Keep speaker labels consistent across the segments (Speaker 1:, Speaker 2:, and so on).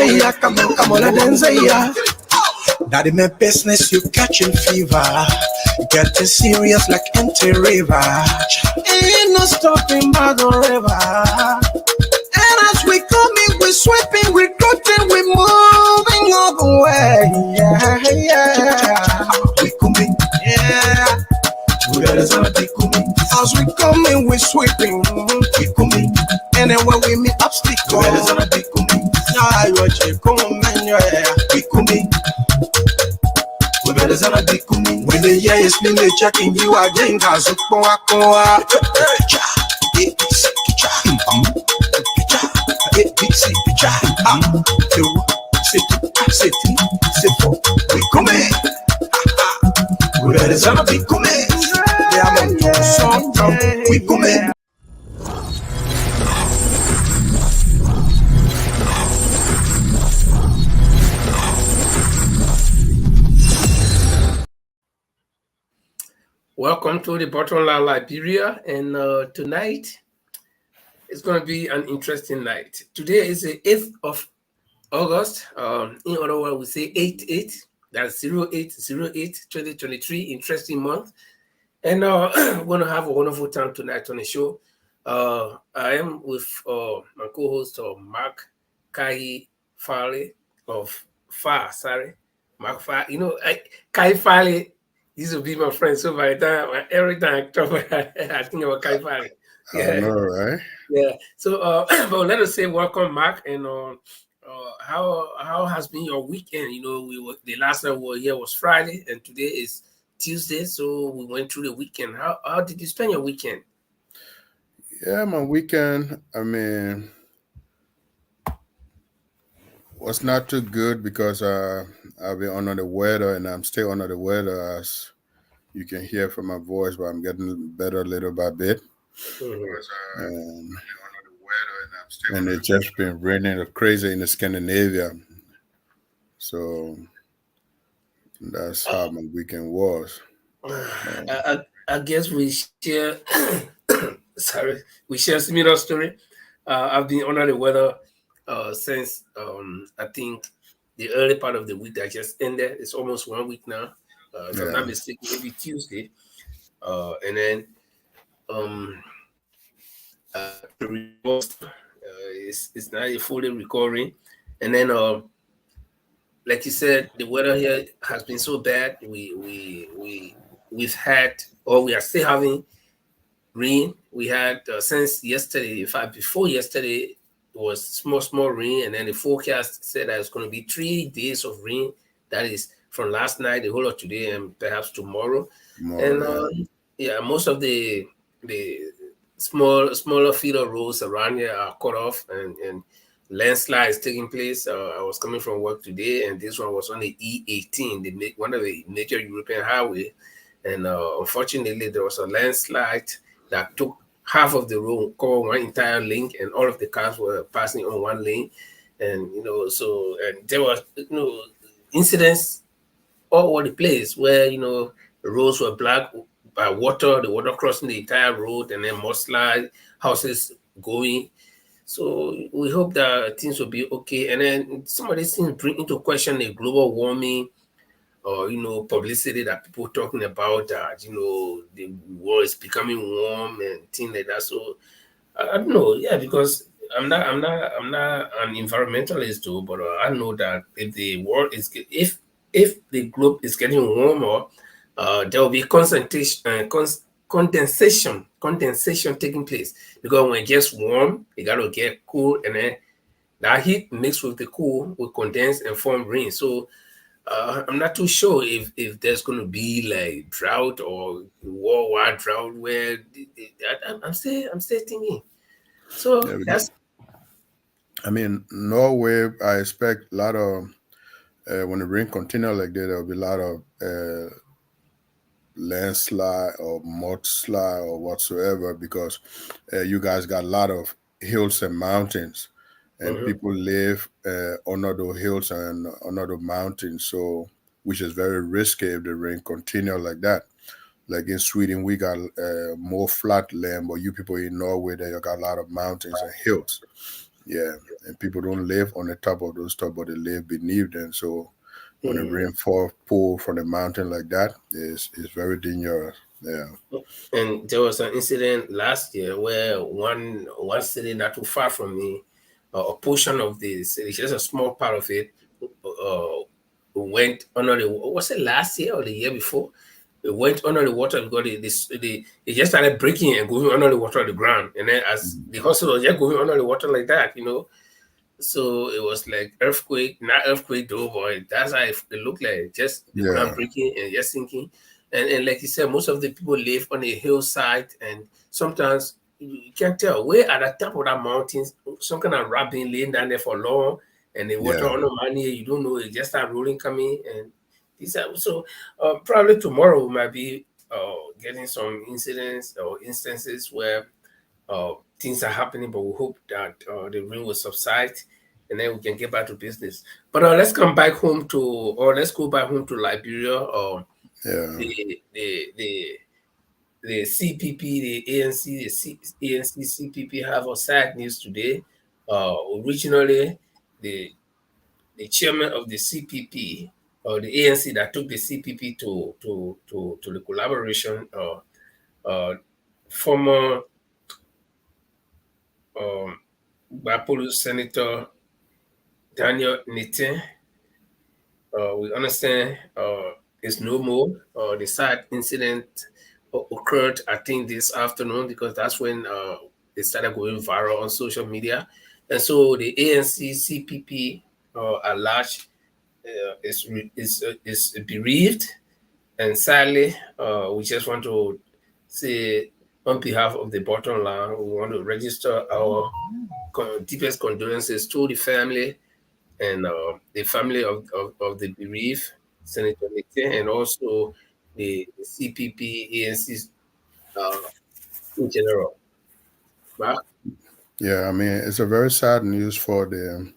Speaker 1: ya, come on, and say ya. That in my business, you catching fever. Getting serious like empty river. Ain't no stopping by the river. And as we coming, we sweeping, we cutting, we moving all the way. Yeah. We coming, yeah. As we coming, we sweeping, we coming. And then when we meet obstacles, yeah, you come, yeah, we coming. When the year is been checking you again, cause we come.
Speaker 2: Welcome to the Bottom Line Liberia, and tonight it's going to be an interesting night. Today is the 8th of August. In other words, we say 8-8. That's 08/08/2023. Interesting month, and we're going to have a wonderful time tonight on the show. I am with my co-host Mark Kai Farley of FAR. Sorry, Mark Far. You know, Kai Farley. This will be my friend. So by the time, every time I talk, I think about Kai Farley.
Speaker 3: Yeah. I know, right?
Speaker 2: Yeah. So, but let us say welcome, Mark, and how has been your weekend? You know, the last time we were here was Friday, and today is Tuesday. So we went through the weekend. How did you spend your weekend?
Speaker 3: Yeah, my weekend, I mean, was not too good because I've been under the weather, and I'm still under the weather, as you can hear from my voice, but I'm getting better little by bit. And it's just been raining crazy in the Scandinavia. So that's how my weekend was.
Speaker 2: I guess we share we share similar story. I've been under the weather since I think the early part of the week that just ended. It's almost 1 week now. If I'm not mistaken, maybe Tuesday. And then it's not fully recovering. And then like you said, the weather here has been so bad. We've had, or we are still having rain. We had since yesterday, in fact, before yesterday, it was small rain, and then the forecast said that it's going to be 3 days of rain. That is from last night, the whole of today, and perhaps tomorrow. And most of the smaller feeder roads around here are cut off, and landslides taking place. I was coming from work today, and this one was on the E18, one of the major European highway, and unfortunately, there was a landslide that took half of the road, covered one entire lane, and all of the cars were passing on one lane. And, and there was, incidents all over the place where, the roads were blocked by water, the water crossing the entire road, and then mudslide, houses going. So we hope that things will be okay. And then some of these things bring into question the global warming, or publicity that people talking about that the world is becoming warm and things like that. So I don't know, because I'm not an environmentalist too, but I know that if the world is if the globe is getting warmer, there will be condensation taking place, because when it gets warm, it got to get cool, and then that heat mixed with the cool will condense and form rain. So I'm not too sure if there's going to be like drought or worldwide drought where I'm still thinking. So that's.
Speaker 3: I mean, Norway, I expect a lot of when the rain continue like that, there will be a lot of landslide or mudslide or whatsoever, because you guys got a lot of hills and mountains. And people live under those hills and under the mountains, so which is very risky if the rain continue like that. Like in Sweden, we got more flat land, but you people in Norway, there you got a lot of mountains and hills. Yeah, and people don't live on the top of those stuff, but they live beneath them. So when the rain pour from the mountain like that, it's very dangerous. Yeah.
Speaker 2: And there was an incident last year where one city not too far from me, a portion of the city, just a small part of it, went under the. Was it last year or the year before? It went under the water because it just started breaking and going under the water on the ground, and then as the hospital was just going under the water like that, So it was like earthquake, not earthquake though, but that's how it looked like, just the ground breaking and just sinking. And like you said, most of the people live on a hillside, and sometimes you can't tell where at the top of that mountain, some kind of rock being laying down there for long, and the water on the mountain, you don't know, it just start rolling coming. And these are so probably tomorrow we might be getting some incidents or instances where things are happening, but we hope that the rain will subside and then we can get back to business. But let's come back home let's go back home to Liberia. The CPP, the ANC, ANC, CPP have a sad news today. Originally, the chairman of the CPP or the ANC that took the CPP to the collaboration, former Bapolu Senator Daniel Nitin, we understand is no more. The sad incident occurred, I think, this afternoon because that's when it started going viral on social media. And so the ANC CPP at large is bereaved. And sadly, we just want to say on behalf of the bottom line, we want to register our deepest condolences to the family and the family of the bereaved Senator Nitin, and also the CPP ANC in general. Mark?
Speaker 3: Yeah, I mean, it's a very sad news for the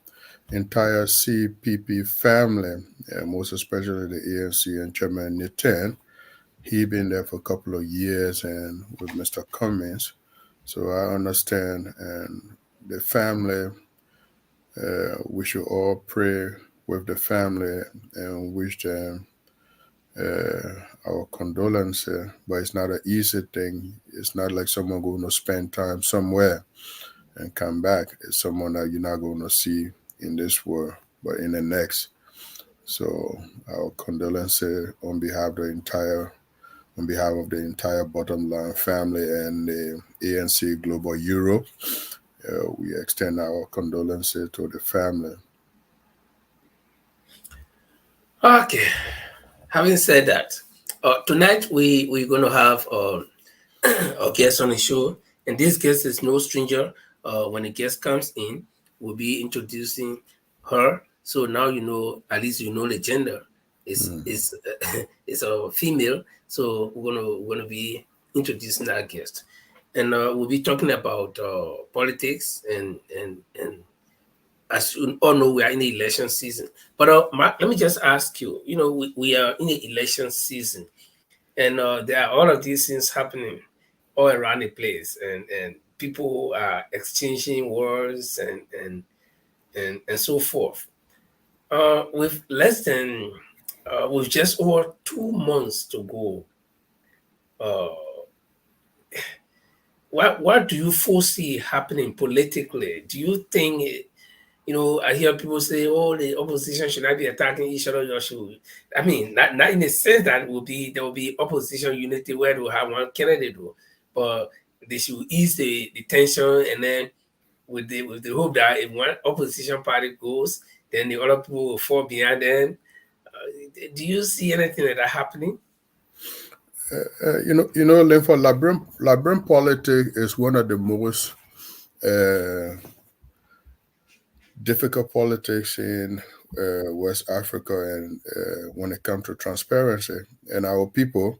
Speaker 3: entire CPP family, most especially the ANC and Chairman Nitin. He been there for a couple of years and with Mr. Cummings. So I understand, and the family, we should all pray with the family and wish them our condolences. But it's not an easy thing. It's not like someone going to spend time somewhere and come back. It's someone that you're not going to see in this world, but in the next. So our condolences on behalf of the entire Bottom Line family and the ANC Global Europe. We extend our condolences to the family.
Speaker 2: Okay. Having said that, tonight we're going to have a guest on the show, and this guest is no stranger. When the guest comes in, we'll be introducing her. So now at least you know the gender. It's a female. So we're gonna be introducing our guest, and we'll be talking about politics and as you all know, we are in the election season. But Mark, let me just ask you. We are in the election season, and there are all of these things happening all around the place, and people are exchanging words and so forth. With with just over 2 months to go, what do you foresee happening politically? Do you think? I hear people say, "Oh, the opposition should not be attacking each other." I mean, not in the sense that there will be opposition unity where they will have one candidate, but they should ease the tension, and then with the hope that if one opposition party goes, then the other people will fall behind them. Do you see anything like that happening?
Speaker 3: Lynn, for Liberian politics is one of the most difficult politics in West Africa, and when it comes to transparency. And our people,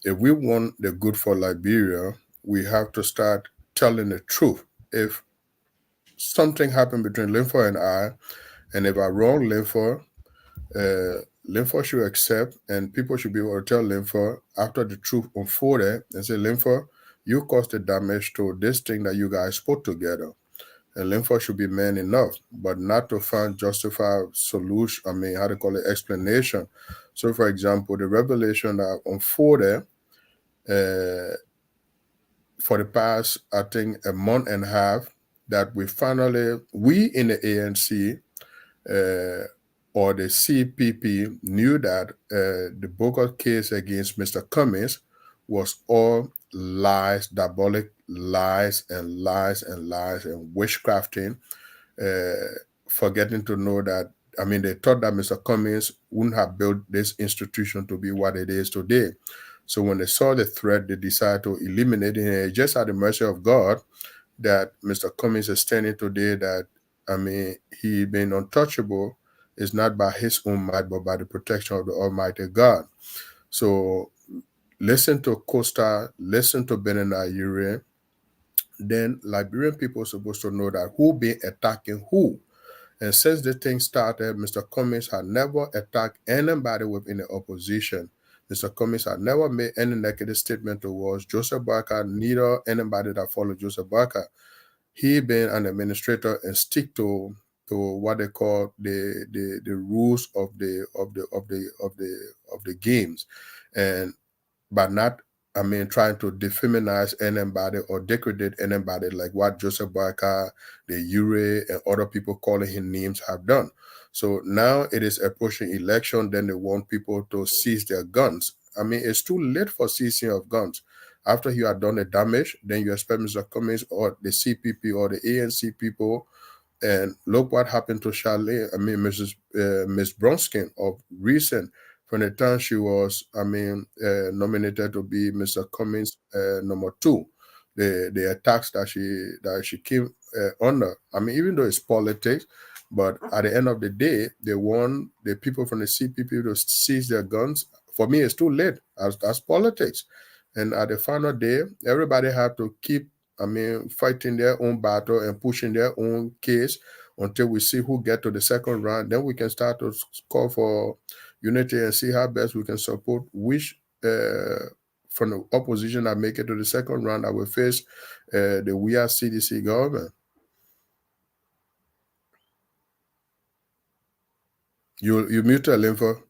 Speaker 3: if we want the good for Liberia, we have to start telling the truth. If something happened between Linfo and I, and if I wrong Linfo, Linfo should accept, and people should be able to tell Linfo after the truth unfolded and say, Linfo, you caused the damage to this thing that you guys put together. And Linford should be man enough, but not to find justified solution. I mean, how to call it, explanation. So, for example, the revelation that unfolded for the past, I think, a month and a half, that we in the ANC or the CPP knew that the Booker case against Mr. Cummings was all lies, diabolic lies and lies and lies and witchcrafting, forgetting to know that, I mean, they thought that Mr. Cummings wouldn't have built this institution to be what it is today. So when they saw the threat, they decided to eliminate it. And just at the mercy of God that Mr. Cummings is standing today, that, I mean, he being untouchable is not by his own might, but by the protection of the Almighty God. So listen to Costa, listen to Benin Ayure. Then Liberian people are supposed to know that who been attacking who. And since the thing started, Mr. Cummings had never attacked anybody within the opposition. Mr. Cummings had never made any negative statement towards Joseph Barker, neither anybody that followed Joseph Barker. He been an administrator and stick to what they call the rules of the games, and by not, I mean, trying to defeminize anybody or degrade anybody like what Joseph Barker, the Ure, and other people calling him names have done. So now it is approaching election, then they want people to seize their guns. I mean, it's too late for seizing of guns. After you have done the damage, then you expect Mr. Cummings or the CPP or the ANC people. And look what happened to Charlene, I mean, Miss Bronskin of recent, from the time she was, I mean, nominated to be Mr. Cummings number 2. The attacks that she came under. I mean, even though it's politics, but at the end of the day, they want the people from the CPP to seize their guns. For me, it's too late. As politics. And at the final day, everybody had to keep, I mean, fighting their own battle and pushing their own case until we see who get to the second round. Then we can start to call for unity and see how best we can support which from the opposition that make it to the second round that will face the weird CDC government. You muted, Linfo.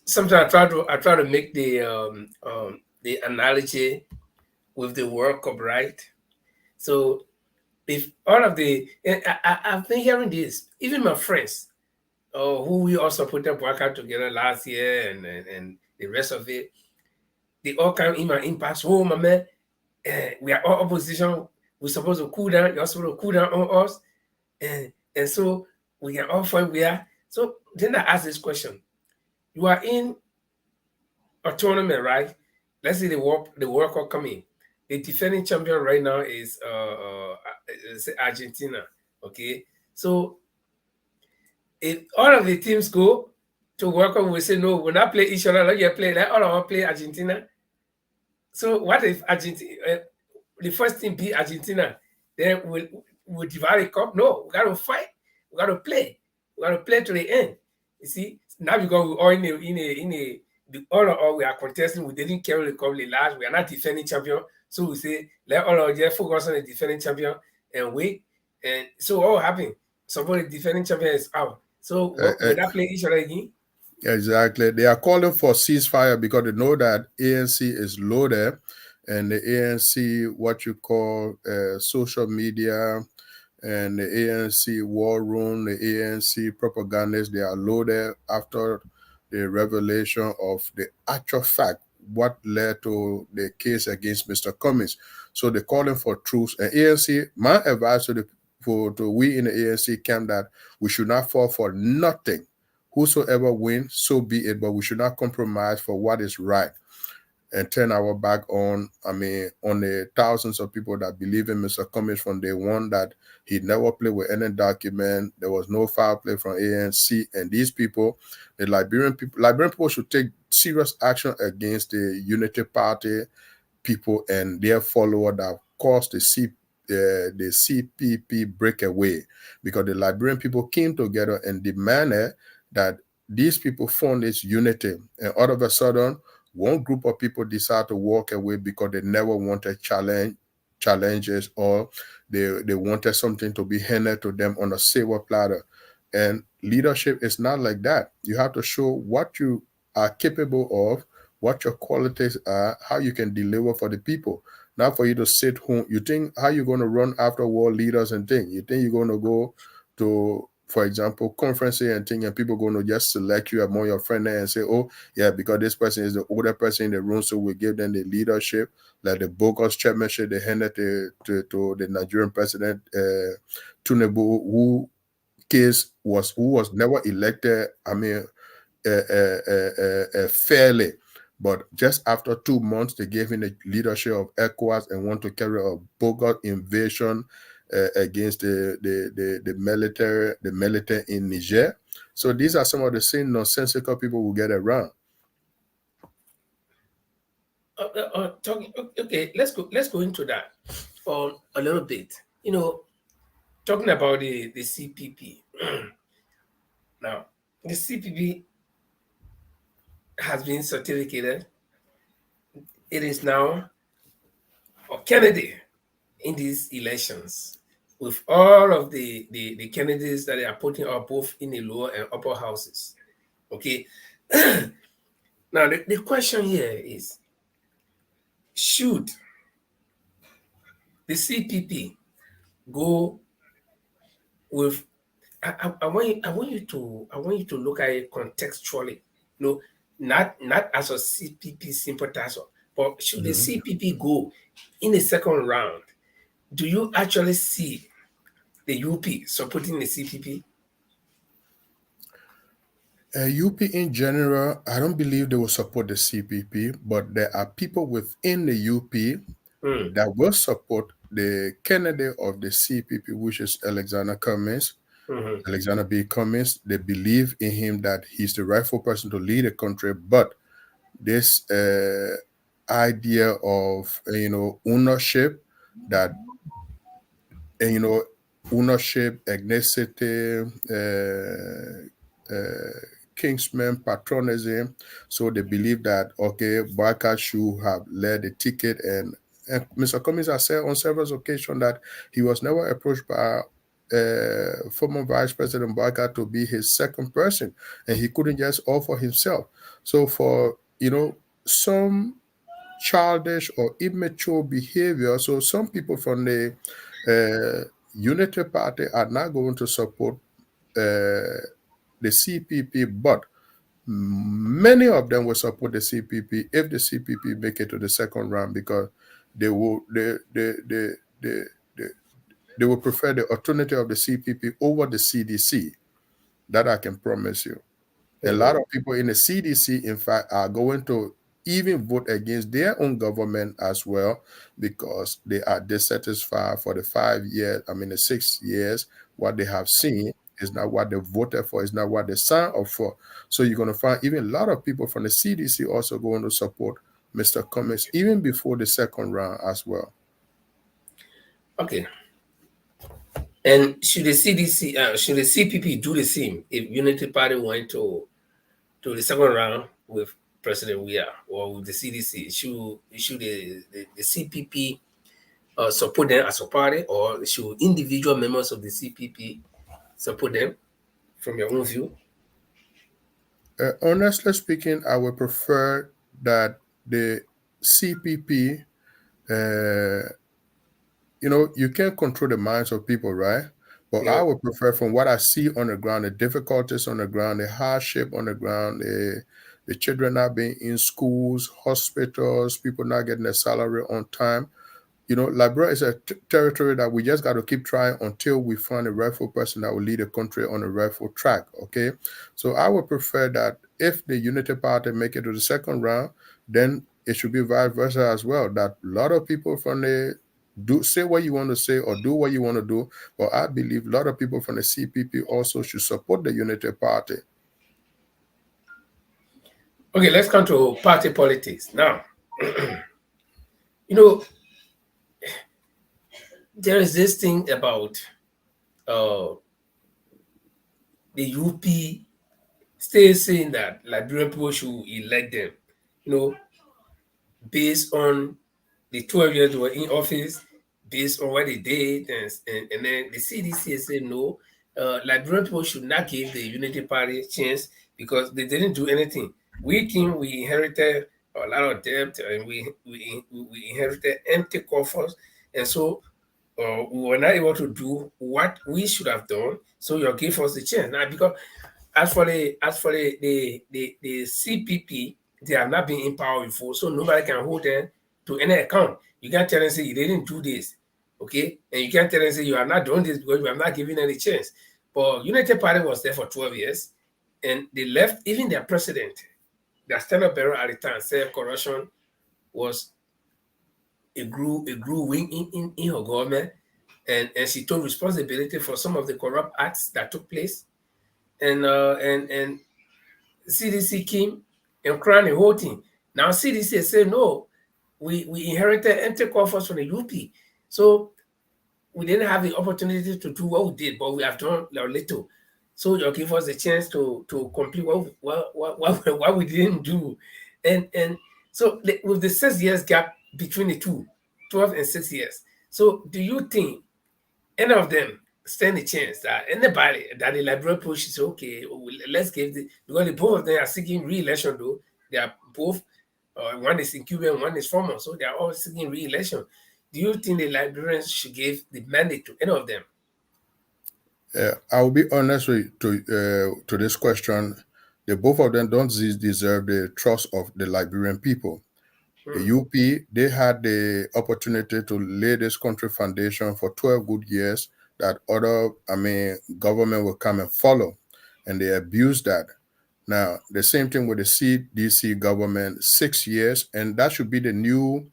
Speaker 2: Sometimes I try to make the analogy with the World Cup, right? So if all of I've been hearing this, even my friends, who we also put up workout together last year and the rest of it, they all come in my impacts. Oh, my man, we are all opposition. We're supposed to cool down. You're supposed to cool down on us, and so we can all find we are. So then I ask this question: you are in a tournament, right? Let's say the World Cup coming. The defending champion right now is Argentina. Okay, so if all of the teams go to World Cup, we say no, we'll not play each other. Like you play, like all of us play Argentina. So what if Argentina, the first team beat Argentina? Then we'll divide the cup? No, we got to fight. We got to play. We got to play to the end. You see, now because we're all all of us, we are contesting. We didn't carry the cup the last. We are not defending champion. So we say, let all of us focus on the defending champion and wait. And so what happened? Somebody defending champion is out. So we're not playing each other again?
Speaker 3: Exactly. They are calling for ceasefire because they know that ANC is loaded, and the ANC, what you call social media, and the ANC war room, the ANC propagandists, they are loaded after the revelation of the actual fact, what led to the case against Mr. Cummings. So they're calling for truce. And ANC, my advice to we in the ANC camp, that we should not fall for nothing. Whosoever wins, so be it, but we should not compromise for what is right and turn our back on, I mean, on the thousands of people that believe in Mr. Cummings from day one, that he never played with any document. There was no foul play from ANC. And these people, the Liberian people should take serious action against the Unity Party people and their follower that caused the CPP breakaway, because the Liberian people came together and demanded that these people form this unity. And all of a sudden, one group of people decide to walk away because they never wanted challenges, or they wanted something to be handed to them on a silver platter. And leadership is not like that. You have to show what you are capable of, what your qualities are, how you can deliver for the people. Not for you to sit home. You think how you're going to run after world leaders and things. You think you're going to go to, for example, conferences and things, and people going to just select you among your friends and say, oh, yeah, because this person is the older person in the room, so we give them the leadership, like the bogus chairmanship they handed to the Nigerian president, Tinubu, who was never elected. I mean, fairly. But just after 2 months, they gave him the leadership of ECOWAS and want to carry a bogus invasion against the military in Niger. So these are some of the same nonsensical people who get around.
Speaker 2: Okay, let's go into that a little bit. Talking about the CPP. Now, the CPP has been certificated. It is now a candidate in these elections, with all of the candidates that they are putting up both in the lower and upper houses. Okay. Now, the question here is, should the CPP go with, I want you to look at it contextually. Not as a CPP sympathizer, but should the CPP go in the second round? Do you actually see the UP supporting the CPP?
Speaker 3: UP in general, I don't believe they will support the CPP, but there are people within the UP that will support the candidate of the CPP, which is Alexander Cummings. Alexander B. Cummings. They believe in him that he's the rightful person to lead the country, but this idea of ownership, that ownership, ethnicity, kingsman patronism. So they believe that, okay, Barker should have led the ticket, and Mr. Cummings has said on several occasions that he was never approached by former Vice President Barker to be his second person, and he couldn't just offer himself. So for some childish or immature behavior, so some people from the Unity Party are not going to support the CPP, but many of them will support the CPP if the CPP make it to the second round, because they will prefer the alternative of the CPP over the CDC. That I can promise you. A lot of people in the CDC, in fact, are going to even vote against their own government as well, because they are dissatisfied for the 5 years, the 6 years. What they have seen is not what they voted for, is not what they signed up for. So you're going to find even a lot of people from the CDC also going to support Mr. Cummings, even before the second round as well.
Speaker 2: Okay. And should the CPP do the same if Unity Party went to the second round with President Weah or with the CDC? Should the CPP support them as a party, or should individual members of the CPP support them, from your own view?
Speaker 3: Honestly speaking, I would prefer that the CPP, you can't control the minds of people, right? But I would prefer, from what I see on the ground, the difficulties on the ground, the hardship on the ground, the children not being in schools, hospitals, people not getting their salary on time. Liberia is a territory that we just got to keep trying until we find a rightful person that will lead the country on a rightful track, okay? So I would prefer that if the Unity Party make it to the second round, then it should be vice versa as well, that a lot of people from the say what you want to say or do what you want to do, but I believe a lot of people from the CPP also should support the Unity Party.
Speaker 2: Okay, let's come to party politics now. There is this thing about the UP still saying that Liberian people should elect them. you know, based on the 12 years they were in office, based on what they did, and then the CDC said no, Liberian people should not give the Unity Party a chance because they didn't do anything. We think we inherited a lot of debt, and we inherited empty coffers, and so we were not able to do what we should have done. So you give us the chance now, because as for the CPP, they have not been in power before, so nobody can hold them to any account. You can't tell them say you didn't do this, okay? And you can't tell them say you have not done this because you have not given any chance. But United Party was there for 12 years, and they left even their president, their standard bearer at the time, said corruption was a grew wing in her government, and she took responsibility for some of the corrupt acts that took place, and CDC came and crowned the whole thing. Now CDC said no, we inherited empty coffers from the UP, so we didn't have the opportunity to do what we did, but we have done a little. So you give us a chance to complete what we didn't do, and so with the 6 years gap between the two, 12 and 6 years. So do you think any of them stand a chance that anybody that the Liberian push is okay? Let's give the, because the both of them are seeking re-election though. They are both, one is incumbent and one is former, so they are all seeking re-election. Do you think the Liberians should give the mandate to any of them?
Speaker 3: I'll be honest with to this question. The both of them don't deserve the trust of the Liberian people. The UP, they had the opportunity to lay this country foundation for 12 good years that other, government will come and follow, and they abused that. Now, the same thing with the CDC government, 6 years, and that should be the new,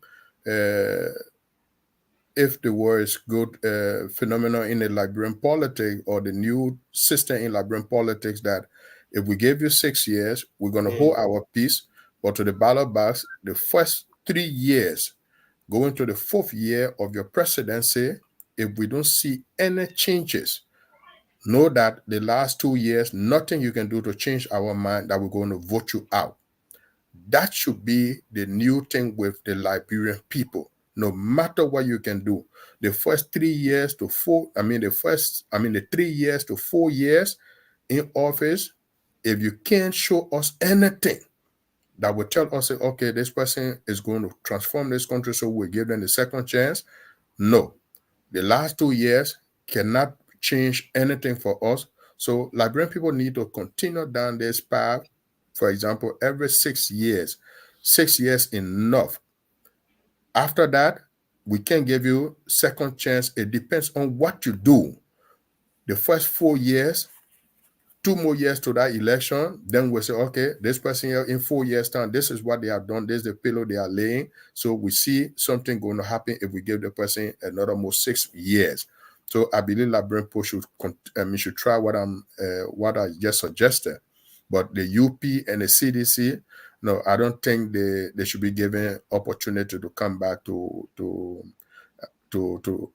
Speaker 3: if the word is good, phenomenon in the Liberian politics, or the new system in Liberian politics, that if we give you 6 years, we're going to hold our peace. But to the ballot box, the first 3 years, going to the 4th year of your presidency, if we don't see any changes, know that the last 2 years, nothing you can do to change our mind, that we're going to vote you out. That should be the new thing with the Liberian people. No matter what you can do, the first 3 years to 4, the 3 years to 4 years in office, if you can't show us anything that will tell us, okay, this person is going to transform this country, so we'll give them the second chance. No, the last 2 years cannot change anything for us. So Liberian people need to continue down this path. For example, every 6 years, 6 years enough. After that, we can give you second chance. It depends on what you do. The first 4 years, 2 more years to that election, then we'll say, okay, this person here in 4 years' time, this is what they have done, this is the pillow they are laying. So we see something going to happen if we give the person another more 6 years. So I believe Liberian people should try what I just suggested. But the UP and the CDC, no, I don't think they should be given opportunity to come back to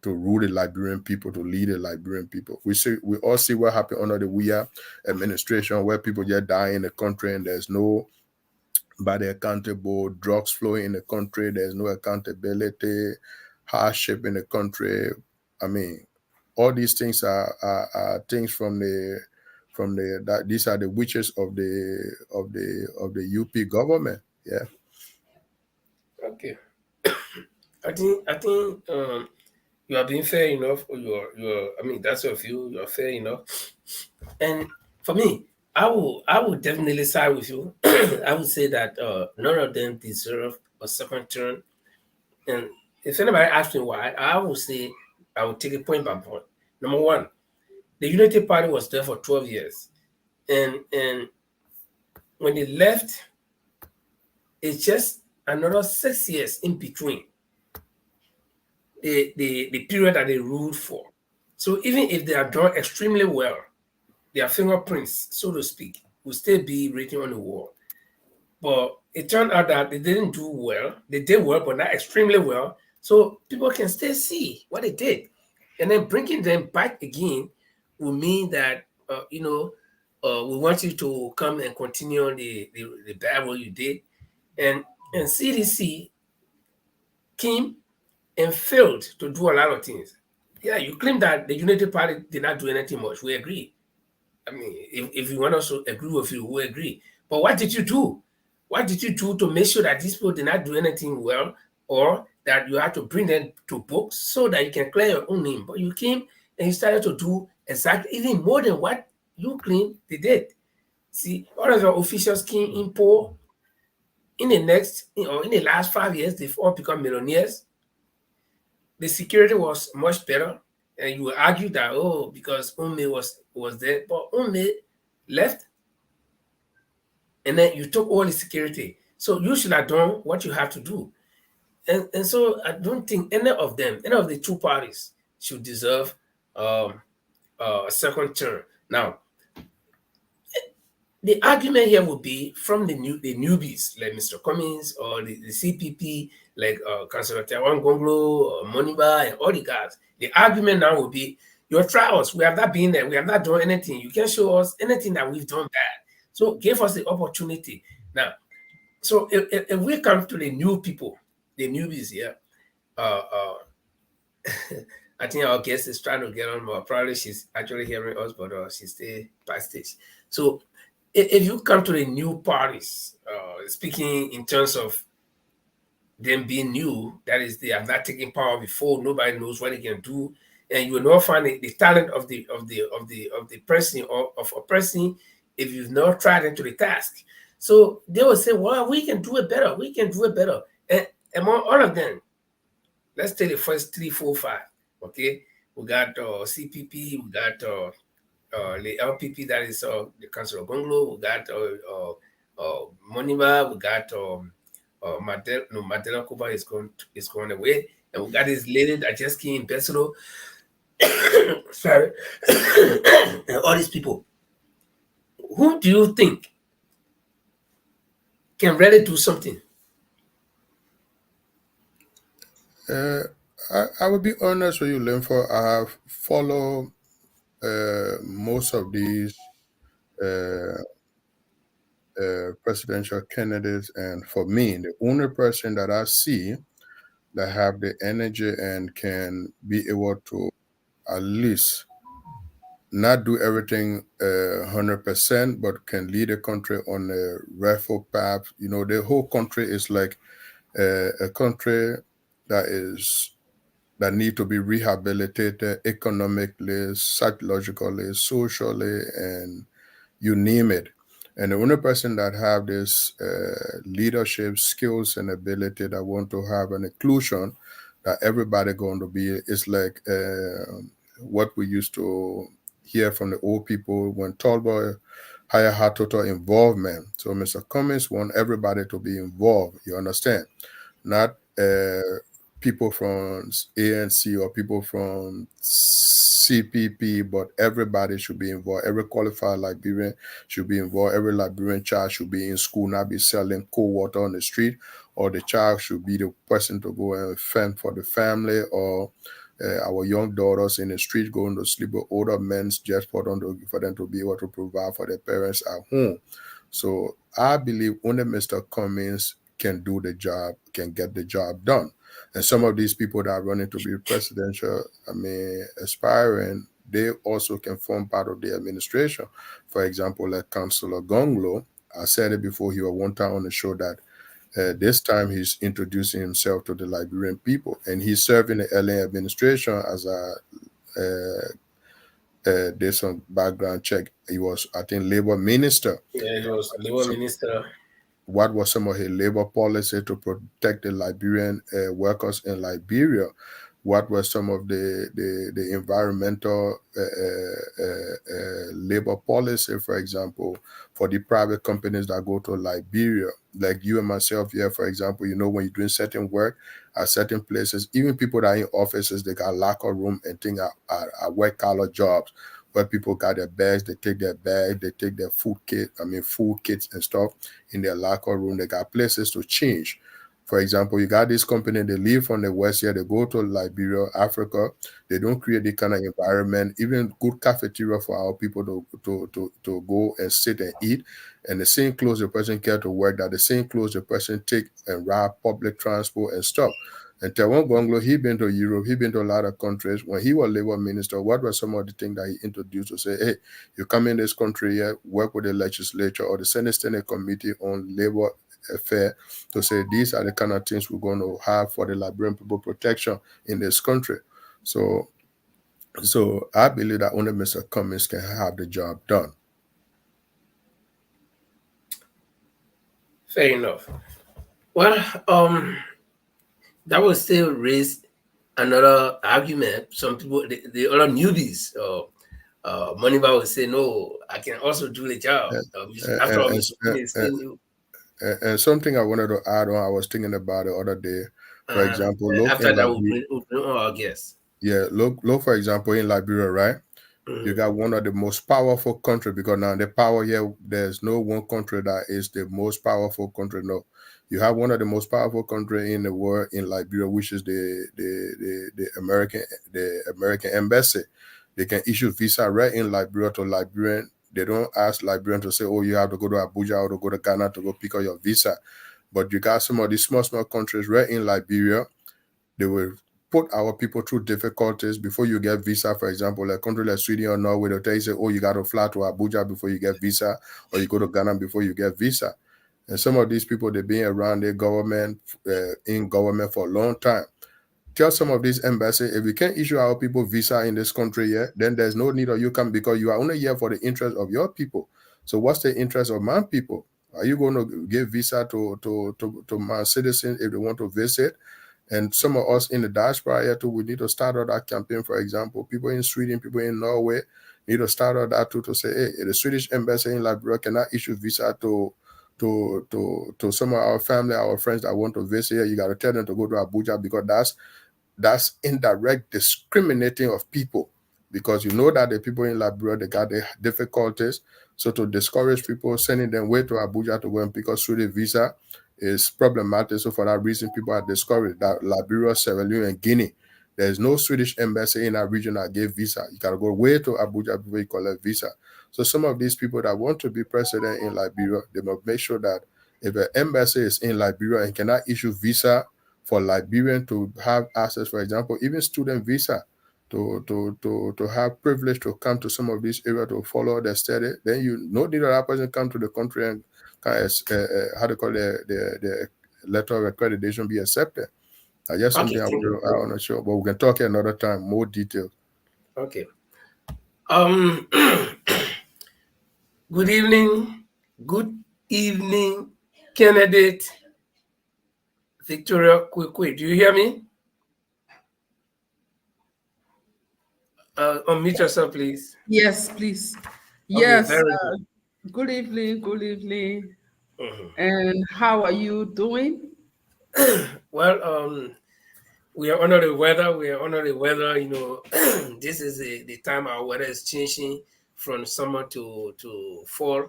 Speaker 3: rule the Liberian people, to lead the Liberian people. We all see what happened under the WIA administration, where people just die in the country and there's nobody accountable, drugs flowing in the country, there's no accountability, hardship in the country. All these things are things these are the witches of the UP government. Yeah.
Speaker 2: Okay. I think you are being fair enough, or that's your view. You are fair enough. And for me, I would definitely side with you. I would say that none of them deserve a second term. And if anybody asks me why, I would say I would take it point by point. Number one, the Unity Party was there for 12 years. And when they left, it's just another 6 years in between the period that they ruled for. So even if they have done extremely well, their fingerprints, so to speak, will still be written on the wall. But it turned out that they didn't do well. They did well, but not extremely well. So people can still see what they did. And then bringing them back again will mean that, we want you to come and continue on the bad work you did. And CDC came and failed to do a lot of things. Yeah, you claim that the Unity Party did not do anything much. We agree. I mean, if you want us to agree with you, we agree. But what did you do? What did you do to make sure that these people did not do anything well, or that you had to bring them to books so that you can clear your own name? But you came and you started to do exactly even more than what you claim they did. See, all of your officials came in poor. In the last 5 years, they've all become millionaires. The security was much better. And you argue that, oh, because Ume was there, but Ume left, and then you took all the security. So you should have done what you have to do. And so I don't think any of the two parties should deserve a second term. Now, the argument here would be from the newbies like Mr. Cummings or the CPP like Councillor Tawan Gonglo or Moniba and all the guys. The argument now would be your trials. We have not been there. We have not done anything. You can't show us anything that we've done bad. So give us the opportunity. Now, so if we come to the new people, the newbies here, I think our guest is trying to get on, but probably she's actually hearing us, but she's still backstage. So if you come to the new parties, speaking in terms of them being new, that is, they have not taken power before, nobody knows what they can do, and you will not find the talent of the person or of a person if you've not tried into the task. So they will say, well, we can do it better. We can do it better. And among all of them, let's take the first 3, 4, 5. Okay, we got CPP, we got the LPP, that is the Council of Gonglo, we got Moniba, we got Mandela Kuba is going away, and we got this lady that just came in Pesaro. Sorry, and all these people. Who do you think can really do something?
Speaker 3: I would be honest with you, Linford. I have followed most of these presidential candidates, and for me, the only person that I see that have the energy and can be able to at least not do everything 100%, but can lead a country on a rightful path. You know, the whole country is like a country that need to be rehabilitated economically, psychologically, socially, and you name it. And the only person that have this leadership skills and ability that want to have an inclusion that everybody going to be is like what we used to hear from the old people when Talbot had total involvement. So Mr. Cummings want everybody to be involved. You understand? Not people from ANC or people from CPP, but everybody should be involved. Every qualified Liberian should be involved. Every Liberian child should be in school, not be selling cold water on the street, or the child should be the person to go and fend for the family, or our young daughters in the street going to sleep with older men just for them to be able to provide for their parents at home. So I believe only Mr. Cummings can do the job, can get the job done. And some of these people that are running to be presidential, aspiring, they also can form part of the administration. For example, like Councillor Gonglo, I said it before, he was one time on the show that this time he's introducing himself to the Liberian people, and he's serving the LA administration as did some background check. He was, I think, labor minister.
Speaker 2: Yeah, he was labor minister.
Speaker 3: What was some of his labor policy to protect the Liberian workers in Liberia? What were some of the environmental labor policy, for example, for the private companies that go to Liberia? Like you and myself here, for example, you know, when you're doing certain work at certain places, even people that are in offices, they got locker room and things are white collar jobs where people got their bags, they take their bag, they take their food kits and stuff in their locker room. They got places to change. For example, you got this company, they leave from the West here, they go to Liberia, Africa, they don't create the kind of environment, even good cafeteria for our people to go and sit and eat. And the same clothes the person care to work, that the same clothes the person take and ride public transport and stuff. And Taiwan Bungalow, he been to Europe, he been to a lot of countries. When he was labor minister, what were some of the things that he introduced to say, hey, you come in this country here, work with the legislature or the Senate Committee on Labor Affair to say these are the kind of things we're going to have for the Liberian people protection in this country. So I believe that only Mr. Cummings can have the job done.
Speaker 2: Fair enough. Well, that will still raise another argument. Some people, the other newbies, Moneyball will say, no, I can also do the job. After all, Mr. Cummings is still new.
Speaker 3: And something I wanted to add on, I was thinking about the other day. For example, look
Speaker 2: after that, we'll bring our guests.
Speaker 3: Yeah, look, for example, in Liberia, right? You got one of the most powerful country, because now the power here, there's no one country that is the most powerful country. No, you have one of the most powerful country in the world in Liberia, which is the American embassy. They can issue visa right in Liberia to Liberian. They don't ask Liberian to say, oh, you have to go to Abuja or to go to Ghana to go pick up your visa. But you got some of these small countries right in Liberia. They will put our people through difficulties before you get visa. For example, like country like Sweden or Norway, they'll tell you, say, oh, you got to fly to Abuja before you get visa, or you go to Ghana before you get visa. And some of these people, they've been around their government, in government for a long time. Tell some of these embassies, if we can't issue our people visa in this country yet, then there's no need of you come, because you are only here for the interest of your people. So what's the interest of my people? Are you going to give visa to my citizens if they want to visit? And some of us in the diaspora here too, we need to start out that campaign. For example, people in Sweden, people in Norway need to start out that too, to say, hey, the Swedish embassy in Liberia cannot issue visa to some of our family, our friends that want to visit here. You got to tell them to go to Abuja, because that's indirect discriminating of people, because you know that the people in Liberia, they got the difficulties. So to discourage people, sending them way to Abuja to go and pick up Swedish visa is problematic. So for that reason, people are discouraged. That Liberia, Sierra Leone, and Guinea, there's no Swedish embassy in that region that gave visa. You got to go way to Abuja before you collect visa. So some of these people that want to be president in Liberia, they must make sure that if an embassy is in Liberia and cannot issue visa for Liberian to have access, for example, even student visa, to have privilege to come to some of these areas to follow their study, then you know that person come to the country and how to call the letter of accreditation be accepted. I guess something I'm not sure, but we can talk another time, more details.
Speaker 2: Okay. Good evening, candidate Victoria Koiquah. Do you hear me? Unmute yourself, please.
Speaker 4: Yes, please. Yes. Good evening. Good evening. And how are you doing?
Speaker 2: Well, we are under the weather. You know, this is the time our weather is changing from summer to fall,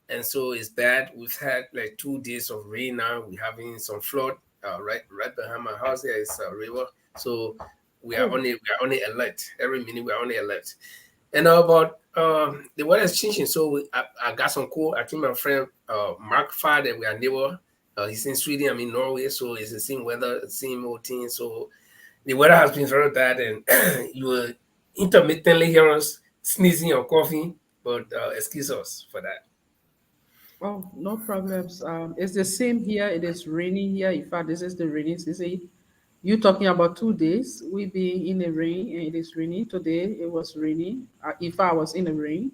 Speaker 2: and so it's bad. We've had like 2 days of rain now. We're having some flood. Right behind my house here is a river, so we are on alert. Every minute we are on alert. And about the weather is changing, so I got some cool. I think my friend Mark Fad, we are neighbor. He's in Sweden, I'm in Norway, so it's the same weather, same old thing. So the weather has been very bad, and you will intermittently hear us sneezing or coughing, but excuse us for that.
Speaker 4: Oh, no problems. It's the same here. It is raining here. In fact, this is the rainy season. You talking about 2 days? We being in the rain, and it is raining. Today it was raining. If I was in the rain,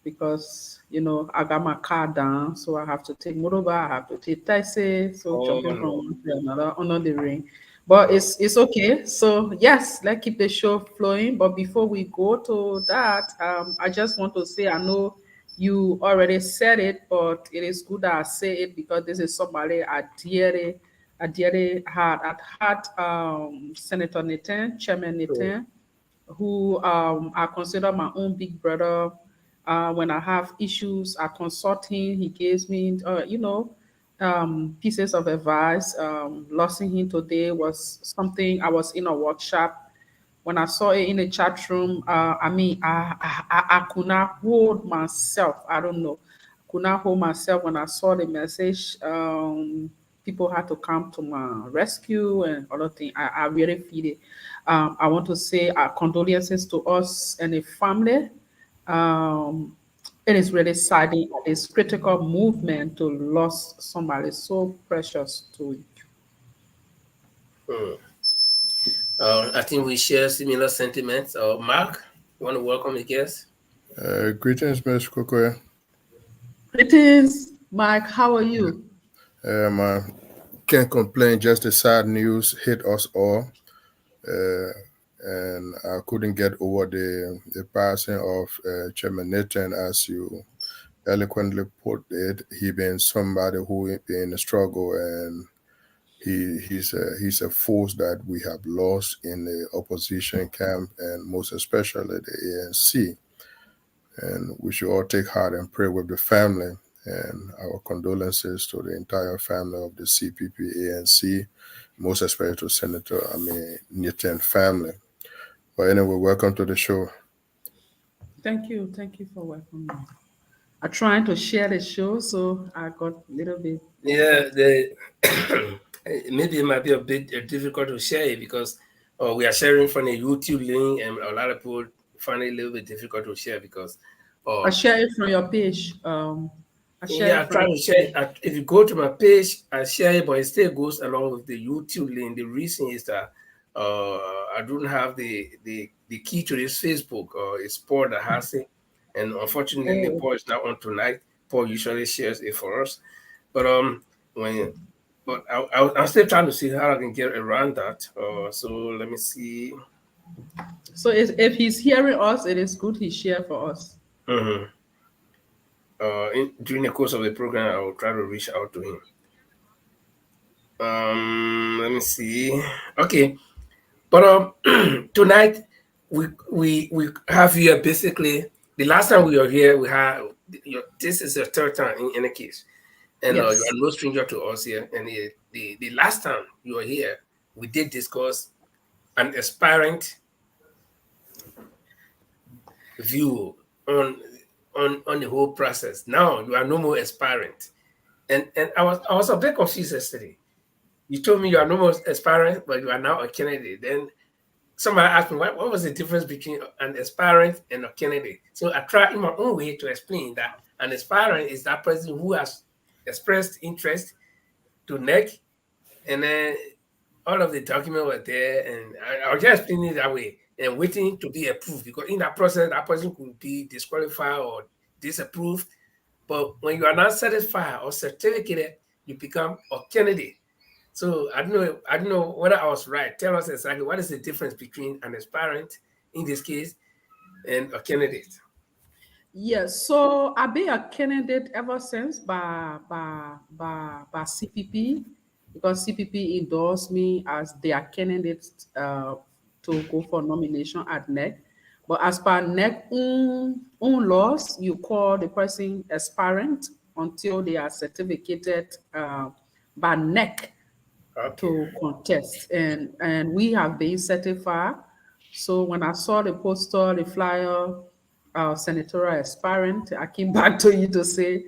Speaker 4: because I got my car down, so I have to take motorbike, I have to take taxi, so jumping from one to another under the rain. But it's okay. So yes, let's keep the show flowing. But before we go to that, I just want to say, I know you already said it, but it is good that I say it, because this is somebody I dearly had at heart, Senator Nathan, Chairman Nathan, who I consider my own big brother. When I have issues, I consult him. He gives me, pieces of advice. Losing him today was something. I was in a workshop when I saw it in the chat room. I could not hold myself. I don't know. Could not hold myself when I saw the message. People had to come to my rescue and other things. I really feel it. I want to say condolences to us and the family. Um, it is really saddening at this critical movement to lose somebody so precious to you.
Speaker 2: Hmm. I think we share similar sentiments. Mark, you want to welcome the guest?
Speaker 3: Greetings, Ms. Koiquah.
Speaker 4: Greetings, Mike. How are you?
Speaker 3: I can't complain. Just the sad news hit us all, uh, and I couldn't get over the passing of Chairman Nathan, as you eloquently put it. He been somebody who been in a struggle, and he's a force that we have lost in the opposition camp, and most especially the ANC. And we should all take heart and pray with the family. And our condolences to the entire family of the CPP ANC, most especially to Nathan family. But anyway, welcome to the show.
Speaker 4: Thank you. Thank you for welcoming me. I'm trying to share the show, so I got a little bit.
Speaker 2: Yeah, maybe it might be a bit difficult to share it because we are sharing from a YouTube link, and a lot of people find it a little bit difficult to share because
Speaker 4: I
Speaker 2: uh,
Speaker 4: share it from your page. I share
Speaker 2: yeah,
Speaker 4: it
Speaker 2: I
Speaker 4: from
Speaker 2: try
Speaker 4: your
Speaker 2: to share it. If you go to my page, I share it, but it still goes along with the YouTube link. The reason is that I don't have the key to this Facebook. It's Paul that has it, and unfortunately,
Speaker 4: oh,
Speaker 2: Paul is not on tonight. Paul usually shares it for us, but when but I'm still trying to see how I can get around that. So let me see.
Speaker 4: so if he's hearing us, it is good he share for us.
Speaker 2: Mhm. During the course of the program, I will try to reach out to him. Let me see. Okay, but tonight we have here basically the last time we were here we had this is the third time in any case, and you
Speaker 4: Yes.
Speaker 2: are no stranger to us here. And the last time you were here, we did discuss an aspirant view on on the whole process. Now you are no more aspirant, and I was a bit confused yesterday. You told me you are no more aspirant, but you are now a candidate. Then somebody asked me what was the difference between an aspirant and a candidate. So I tried in my own way to explain that an aspirant is that person who has expressed interest to NEC, and then all of the document were there, and I was just explaining it that way and waiting to be approved, because in that process that person could be disqualified or disapproved. But when you are not satisfied or certificated, you become a candidate. So I don't know whether I was right. Tell us exactly what is the difference between an aspirant in this case and a candidate.
Speaker 4: Yes, so I've been a candidate ever since by CPP, because CPP endorsed me as their candidate to go for nomination at NEC. But as per NEC own laws, you call the person aspirant until they are certificated by NEC
Speaker 2: Okay.
Speaker 4: to contest, and we have been certified. So when I saw the poster, the flyer, senatorial aspirant, I came back to you to say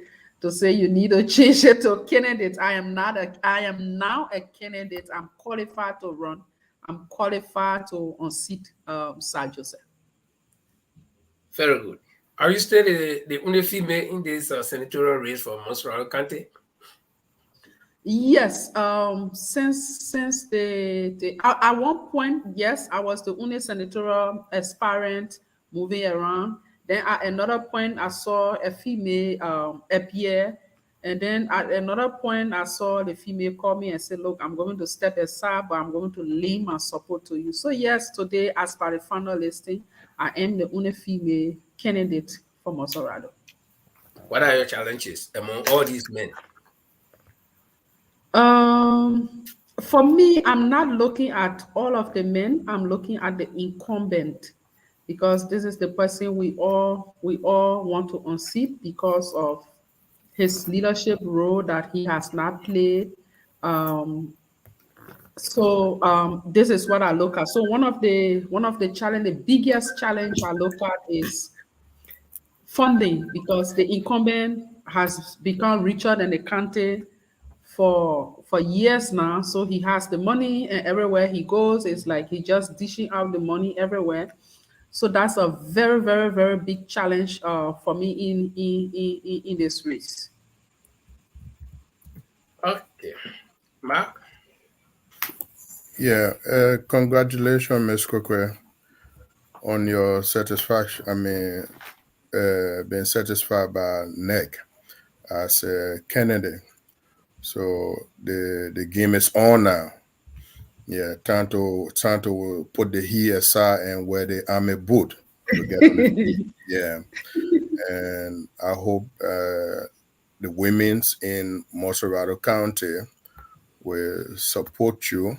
Speaker 4: you need to change it to candidate. I am now a candidate. I'm qualified to run. I'm qualified to unseat Sir Joseph.
Speaker 2: Very good. Are you still the only female in this senatorial race for Montserrado County?
Speaker 4: Yes, since at one point, yes, I was the only senatorial aspirant moving around. Then at another point, I saw a female appear, and then at another point, I saw the female call me and say, "Look, I'm going to step aside, but I'm going to lend my support to you." So yes, today, as per the final listing, I am the only female candidate for Montserrado.
Speaker 2: What are your challenges among all these men?
Speaker 4: For me, I'm not looking at all of the men. I'm looking at the incumbent, because this is the person we all want to unseat because of his leadership role that he has not played. Um, this is what I look at. So one of the challenge, the biggest challenge I look at is funding, because the incumbent has become richer than the county for years now. So he has the money, and everywhere he goes, it's like he just dishing out the money everywhere. So that's a very, very, very big challenge for me in this race.
Speaker 2: Okay. Mark?
Speaker 3: Yeah, congratulations, Ms. Koiquah, on your satisfaction. I mean, being satisfied by NEC as a candidate. So the game is on now. Yeah, Tanto put the he aside and wear the army boot to get on the field. Yeah, and I hope the women's in Montserrado County will support you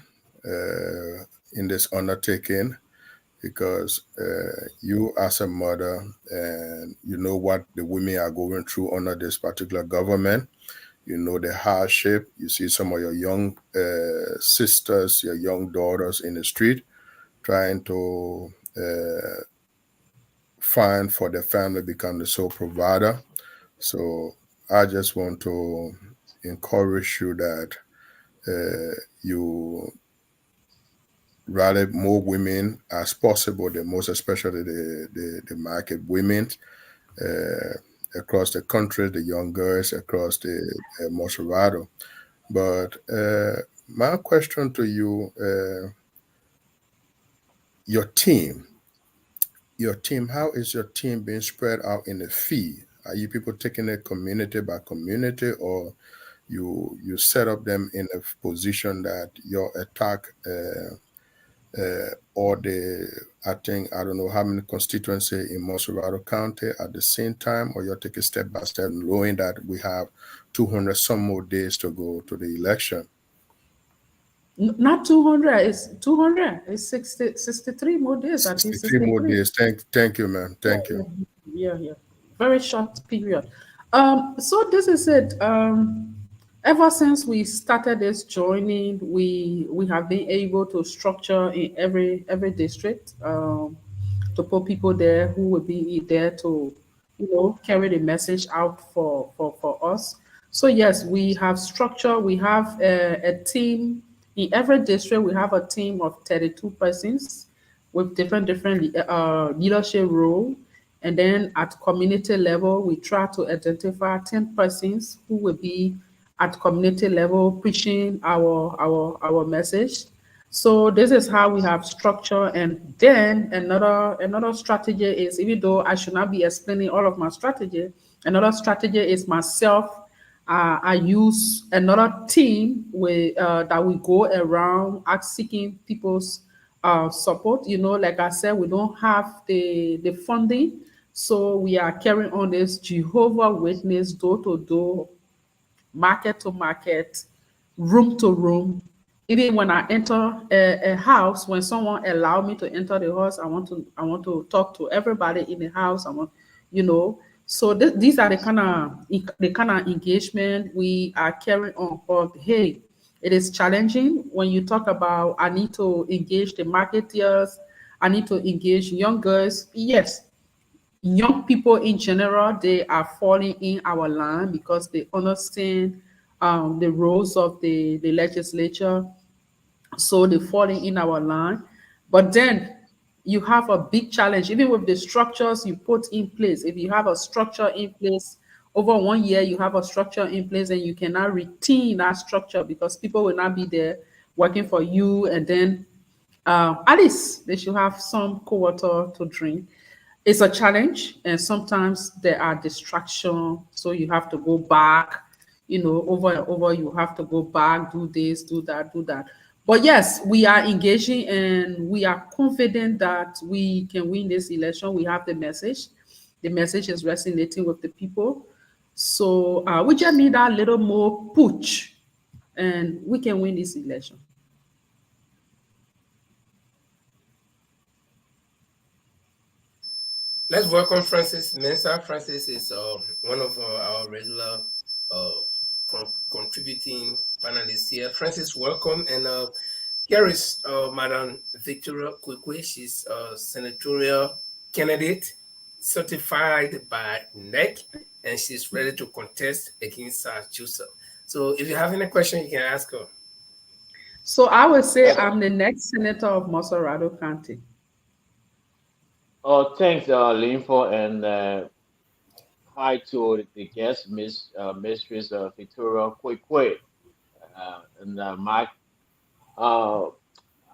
Speaker 3: in this undertaking, because you as a mother, and you know what the women are going through under this particular government. You know the hardship. You see some of your young sisters, your young daughters in the street trying to find for their family, become the sole provider. So I just want to encourage you that you rally more women as possible, the most especially the market women across the country, the young girls across the Montserrado. But my question to you, your team, how is your team being spread out in the field? Are you people taking it community by community, or you set up them in a position that your attack or I think, I don't know how many constituency in Montserrado County at the same time, or you're taking step by step, knowing that we have 200 some more days to go to the election?
Speaker 4: Not 200, it's 200. It's 63 more days, I think
Speaker 3: 63 more
Speaker 4: 63.
Speaker 3: days. Thank you, ma'am. Thank you.
Speaker 4: Yeah. Very short period. So this is it. Ever since we started this joining, we have been able to structure in every district, to put people there who will be there to, carry the message out for us. So yes, we have structure. We have a team in every district. We have a team of 32 persons with different leadership role. And then at community level, we try to identify 10 persons who will be at community level preaching our message. So this is how we have structure. And then another strategy is, even though I should not be explaining all of my strategy, another strategy is myself. I use another team that we go around seeking people's support. Like I said, we don't have the funding, so we are carrying on this Jehovah Witness door to door, market to market, room to room. Even when I enter a house, when someone allow me to enter the house, I want to talk to everybody in the house. I want, you know. So these are the kind of engagement we are carrying on. But hey, it is challenging when you talk about I need to engage the marketeers, I need to engage young girls. Yes, young people in general, they are falling in our line because they understand the roles of the legislature, so they're falling in our line. But then you have a big challenge, even with the structures you put in place. If you have a structure in place over 1 year, you have a structure in place, and you cannot retain that structure because people will not be there working for you. And then at least they should have some cold water to drink. It's a challenge, and sometimes there are distractions, so you have to go back, over and over. You have to go back, do this, do that, do that. But yes, we are engaging, and we are confident that we can win this election. We have the message. The message is resonating with the people. So we just need a little more push, and we can win this election.
Speaker 2: Let's welcome Francis Mensah. Francis is one of our regular uh, contributing panelists here. Francis, welcome. And here is Madam Victoria Koiquah. She's a senatorial candidate certified by NEC, and she's ready to contest against Sir Joseph. So if you have any question, you can ask her.
Speaker 4: So I would say I'm the next senator of Montserrado County.
Speaker 5: Oh, thanks, Linfo, and hi to the guest, Mistress Victoria Koiquah, and Mike. Uh,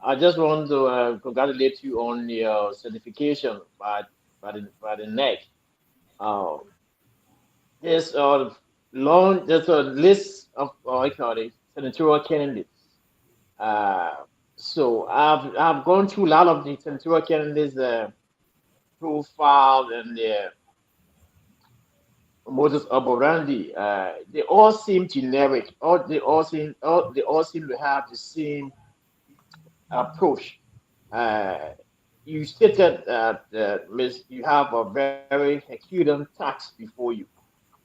Speaker 5: I just want to congratulate you on your certification by the NEC. Uh, there's a list of I call it senatorial candidates. Uh, so I've gone through a lot of the senatorial candidates profile and their modus operandi. They all seem generic. They all seem to have the same approach. Uh, you stated that Miss, you have a very Herculean task before you.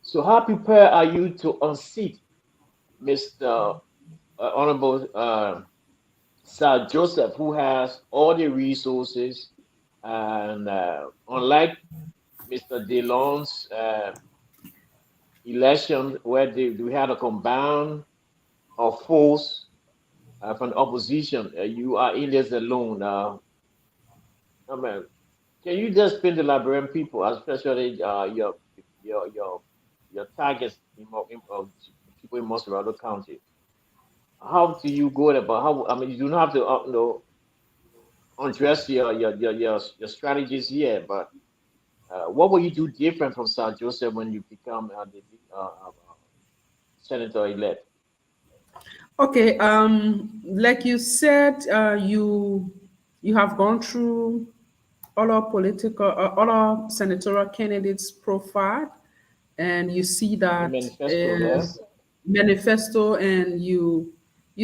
Speaker 5: So how prepared are you to unseat Mr. Honorable Sir Joseph, who has all the resources, and unlike Mr. DeLonge's election, where we had a combined of force from the opposition, you are in this alone. I mean, can you just pin the Liberian people, especially your your your targets people in Montserrado County? How do you go about how? I mean, you don't have to undress your strategies here, but what will you do different from Sir Joseph when you become the senator elect?
Speaker 4: Okay, like you said, you have gone through all our senatorial candidates profile, and you see
Speaker 5: The
Speaker 4: that
Speaker 5: manifesto, yeah.
Speaker 4: manifesto, and you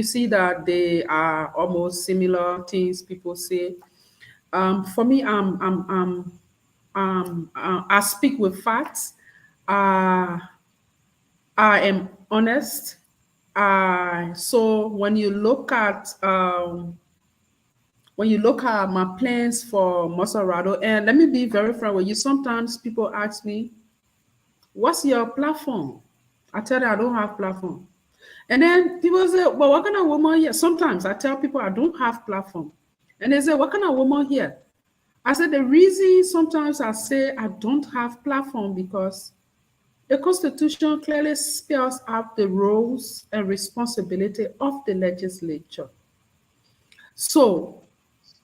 Speaker 4: see that they are almost similar things people say. For me, I speak with facts. Uh, I am honest. So when you look at my plans for Montserrado, and let me be very frank with you, sometimes people ask me, "What's your platform?" I tell them I don't have platform, and then people say, "Well, what kind of woman here?" Sometimes I tell people I don't have platform, and they say, "What kind of woman here?" I said the reason sometimes I say I don't have platform because the Constitution clearly spells out the roles and responsibility of the legislature. So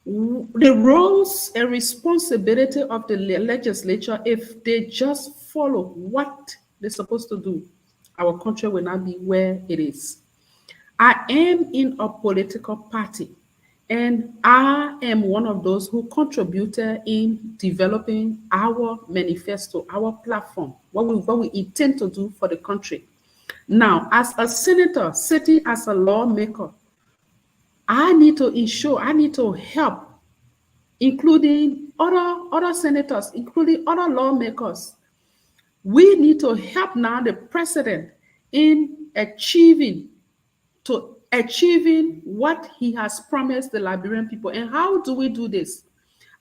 Speaker 4: the roles and responsibility of the legislature, if they just follow what they're supposed to do, our country will not be where it is. I am in a political party, and I am one of those who contributed in developing our manifesto, our platform, what we intend to do for the country. Now, as a senator sitting as a lawmaker, I need to ensure, I need to help, including other senators, including other lawmakers. We need to help now the president in achieving what he has promised the Liberian people. And how do we do this?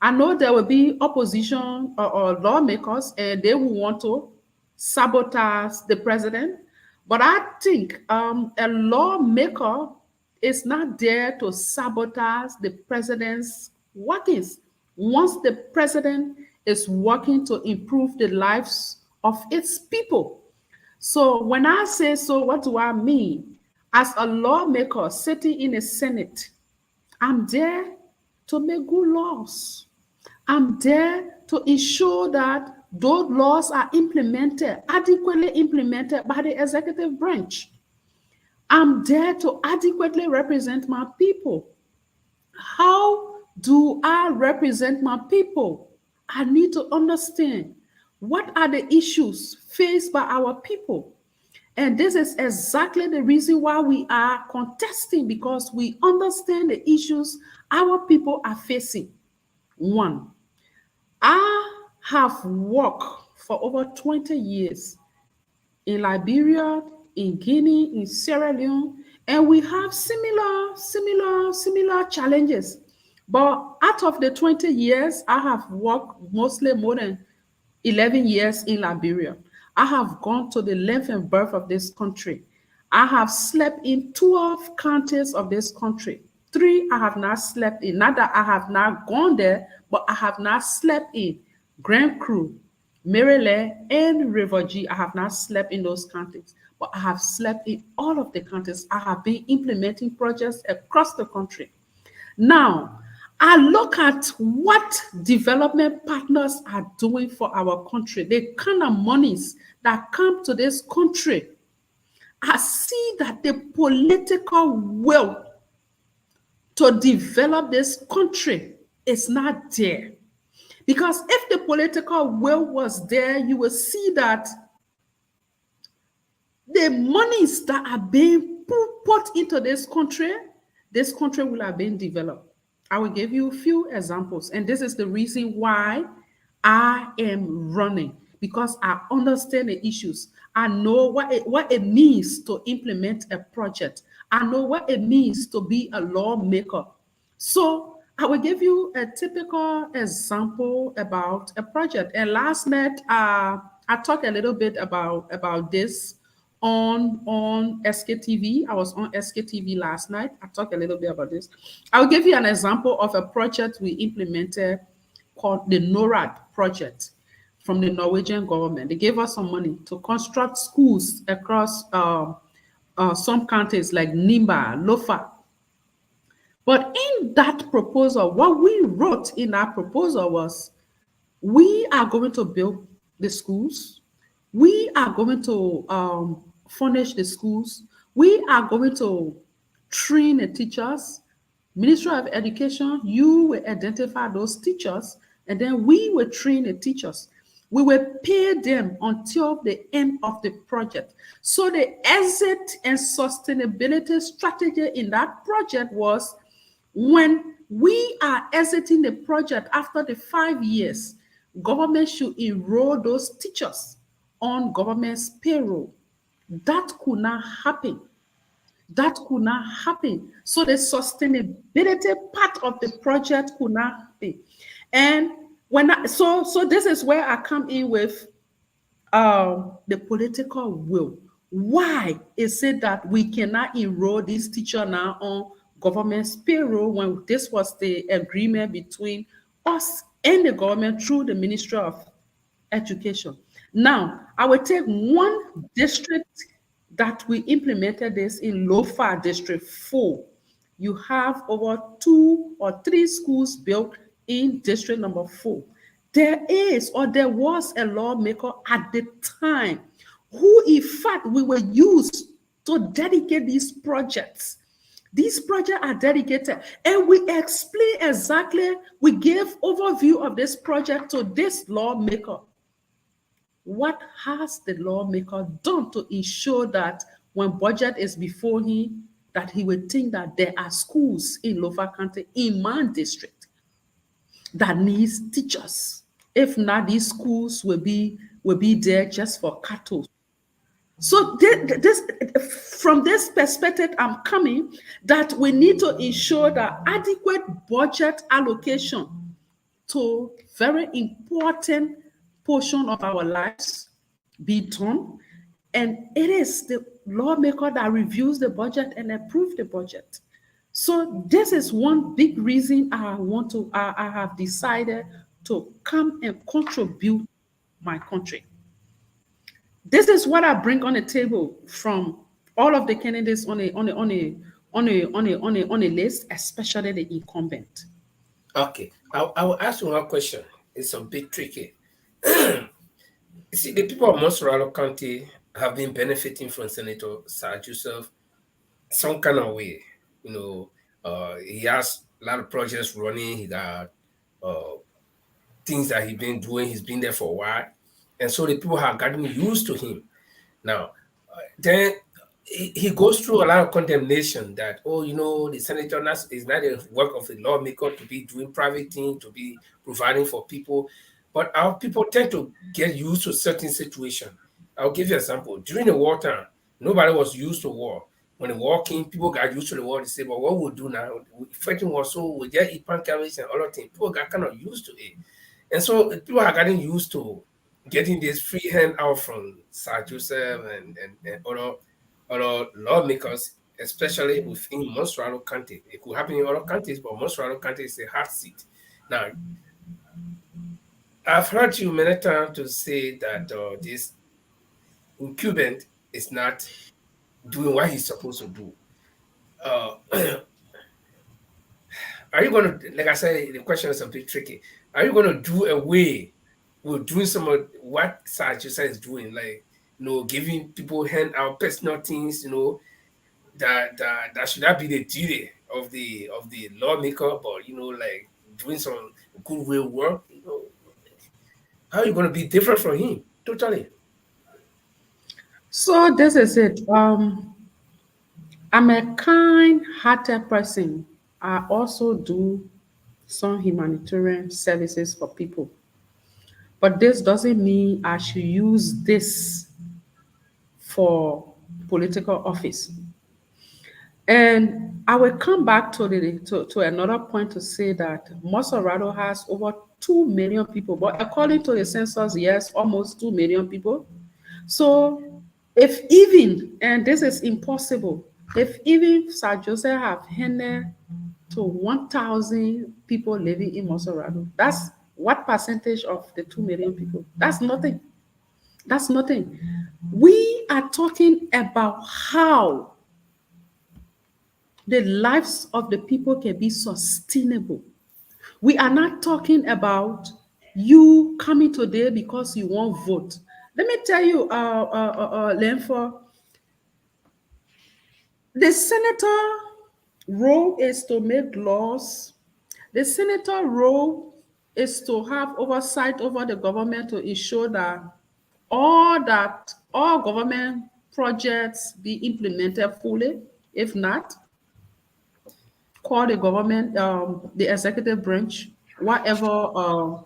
Speaker 4: I know there will be opposition or lawmakers, and they will want to sabotage the president. But I think a lawmaker is not there to sabotage the president's workings. Once the president is working to improve the lives of its people. So when I say so, what do I mean? As a lawmaker sitting in a Senate, I'm there to make good laws. I'm there to ensure that those laws are implemented, adequately implemented by the executive branch. I'm there to adequately represent my people. How do I represent my people? I need to understand what are the issues faced by our people. And this is exactly the reason why we are contesting, because we understand the issues our people are facing. One, I have worked for over 20 years in Liberia, in Guinea, in Sierra Leone, and we have similar challenges. But out of the 20 years, I have worked mostly more than 11 years in Liberia. I have gone to the length and breadth of this country. I have slept in 12 counties of this country. 3 I have not slept in. Not that I have not gone there, but I have not slept in Grand Cru, Maryland, and River G. I have not slept in those counties, but I have slept in all of the counties. I have been implementing projects across the country. Now, I look at what development partners are doing for our country, the kind of monies that come to this country. I see that the political will to develop this country is not there. Because if the political will was there, you will see that the monies that are being put into this country will have been developed. I will give you a few examples, and this is the reason why I am running, because I understand the issues. I know what it means to implement a project. I know what it means to be a lawmaker. So I will give you a typical example about a project. And last night, I talked a little bit about this on SKTV. I was on SKTV last night. I talked a little bit about this. I'll give you an example of a project we implemented called the NORAD project from the Norwegian government. They gave us some money to construct schools across some counties like Nimba, Lofa. But in that proposal, what we wrote in that proposal was, we are going to build the schools. We are going to furnish the schools. We are going to train the teachers. Ministry of Education, you will identify those teachers, and then we will train the teachers. We will pay them until the end of the project. So the exit and sustainability strategy in that project was, when we are exiting the project after the 5 years, government should enroll those teachers on government's payroll. That could not happen. That could not happen. So the sustainability part of the project could not happen. And so this is where I come in with the political will. Why is it that we cannot enroll this teacher now on government's payroll when this was the agreement between us and the government through the Ministry of Education? Now, I will take one district that we implemented this in Lofa District 4. You have over 2 or 3 schools built in District number 4. There was a lawmaker at the time who, in fact, we were used to dedicate these projects. These projects are dedicated, and we explain exactly, we gave overview of this project to this lawmaker. What has the lawmaker done to ensure that when budget is before him, that he will think that there are schools in Lofa County, in my district, that needs teachers? If not, these schools will be there just for cattle. So from this perspective, I'm coming that we need to ensure that adequate budget allocation to very important portion of our lives be done. And it is the lawmaker that reviews the budget and approves the budget. So this is one big reason I have decided to come and contribute my country. This is what I bring on the table from all of the candidates on a list, especially the incumbent.
Speaker 2: Okay, I will ask you one question. It's a bit tricky. You see, the people of Montserrado County have been benefiting from Senator Sir Joseph some kind of way. He has a lot of projects running. He got things that he's been doing. He's been there for a while. And so the people have gotten used to him. Now, then he goes through a lot of condemnation that, the senator is not the work of a lawmaker to be doing private things, to be providing for people. But our people tend to get used to certain situations. I'll give you an example. During the wartime, nobody was used to war. When the war came, people got used to the war. They say, "But what we'll do now? Fighting war, so we just eat pancakes and other things." People got kind of used to it, and so people are getting used to getting this free handout from Sir Joseph and other lawmakers, especially within Montserrado County. It could happen in other counties, but Montserrado County is a hard seat. Now, I've heard you many times to say that this incumbent is not doing what he's supposed to do. Are you going to, like I said, the question is a bit tricky. Are you going to do away with doing some of what Sir Joseph is doing, like, giving people hand out personal things, that should not be the duty of the lawmaker, but like doing some goodwill work, how are you going to be different from him? Totally.
Speaker 4: So this is it. I'm a kind-hearted person. I also do some humanitarian services for people. But this doesn't mean I should use this for political office. And I will come back to another point to say that Montserrado has over 2 million people, but according to the census, yes, almost 2 million people. So if even, and this is impossible, if even Sir Joseph have handed to 1,000 people living in Montserrado, that's what percentage of the 2 million people? That's nothing. That's nothing. We are talking about how the lives of the people can be sustainable. We are not talking about you coming today because you want vote. Let me tell you, Lenfor, the senator role is to make laws. The senator role is to have oversight over the government to ensure that all government projects be implemented fully. If not, call the government, the executive branch, whatever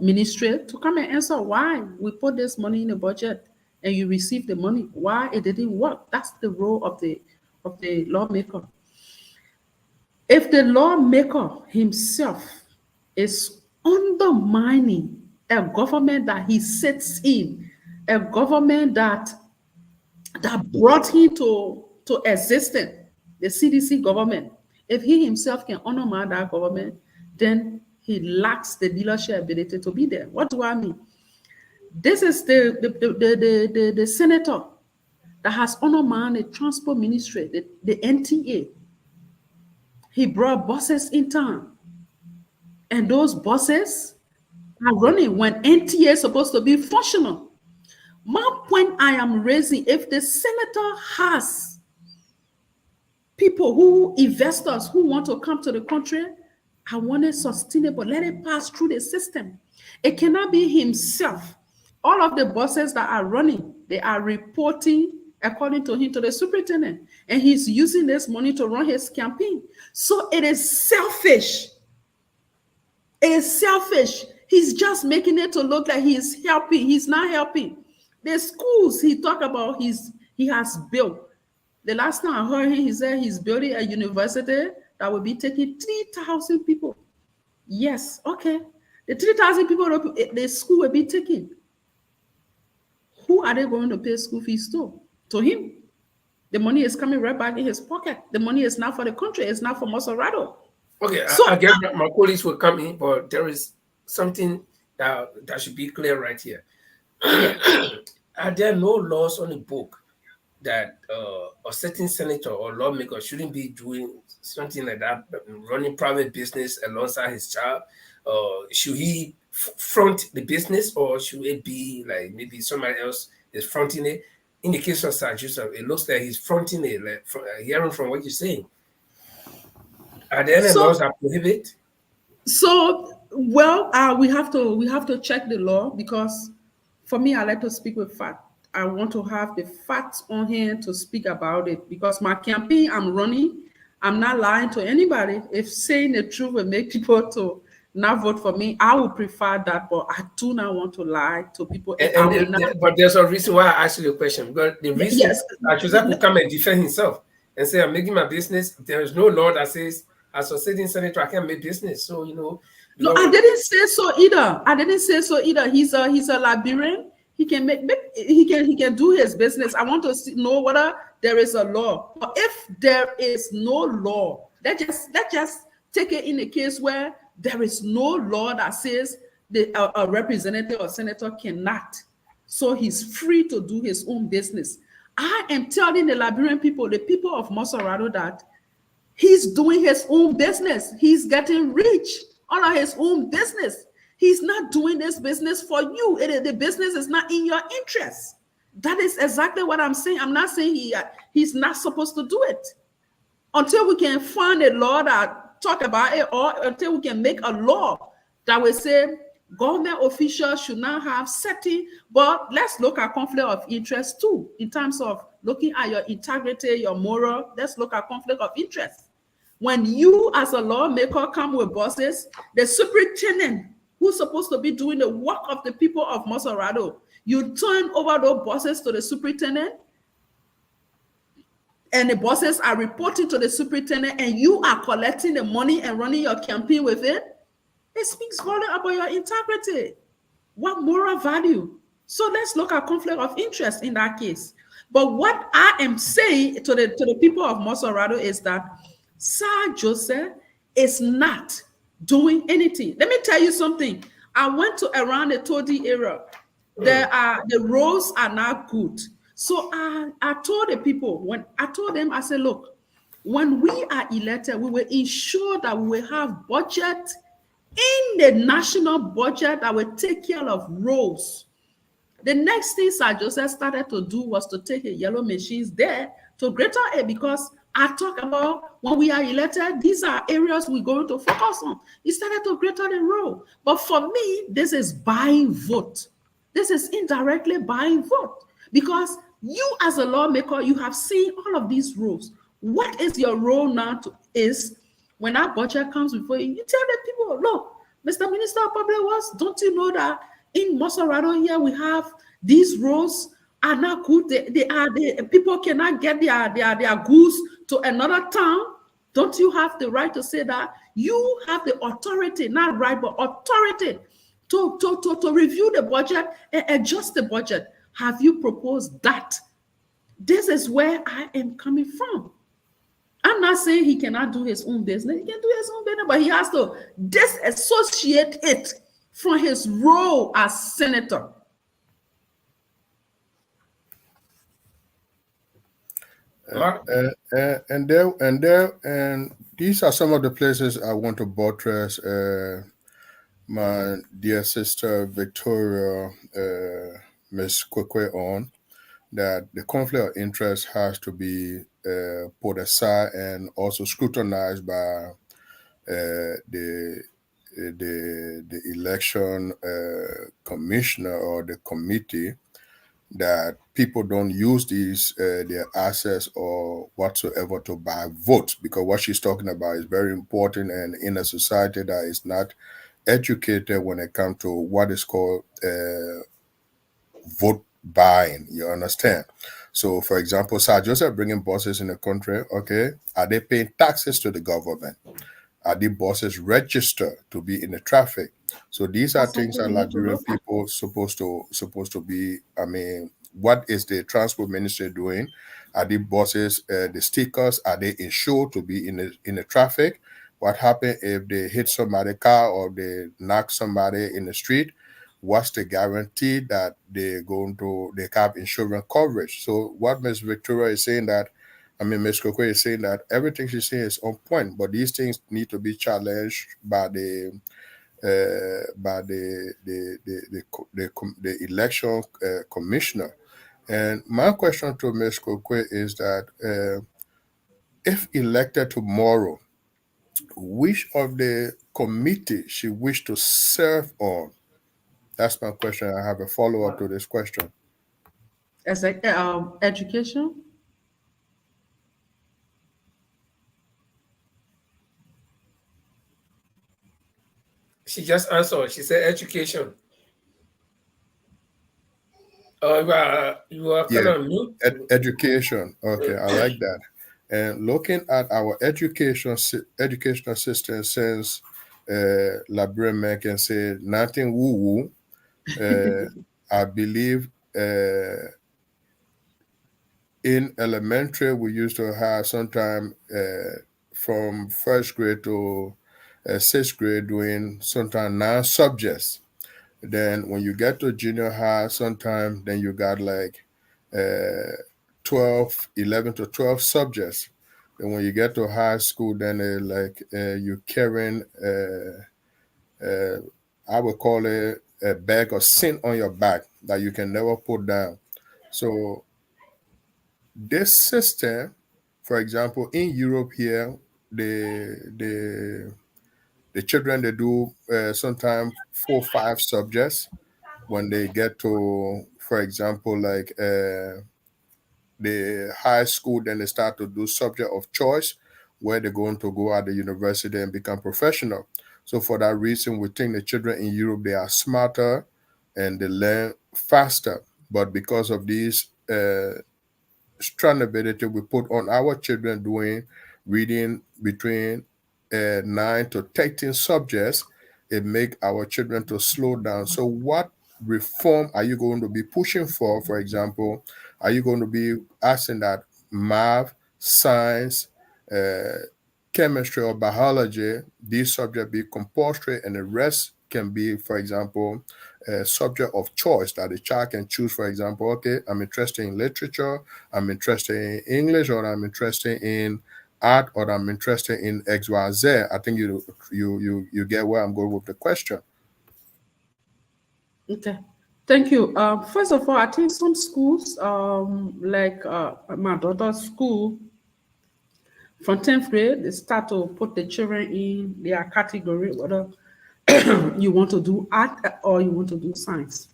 Speaker 4: ministry, to come and answer why we put this money in the budget and you receive the money, why it didn't work. That's the role of the lawmaker. If the lawmaker himself is undermining a government that he sits in, a government that brought him to existence, the CDC government, if he himself can undermine that government, then he lacks the leadership ability to be there. What do I mean? This is the senator that has undermined the transport ministry, the NTA. He brought buses in town, and those buses are running when NTA is supposed to be functional. My point I am raising, if the senator has people investors who want to come to the country, I want it sustainable. Let it pass through the system. It cannot be himself. All of the buses that are running, they are reporting according to him to the superintendent, and he's using this money to run his campaign. So it is selfish. It is selfish. He's just making it to look like he's helping. He's not helping. The schools he talked about, he has built. The last time I heard him, he said he's building a university that will be taking 3,000 people. Yes, okay. The 3,000 people the school will be taking. Who are they going to pay school fees to? To him. The money is coming right back in his pocket. The money is not for the country. It's not for Montserrado.
Speaker 2: Okay, so I guess my colleagues will come in, but there is something that should be clear right here. Are there no laws on the book that a certain senator or lawmaker shouldn't be doing something like that, running private business alongside his job? Should he front the business, or should it be like maybe somebody else is fronting it? In the case of Sir Joseph, it looks like he's fronting it, like hearing from what you're saying. Are there any laws that prohibit?
Speaker 4: So, well, we have to check the law, because for me, I like to speak with fact. I want to have the facts on hand to speak about it, because my campaign I'm running, I'm not lying to anybody. If saying the truth will make people to not vote for me. I would prefer that, but I do not want to lie to people. And I will not.
Speaker 2: But there's a reason why I asked you the question, because the reason
Speaker 4: Yes.
Speaker 2: Joseph will come and defend himself and say, I'm making my business. There is no law that says, as a sitting senator, I can't make business. So, you know.
Speaker 4: No, I didn't say so either. I didn't say so either. He's a Liberian. He can he can do his business. I want to know whether there is a law. But if there is no law, let's just take it in a case where there is no law that says a representative or senator cannot. So he's free to do his own business. I am telling the Liberian people, the people of Montserrado, that he's doing his own business. He's getting rich on his own business. He's not doing this business for you. The business is not in your interest. That is exactly what I'm saying. I'm not saying he's not supposed to do it. Until we can find a law that talk about it, or until we can make a law that will say government officials should not have setting. But let's look at conflict of interest too, in terms of looking at your integrity, your moral. Let's look at conflict of interest. When you as a lawmaker come with bosses, the superintendent who's supposed to be doing the work of the people of Montserrado, you turn over those bosses to the superintendent, and the bosses are reporting to the superintendent, and you are collecting the money and running your campaign with it. It speaks volume about your integrity. What moral value? So let's look at conflict of interest in that case. But what I am saying to the people of Montserrado is that Sir Joseph is not doing anything. Let me tell you something. I went to around the Todi area. The roads are not good. So I told the people, when I told them, I said, look, when we are elected, we will ensure that we will have budget in the national budget that will take care of roads. The next thing Sir Joseph started to do was to take a yellow machines there to Greater A, because I talk about when we are elected, these are areas we're going to focus on. He started to Greater the road. But for me, this is buying vote. This is indirectly buying vote, because you as a lawmaker, you have seen all of these rules. What is your role now is when our budget comes before you, you tell the people, look, Mr. Minister of Public Works, don't you know that in Montserrado here we have these roads are not good. People cannot get their goods to another town. Don't you have the right to say that? You have the authority, not right, but authority to review the budget and adjust the budget. Have you proposed that? This is where I am coming from. I'm not saying he cannot do his own business. He can do his own business, but he has to disassociate it from his role as senator.
Speaker 3: And these are some of the places I want to buttress my dear sister Victoria, Ms. Koiquah, on that the conflict of interest has to be put aside and also scrutinized by the election commissioner or the committee, that people don't use these their assets or whatsoever to buy votes, because what she's talking about is very important, and in a society that is not educated when it comes to what is called vote buying, you understand? So for example, Sir Joseph bringing buses in the country, okay, are they paying taxes to the government? Are the buses registered to be in the traffic? So these are things that Liberian people supposed to be. I mean, what is the transport ministry doing? Are the buses, the stickers, are they insured to be in the traffic? What happens if they hit somebody's car or they knock somebody in the street? What's the guarantee that they have insurance coverage? So what Ms. Victoria is saying, that Ms. Koiquah is saying that everything she's saying is on point, but these things need to be challenged by the election commissioner. And my question to Ms. Koiquah is that if elected tomorrow, which of the committee she wish to serve on? That's my question. I have a follow-up to this question.
Speaker 4: As education.
Speaker 2: She just answered. She said education. You are kind
Speaker 3: Yeah,
Speaker 2: of mute.
Speaker 3: education. Okay, I like that. And looking at our educational system since Librarian man can say nothing woo woo. I believe in elementary we used to have sometime from first grade to sixth grade doing sometime 9 subjects. Then when you get to junior high, sometime then you got like uh, 12, 11 to 12 subjects. And when you get to high school, then you're carrying, I would call it a bag of sin on your back that you can never put down. So this system, for example, in Europe here, the children they do sometimes 4 or 5 subjects. When they get to, for example, like the high school, then they start to do subject of choice, where they're going to go at the university and become professional. So for that reason, we think the children in Europe they are smarter and they learn faster. But because of these strandability we put on our children doing reading between 9 to 13 subjects, it make our children to slow down. So what reform are you going to be pushing for example, are you going to be asking that math, science, uh, chemistry or biology, these subjects be compulsory and the rest can be, for example, a subject of choice that the child can choose? For example, okay, I'm interested in literature, I'm interested in English, or I'm interested in art, or I'm interested in XYZ. I think you get where I'm going with the question.
Speaker 4: Okay. Thank you. First of all, I think some schools, like my daughter's school, from 10th grade, they start to put the children in their category, whether you want to do art or you want to do science.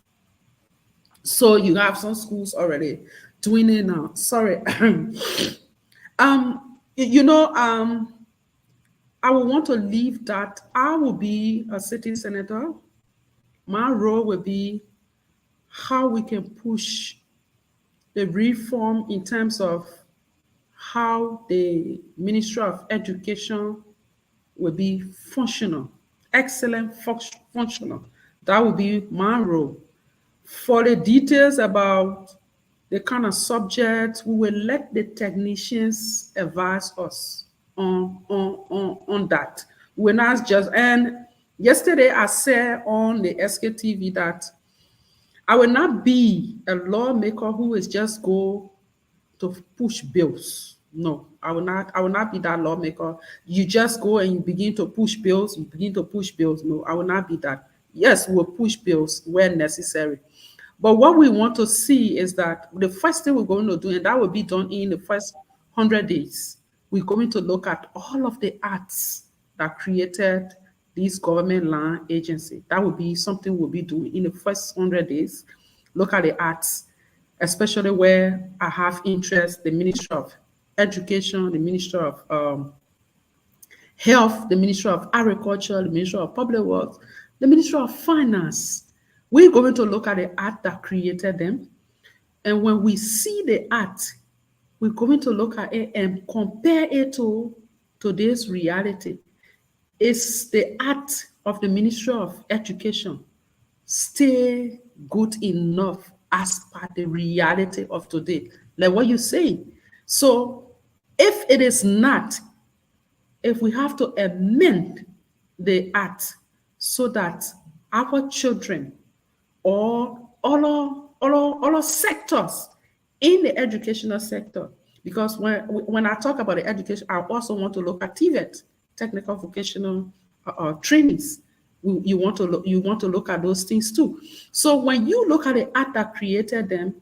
Speaker 4: So you have some schools already doing it now. Sorry. You know, I will want to leave that. I will be a sitting senator. My role will be how we can push the reform in terms of how the Ministry of Education will be functional, excellent functional. That will be my role. For the details about the kind of subjects, we will let the technicians advise us on that. We're not just, and yesterday I said on the SKTV that I will not be a lawmaker who is just go to push bills. No, I will not be that lawmaker. You just go and you begin to push bills, you begin to push bills. No, I will not be that. Yes, we'll push bills where necessary. But what we want to see is that the first thing we're going to do, and that will be done in the first 100 days, we're going to look at all of the acts that created this government line agency. That will be something we'll be doing in the first 100 days. Look at the acts, especially where I have interest, the Ministry of Education, the Ministry of Health, the Ministry of Agriculture, the Ministry of Public Works, the Ministry of Finance. We're going to look at the act that created them. And when we see the act, we're going to look at it and compare it to today's reality. Is the act of the Ministry of Education still good enough as per the reality of today? Like what you say. So if it is not, if we have to amend the act so that our children or all sectors in the educational sector, because when I talk about the education, I also want to look at TVET, technical vocational trainings. You want to look at those things too. So when you look at the act that created them,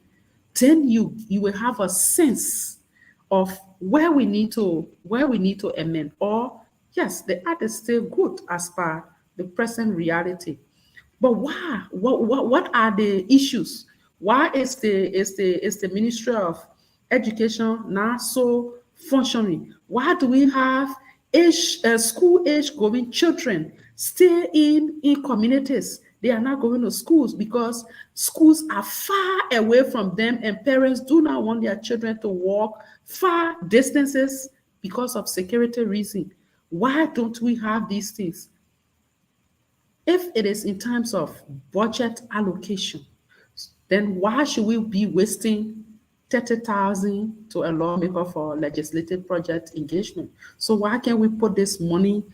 Speaker 4: then you will have a sense of where we need to amend. Or yes, the act is still good as per the present reality. But why? What are the issues? Why is the Ministry of Education now so functioning? Why do we have school age going children stay in communities. They are not going to schools because schools are far away from them, and parents do not want their children to walk far distances because of security reasons. Why don't we have these things? If it is in terms of budget allocation, then why should we be wasting 30,000 to a lawmaker for legislative project engagement? So why can't we put this money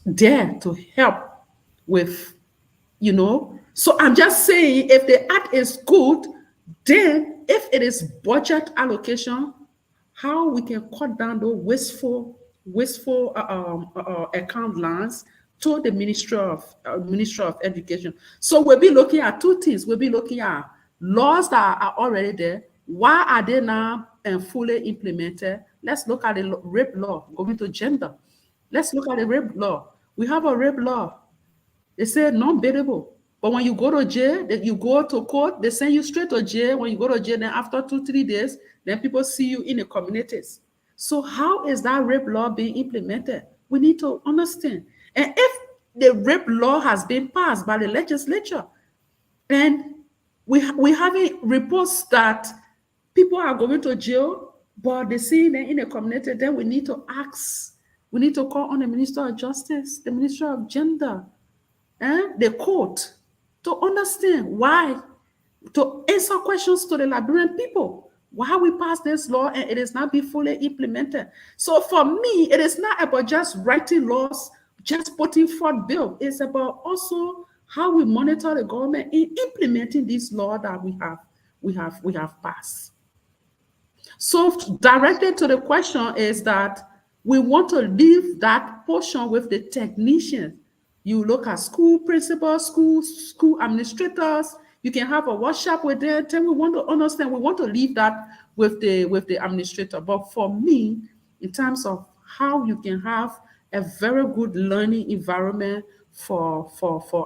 Speaker 4: there to help with, So I'm just saying, if the act is good, then if it is budget allocation, how we can cut down those wasteful account lines to the Ministry of Education. So we'll be looking at two things. We'll be looking at laws that are already there. Why are they now fully implemented? Let's look at the rape law, going to gender. Let's look at the rape law. We have a rape law. They say non-bailable. But when you go to jail, you go to court, they send you straight to jail. When you go to jail, then after 2-3 days, then people see you in the communities. So how is that rape law being implemented? We need to understand. And if the rape law has been passed by the legislature, and we have reports that people are going to jail, but they see them in the community, then we need to call on the Minister of Justice, the Minister of Gender, and the court to understand why, to answer questions to the Liberian people. Why we pass this law and it is not be fully implemented. So for me, it is not about just writing laws, just putting forth bill. It's about also how we monitor the government in implementing this law that we have passed. So directed to the question is that we want to leave that portion with the technicians. You look at school principals, school administrators. You can have a workshop with them. Then we want to understand. We want to leave that with the administrator. But for me, in terms of how you can have a very good learning environment for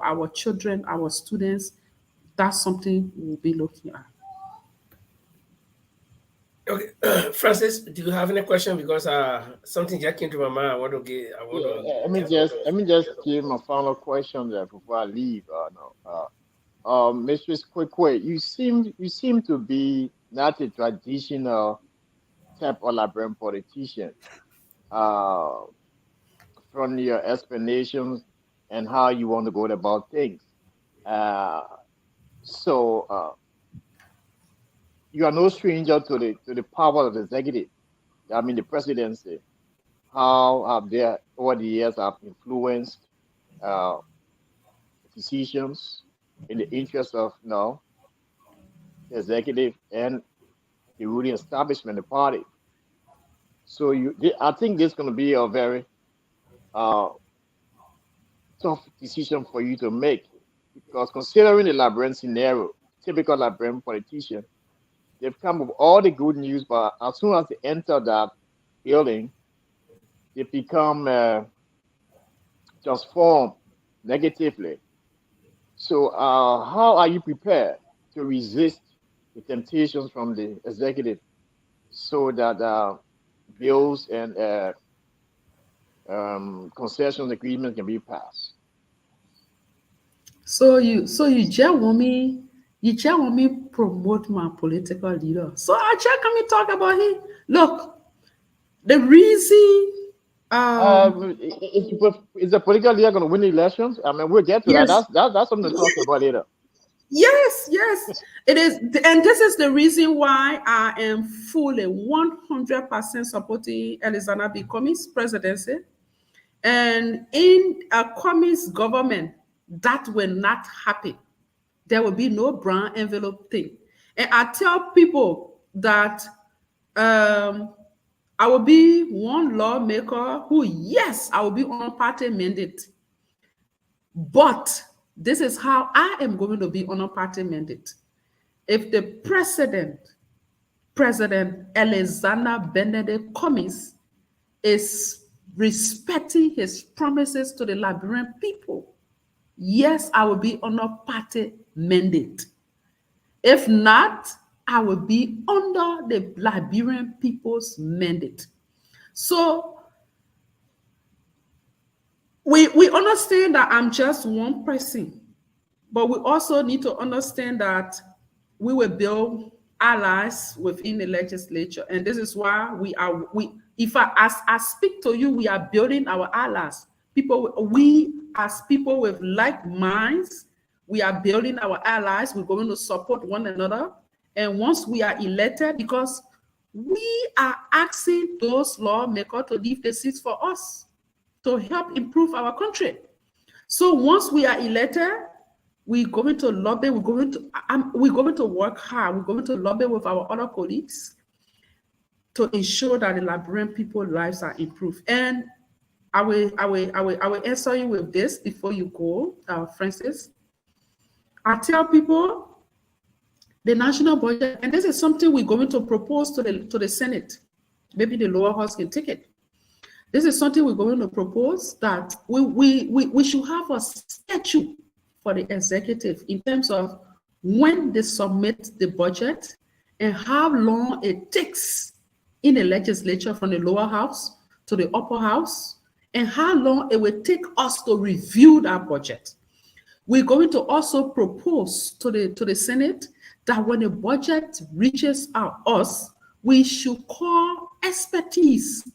Speaker 4: our children, our students, that's something we'll be looking at.
Speaker 2: Okay, Francis, do you have any question? Because something just came to my mind.
Speaker 5: Let me just give my final question there before I leave. Mistress Koiquah, you seem to be not a traditional type of Liberian politician. From your explanations and how you want to go about things. So you are no stranger to the power of the executive. I mean, the presidency. How have they, over the years, have influenced decisions in the interest of the executive and the ruling establishment, the party. So I think this is going to be a very tough decision for you to make, because considering the Liberian scenario, typical Liberian politician, they've come with all the good news, but as soon as they enter that building, they become transformed negatively. So how are you prepared to resist the temptations from the executive so that bills and concessions agreement can be passed?
Speaker 4: So you just want me promote my political leader. So I just come and talk about him. Look, the reason
Speaker 5: is the political leader going to win the elections? I mean, we'll get to
Speaker 4: yes.
Speaker 5: that. That's something to talk about later.
Speaker 4: Yes, it is, and this is the reason why I am fully 100% supporting Elizana B. Cummings' presidency. And in a Cummings government, that will not happen. There will be no brown envelope thing. And I tell people that I will be one lawmaker who, yes, I will be on a party mandate. But this is how I am going to be on a party mandate. If the President Elizana Benedict Cummings is respecting his promises to the Liberian people, yes, I will be on a party mandate. If not, I will be under the Liberian people's mandate. So we understand that I'm just one person, but we also need to understand that we will build allies within the legislature, and this is why if I speak to you, we are building our allies. We as people with like minds, we are building our allies. We're going to support one another, and once we are elected, because we are asking those lawmakers to leave the seats for us to help improve our country. So once we are elected, we're going to lobby, we're going to work hard, we're going to lobby with our other colleagues to ensure that the Liberian people's lives are improved. And I will answer you with this before you go, Francis. I tell people the national budget, and this is something we're going to propose to the Senate. Maybe the lower house can take it. This is something we're going to propose, that we should have a schedule for the executive in terms of when they submit the budget and how long it takes in the legislature from the lower house to the upper house, and how long it will take us to review that budget. We're going to also propose to the Senate that when the budget reaches us, we should call expertise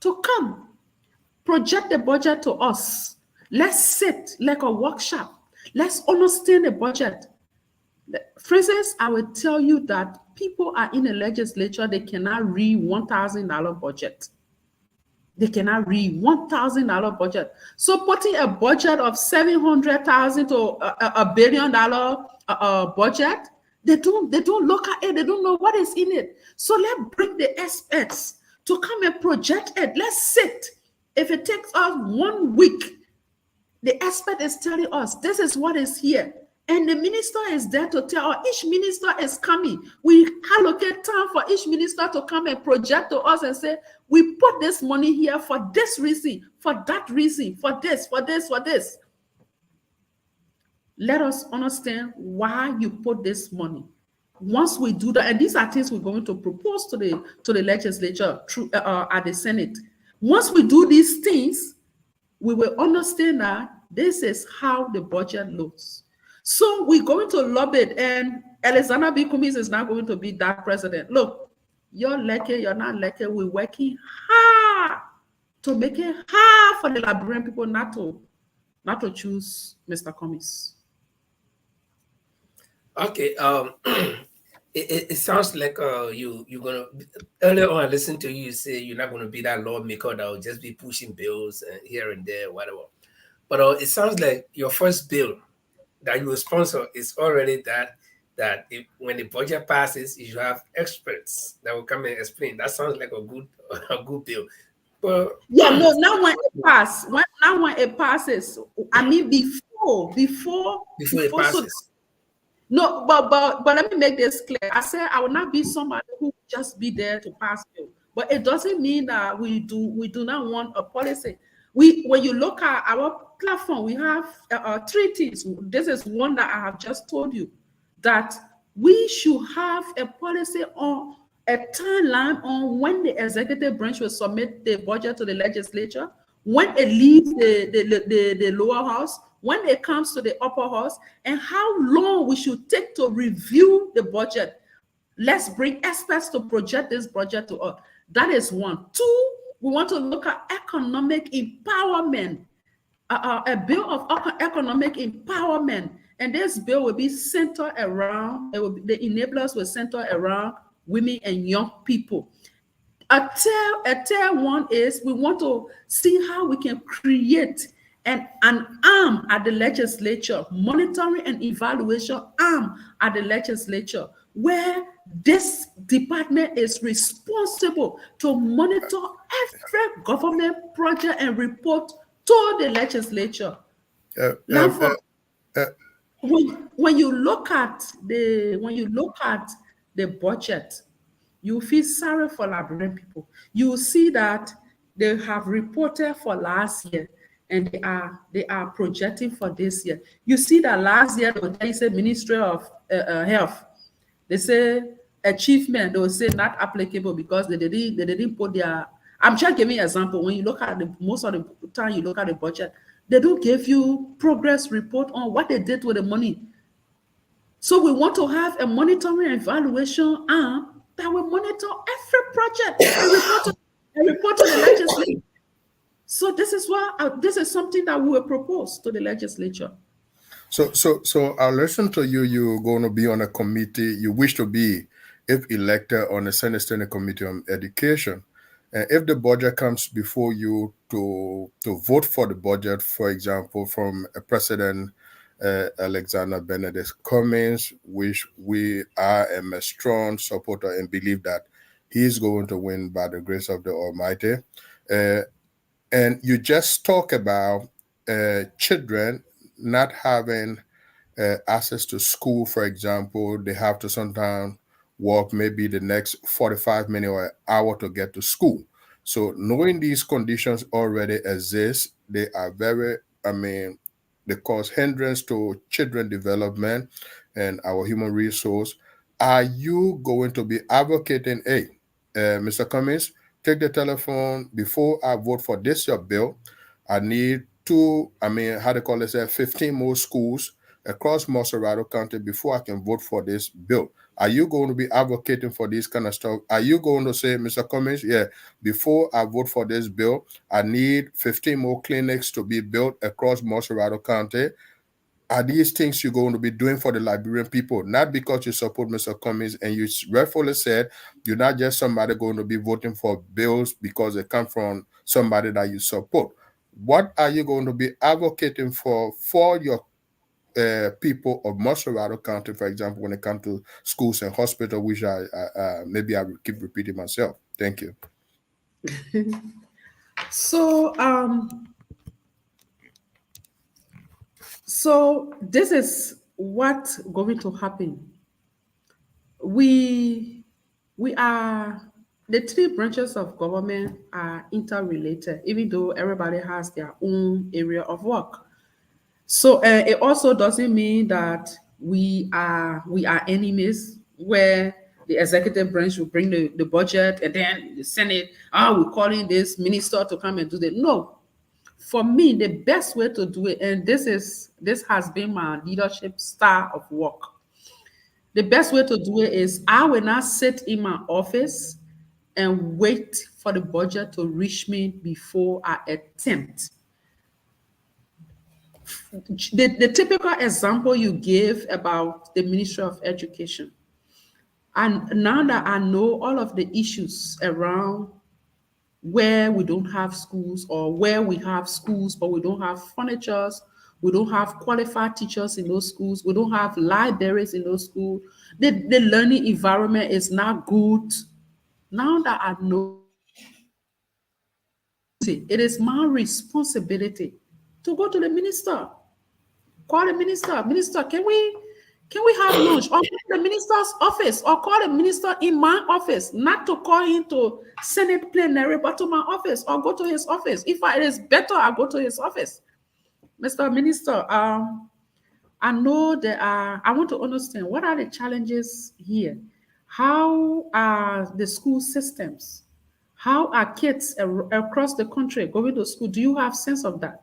Speaker 4: to come, project the budget to us. Let's sit like a workshop. Let's understand the budget. For instance, I will tell you that people are in the legislature, they cannot read $1,000 budget. They cannot read $1,000 budget. So putting a budget of $700,000 to $1 billion budget, they don't look at it. They don't know what is in it. So let's bring the experts to come and project it. Let's sit. If it takes us 1 week, the expert is telling us this is what is here. And the minister is there to tell us, each minister is coming. We allocate time for each minister to come and project to us and say, we put this money here for this reason, for that reason, for this, for this, for this. Let us understand why you put this money. Once we do that, and these are things we're going to propose to the legislature through at the Senate. Once we do these things, we will understand that this is how the budget looks. So we're going to lobby it, and Alexander B. Cummings is not going to be that president. Look, you're lucky, you're not lucky. We're working hard to make it hard for the Liberian people not to choose Mr. Cummings.
Speaker 2: Okay, it sounds like you're gonna. Earlier on, I listened to you say you're not gonna be that lawmaker that will just be pushing bills here and there, whatever. But it sounds like your first bill that you will sponsor is already that if, when the budget passes, you should have experts that will come and explain. That sounds like a good bill. But
Speaker 4: yeah, no, now when it passes, I mean before
Speaker 2: it passes.
Speaker 4: So, no, but let me make this clear. I said I will not be somebody who will just be there to pass bill. But it doesn't mean that we do not want a policy. When you look at our platform, we have 3 things. This is one that I have just told you, that we should have a policy on a timeline on when the executive branch will submit the budget to the legislature, when it leaves the lower house, when it comes to the upper house, and how long we should take to review the budget. Let's bring experts to project this budget to us. That is 1. 2, we want to look at economic empowerment, a bill of economic empowerment. And this bill will be centered around, the enablers will center around women and young people. A tier 1 is we want to see how we can create an arm at the legislature, monitoring and evaluation arm at the legislature, where this department is responsible to monitor every government project and report to the legislature. When you look at the budget, you feel sorry for Liberian people. You see that they have reported for last year, and they are projecting for this year. You see that last year they say Ministry of Health. They say achievement, they will say not applicable because they didn't put their. I'm just giving an example. When you look at most of the time you look at the budget, They don't give you progress report on what they did with the money. So we want to have a monitoring evaluation arm that will monitor every project and report to the legislature. So this is this is something that we will propose to the legislature.
Speaker 3: So I'll listen to you. You're going to be on a committee. You wish to be, if elected, on the Senate Standing Committee on Education. And if the budget comes before you to vote for the budget, for example, from President Alexander Benedict Cummings, which I am a strong supporter and believe that he's going to win by the grace of the Almighty. And you just talk about children not having access to school, for example. They have to sometimes walk maybe the next 45 minutes or an hour to get to school. So knowing these conditions already exist, they are they cause hindrance to children development and our human resource. Are you going to be advocating, hey, Mr. Cummings, take the telephone before I vote for this your bill? I need 15 more schools across Montserrado County before I can vote for this bill. Are you going to be advocating for this kind of stuff? Are you going to say, Mr. Cummings, yeah, before I vote for this bill, I need 15 more clinics to be built across Montserrado County? Are these things you're going to be doing for the Liberian people? Not because you support Mr. Cummings, and you rightfully said you're not just somebody going to be voting for bills because they come from somebody that you support. What are you going to be advocating for your people of Montserrado County, for example, when it comes to schools and hospitals, which maybe I will keep repeating myself. Thank you.
Speaker 4: So this is what's going to happen. We are, the three branches of government are interrelated, even though everybody has their own area of work. So it also doesn't mean that we are enemies, where the executive branch will bring the budget and then the Senate, we're calling this minister to come and do that. No. For me, the best way to do it, and this has been my leadership style of work. The best way to do it is I will not sit in my office and wait for the budget to reach me before I attempt. The typical example you give about the Ministry of Education, and now that I know all of the issues around where we don't have schools, or where we have schools but we don't have furniture, we don't have qualified teachers in those schools, we don't have libraries in those schools, the learning environment is not good. Now that I know, it is my responsibility to go to the minister, call the minister. Minister, can we have lunch? Or call the minister's office, or call the minister in my office, not to call him to Senate plenary, but to my office, or go to his office. If it is better, I go to his office. Mr. Minister, I know I want to understand, what are the challenges here? How are the school systems? How are kids across the country going to school? Do you have sense of that?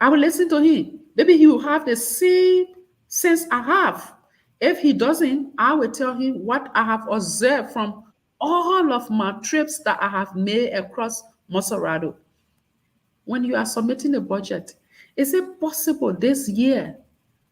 Speaker 4: I will listen to him. Maybe he will have the same sense I have. If he doesn't, I will tell him what I have observed from all of my trips that I have made across Montserrado. When you are submitting a budget, is it possible this year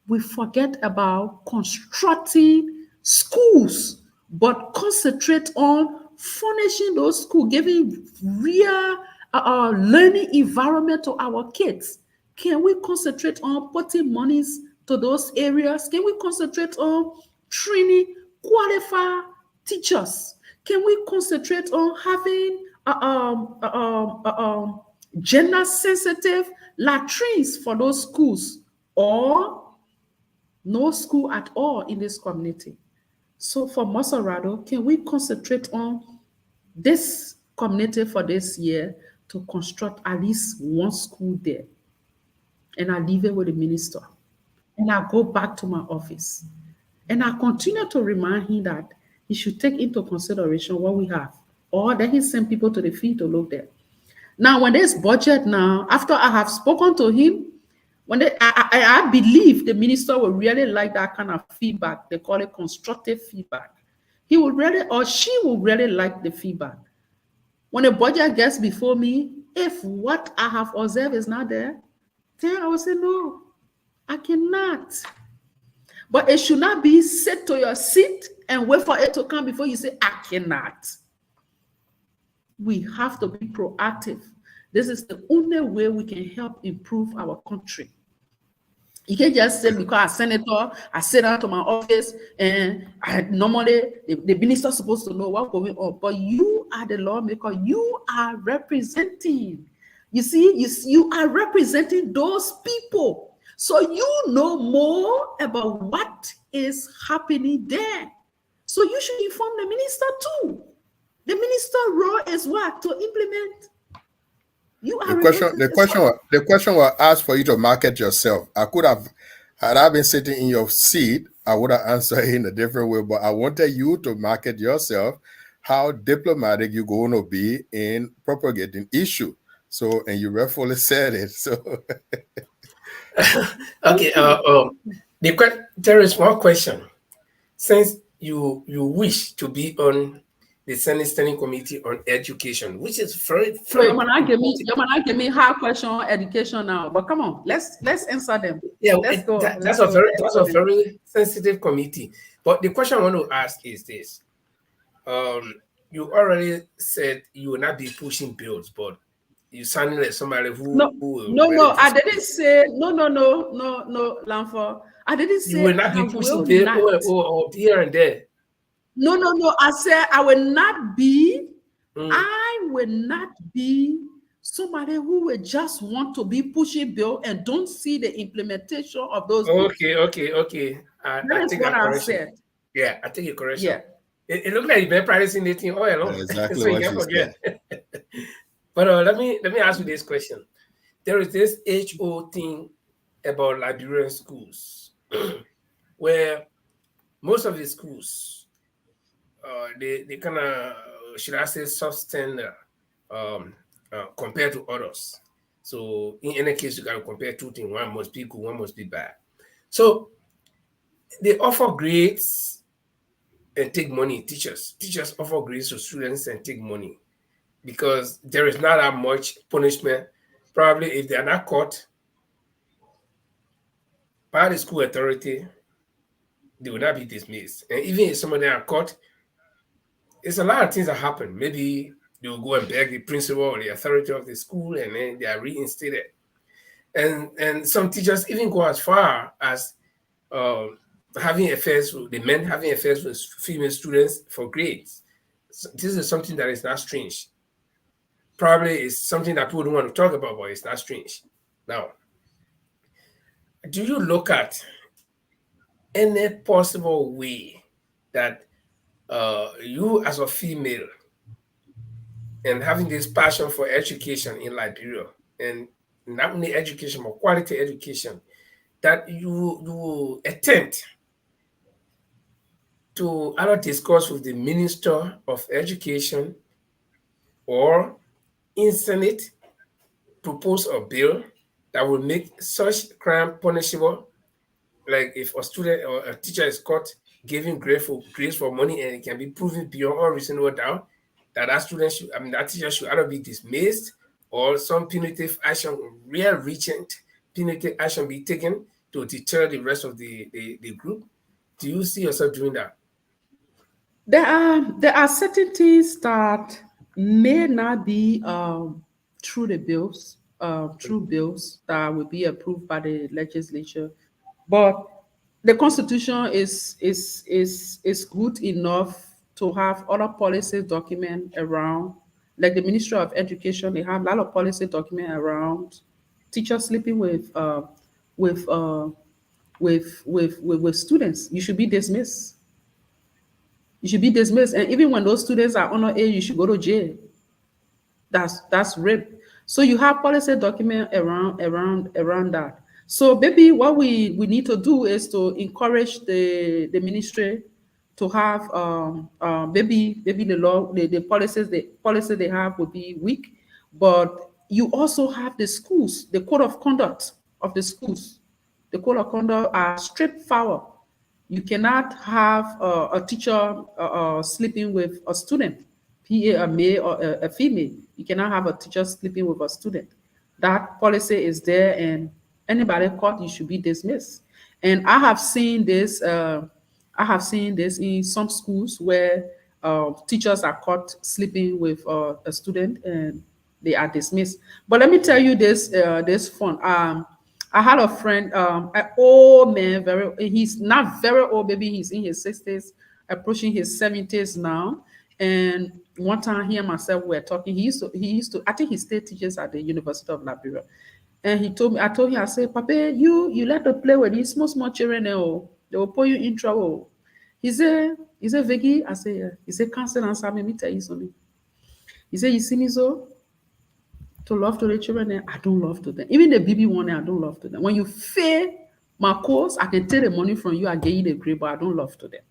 Speaker 4: we forget about constructing schools, but concentrate on furnishing those schools, giving real learning environment to our kids? Can we concentrate on putting monies to those areas? Can we concentrate on training qualified teachers? Can we concentrate on having gender sensitive latrines for those schools, or no school at all in this community? So for Montserrado, can we concentrate on this community for this year to construct at least one school there? And I leave it with the minister. And I go back to my office. And I continue to remind him that he should take into consideration what we have. Or then he send people to the field to look there. Now, when there's budget now, after I have spoken to him, I believe the minister will really like that kind of feedback. They call it constructive feedback. He will really, or she will really like the feedback. When a budget gets before me, if what I have observed is not there, then I will say, no, I cannot. But it should not be sit to your seat and wait for it to come before you say, I cannot. We have to be proactive. This is the only way we can help improve our country. You can't just say, because a senator, I sit down to my office and normally the minister is supposed to know what's going on. But you are the lawmaker. You are representing. You see, you are representing those people. So you know more about what is happening there. So you should inform the minister too. The minister's role is what? To implement. You are
Speaker 3: the question was asked for you to market yourself. I could have, had I been sitting in your seat, I would have answered in a different way, but I wanted you to market yourself, how diplomatic you're going to be in propagating issue. So, and you rightfully said it. So,
Speaker 2: okay. There is one question. Since you wish to be on the Senate Standing Committee on Education, which is very,
Speaker 4: so you're gonna give me hard question on education now. But come on, let's answer them.
Speaker 2: Yeah,
Speaker 4: let's go.
Speaker 2: That's a very sensitive committee. But the question I want to ask is this: you already said you will not be pushing bills, but you sounded like somebody who
Speaker 4: no. I didn't say no, Lanford. I didn't say
Speaker 2: you will not be pushing bills or here and there.
Speaker 4: No. I said I will not be. I will not be somebody who will just want to be pushing bill and don't see the implementation of those.
Speaker 2: Okay.
Speaker 4: That's what I said.
Speaker 2: Yeah, I think you're correct.
Speaker 4: Yeah.
Speaker 2: It looks like you've been practicing this thing all along.
Speaker 3: Exactly
Speaker 2: so
Speaker 3: what
Speaker 2: you
Speaker 3: she said.
Speaker 2: But let me ask you this question. There is this HO thing about Liberian schools, where most of the schools, they kind of, should I say, substandard compared to others. So in any case, you got to compare two things. One must be good, one must be bad. So they offer grades and take money. Teachers offer grades to students and take money because there is not that much punishment. Probably if they are not caught by the school authority, they will not be dismissed. And even if some of them are caught, it's a lot of things that happen. Maybe they will go and beg the principal or the authority of the school, and then they are reinstated. And some teachers even go as far as having affairs with the men, having affairs with female students for grades. So this is something that is not strange. Probably it's something that people don't want to talk about, but it's not strange. Now, do you look at any possible way that you as a female and having this passion for education in Liberia, and not only education, but quality education, that you attempt to either discuss with the Minister of Education or in Senate propose a bill that will make such crime punishable, like if a student or a teacher is caught giving grades for money and it can be proven beyond all reasonable doubt that teacher should either be dismissed or some punitive action, real-reaching punitive action be taken to deter the rest of the group. Do you see yourself doing that?
Speaker 4: There are certain things that may not be through the bills, that will be approved by the legislature, but the Constitution is good enough to have other policy document around, like the Ministry of Education. They have a lot of policy document around teachers sleeping with students. You should be dismissed. You should be dismissed, and even when those students are underage, you should go to jail. That's rape. So you have policy document around that. So maybe what we need to do is to encourage the ministry to have maybe the law, the policy they have would be weak, But you also have the schools, the code of conduct of the schools. The code of conduct are straightforward. You cannot have a teacher sleeping with a student, PA, a male or a female. You cannot have a teacher sleeping with a student. That policy is there, and anybody caught, you should be dismissed. And I have seen this. I have seen this in some schools where teachers are caught sleeping with a student and they are dismissed. But let me tell you this, this fun. I had a friend, an old man, he's not very old, maybe he's in his 60s, approaching his 70s now. And one time he and myself were talking. He used to, I think he still teaches at the University of Liberia. And he told me, I told him, I said, Papa, you let them play with these small children, they will put you in trouble. He said, Vicky, I said, yeah. He said, cancel and let me tell you something. He said, you see me so? To love to the children, I don't love to them. Even the baby one, I don't love to them. When you fail my course, I can take the money from you, I get you the grade, but I don't love to them.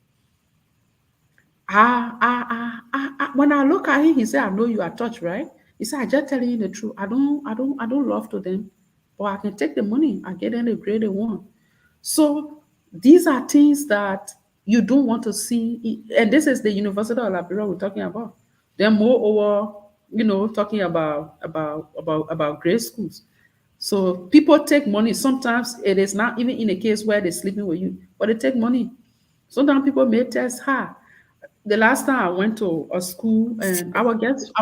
Speaker 4: When I look at him, he said, I know you are touched, right? He said, I just telling you the truth. I don't love to them, but I can take the money, I get them the grade they want. So these are things that you don't want to see. And this is the University of Liberia we're talking about. They're moreover, talking about grade schools. So people take money. Sometimes it is not even in a case where they're sleeping with you, but they take money. Sometimes people may test her. The last time I went to a school and our guest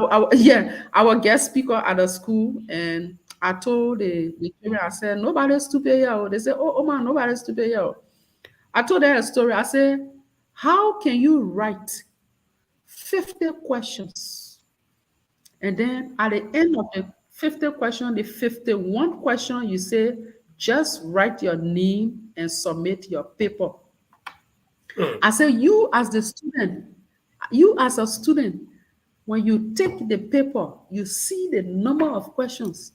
Speaker 4: speaker at a school, and I told the children, I said, nobody's stupid here. They said, oh man, nobody's stupid here. I told them a story. I said, how can you write 50 questions? And then at the end of the 50 question, the 51 question, you say, just write your name and submit your paper. I said, you as a student, when you take the paper, you see the number of questions.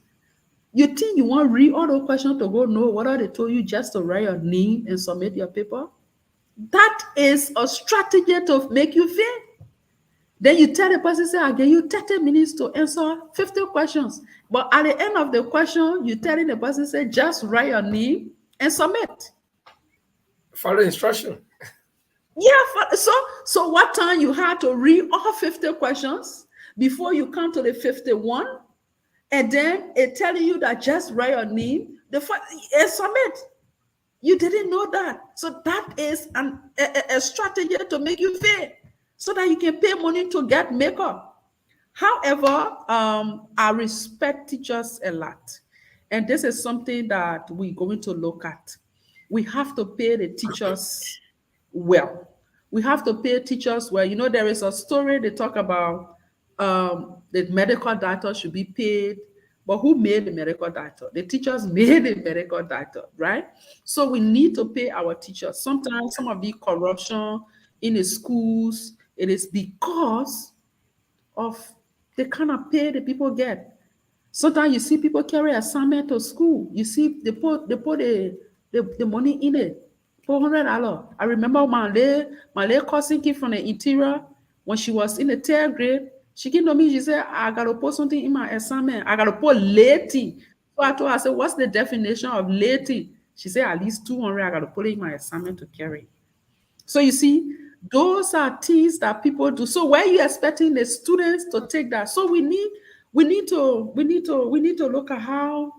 Speaker 4: You think you want to read all those questions to go know what they told you just to write your name and submit your paper? That is a strategy to make you fail. Then you tell the person, say, I give you 30 minutes to answer 50 questions. But at the end of the question, you telling the person, say, just write your name and submit.
Speaker 2: Follow instruction.
Speaker 4: Yeah, so what time you had to read all 50 questions before you come to the 51, and then it telling you that just write your name and submit. You didn't know that. So that is a strategy to make you fail, so that you can pay money to get makeup. However, I respect teachers a lot, and this is something that we're going to look at. We have to pay the teachers well. We have to pay teachers well. There is a story they talk about the medical doctor should be paid, but who made the medical doctor? The teachers made the medical doctor, right? So we need to pay our teachers. Sometimes some of the corruption in the schools, it is because of the kind of pay the people get. Sometimes you see people carry assignment to school. You see they put the money in it. $400. I remember my late cousin came from the interior when she was in the 3rd grade. She came to me, she said, I gotta put something in my assignment. I gotta put late. So I told her, I said, what's the definition of late? She said, at least 200, I gotta put it in my assignment to carry. So you see, those are things that people do. So where are you expecting the students to take that? So we need to look at how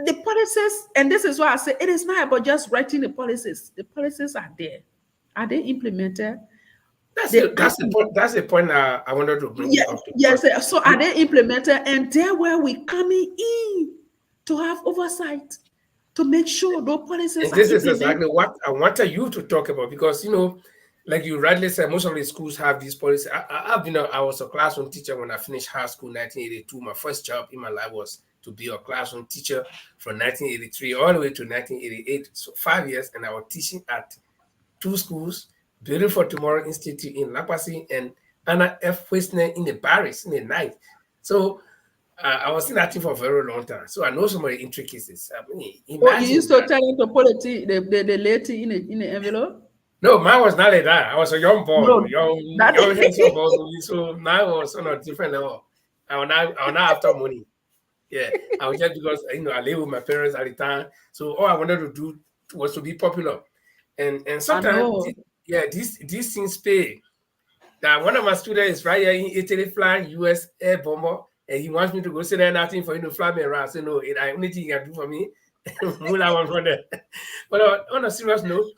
Speaker 4: the policies, and this is why I say it is not about just writing the policies. The policies are there. Are they implemented?
Speaker 2: That's the point I wanted to bring up.
Speaker 4: Yes. So are they implemented? And there where we coming in to have oversight to make sure those policies
Speaker 2: and this is exactly what I wanted you to talk about, because like you rightly said, most of the schools have these policies. I was a classroom teacher when I finished high school in 1982. My first job in my life was to be a classroom teacher from 1983 all the way to 1988. So 5 years, and I was teaching at 2 schools, Building for Tomorrow Institute in Lapasi and Anna F. Wisner in the Barracks in the night. So I was in that team for a very long time. So I know some of the intricacies.
Speaker 4: You used to tell them to put the late in the envelope?
Speaker 2: No, mine was not like that. I was a young boy, young handsome boy. So mine was on a different level. I was not after money. Yeah, I was just because I live with my parents at the time, so all I wanted to do was to be popular, and
Speaker 4: I
Speaker 2: sometimes
Speaker 4: know.
Speaker 2: these things pay. That one of my students is right here in Italy flying US air bomber, and he wants me to go sit there and nothing for him to fly me around. I say no, the only thing he can do for me, Mula one from there. But on a serious note,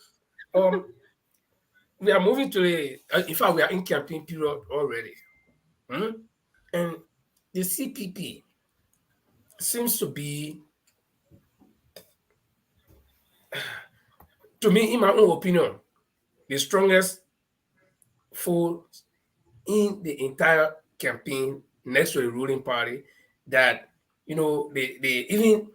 Speaker 2: we are moving to in fact, we are in campaign period already. And the CPP seems to be, to me, in my own opinion, the strongest force in the entire campaign next to the ruling party that, they even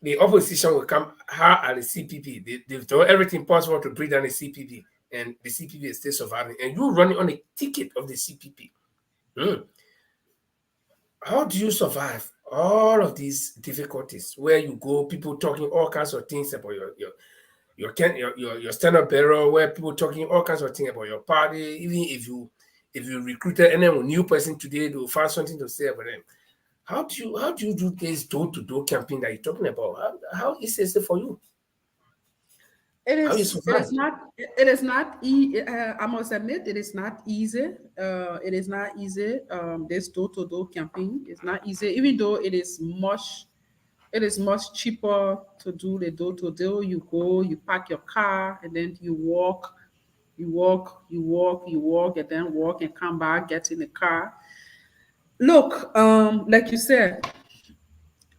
Speaker 2: the opposition will come hard at the CPP. They've done everything possible to bring down the CPP, and the CPP is still surviving. And you running on a ticket of the CPP. How do you survive all of these difficulties where you go, people talking all kinds of things about your stand-up barrel, where people talking all kinds of things about your party? Even if you recruited any new person today, they'll find something to say about them. How do you do this door-to-door campaign that you're talking about? How easy is it for you?
Speaker 4: It
Speaker 2: How you
Speaker 4: is. It
Speaker 2: survive?
Speaker 4: is not. It is not. I must admit, it is not easy. It is not easy. This door-to-door campaign is not easy. Even though it is much. It is much cheaper to do the door-to-door. You go, you park your car, and then you walk. You walk. You walk. You walk, and then walk and come back. Get in the car. Look, like you said,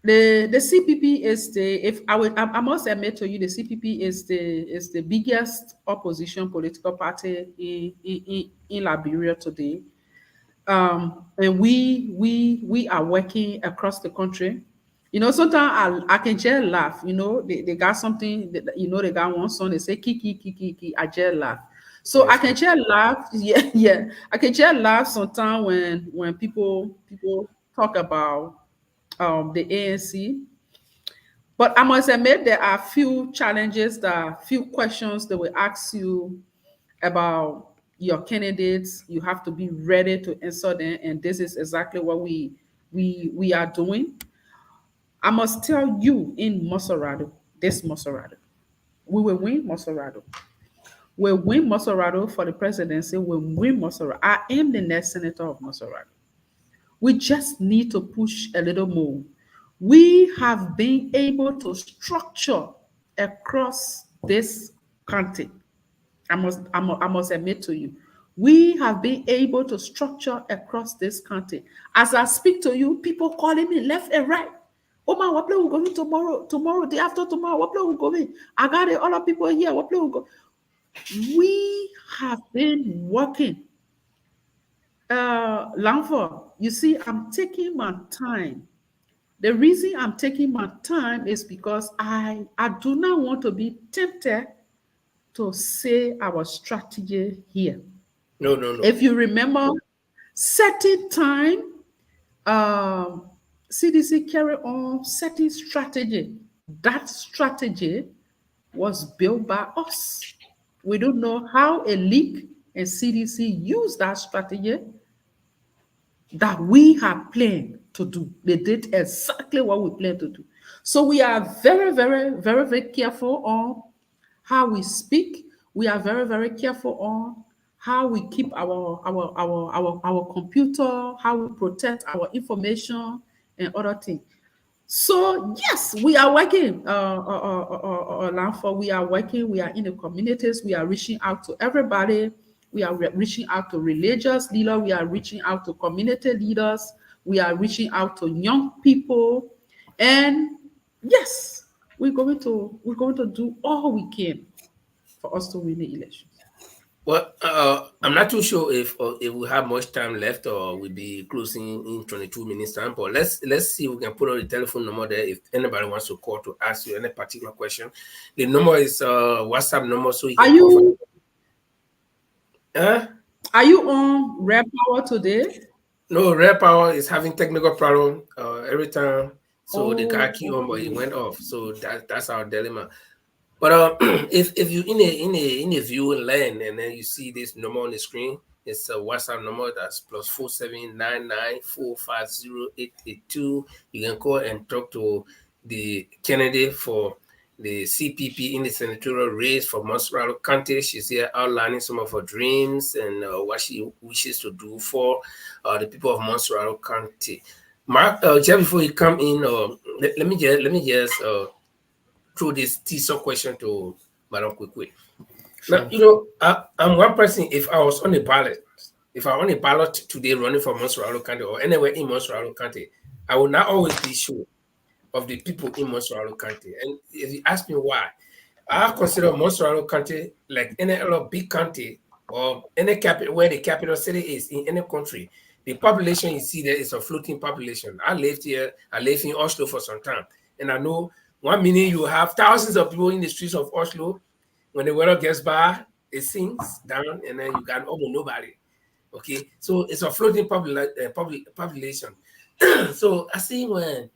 Speaker 4: the CPP is the, if I must admit to you, the CPP is the biggest opposition political party in Liberia today. And we are working across the country. Sometimes I can just laugh. They got something that, they got one song, they say kiki kiki kiki. I just laugh. So I
Speaker 2: Yes.
Speaker 4: can just laugh. Yeah, yeah. I can just laugh sometimes when people talk about the ANC. But I must admit there are few challenges, there are few questions that will ask you about your candidates. You have to be ready to answer them, and this is exactly what we are doing. I must tell you, in Montserrado, we will win Montserrado. We'll win Montserrado for the presidency. We'll win Montserrado. I am the next senator of Montserrado. We just need to push a little more. We have been able to structure across this country. I must admit to you, we have been able to structure across this country. As I speak to you, people calling me left and right. Oh man, what place we going tomorrow, day after tomorrow, what place we going? I got it, all the people here, what place we go? We have been working. Langford, you see, I'm taking my time. The reason I'm taking my time is because I do not want to be tempted to say our strategy here.
Speaker 2: No, no, no.
Speaker 4: If you remember, setting time, CDC carry on setting strategy. That strategy was built by us. We don't know how a leak and CDC used that strategy that we have planned to do. They did exactly what we planned to do. So we are very, very, very, very careful on how we speak. We are very, very careful on how we keep our computer, how we protect our information and other things. So yes, we are working, Lanford. We are working. We are in the communities. We are reaching out to everybody. We are reaching out to religious leaders. We are reaching out to community leaders. We are reaching out to young people, and yes, we're going to do all we can for us to win the election.
Speaker 2: Well, I'm not too sure if we have much time left or we'll be closing in 22 minutes time. But let's see if we can put on the telephone number there if anybody wants to call to ask you any particular question. The number is WhatsApp number, so you can call for.
Speaker 4: Are you on Rare Power today?
Speaker 2: No, Rare Power is having technical problem every time. So the guy key on, but he
Speaker 4: Okay.
Speaker 2: went off. So that's our dilemma. But if you in a viewing land and then you see this number on the screen, It's a WhatsApp number that's +4799450882. You can call and talk to the candidate for the CPP in the senatorial race for Montserrado County. She's here outlining some of her dreams and what she wishes to do for the people of Montserrado County. Mark, just before you come in, let me just throw this teaser question to Madam Koiquah. Now, I'm one person. If I was on a ballot, today running for Montserrado County or anywhere in Montserrado County, I will not always be sure of the people in Montserrado County. And if you ask me why, I consider Montserrado County like any other big county or any capital where the capital city is in any country. The population you see there is a floating population. I lived in Oslo for some time, and I know 1 minute you have thousands of people in the streets of Oslo. When the weather gets bad, it sinks down, and then you got almost nobody. Okay, so it's a floating population. So I see when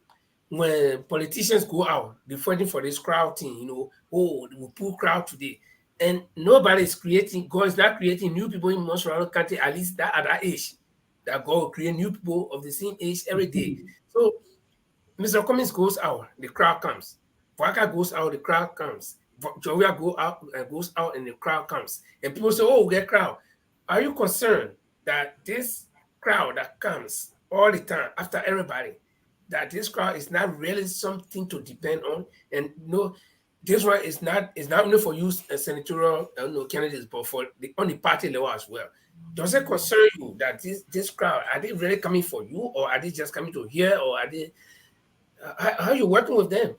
Speaker 2: politicians go out, they're fighting for this crowd thing, we pull crowd today. And God is not creating new people in Montserrado County, at least at that age. That God will create new people of the same age every day. So Mr. Cummings goes out, the crowd comes. Waka goes out, the crowd comes. Victoria goes out and the crowd comes. And people say, oh, get crowd. Are you concerned that this crowd that comes all the time after everybody, that this crowd is not really something to depend on? And this one is not only for you senatorial candidates, but on the party level as well. Does it concern you that this crowd, are they really coming for you, or are they just coming to hear, or are they how are you working with them?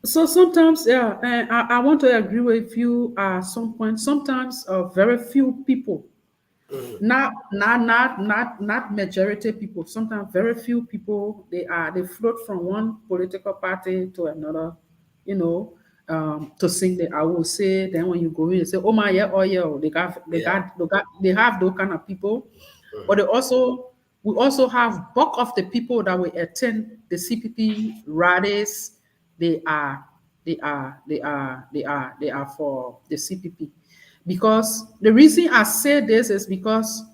Speaker 4: So sometimes, I want to agree with you at some point. Sometimes very few people, not majority people. Sometimes very few people, they float from one political party to another, to sing the I will say. Then when you go in, you say, oh my yeah, oh yeah, they have those kind of people, but we also have bulk of the people that will attend the CPP rallies. They are for the CPP, because the reason I say this is because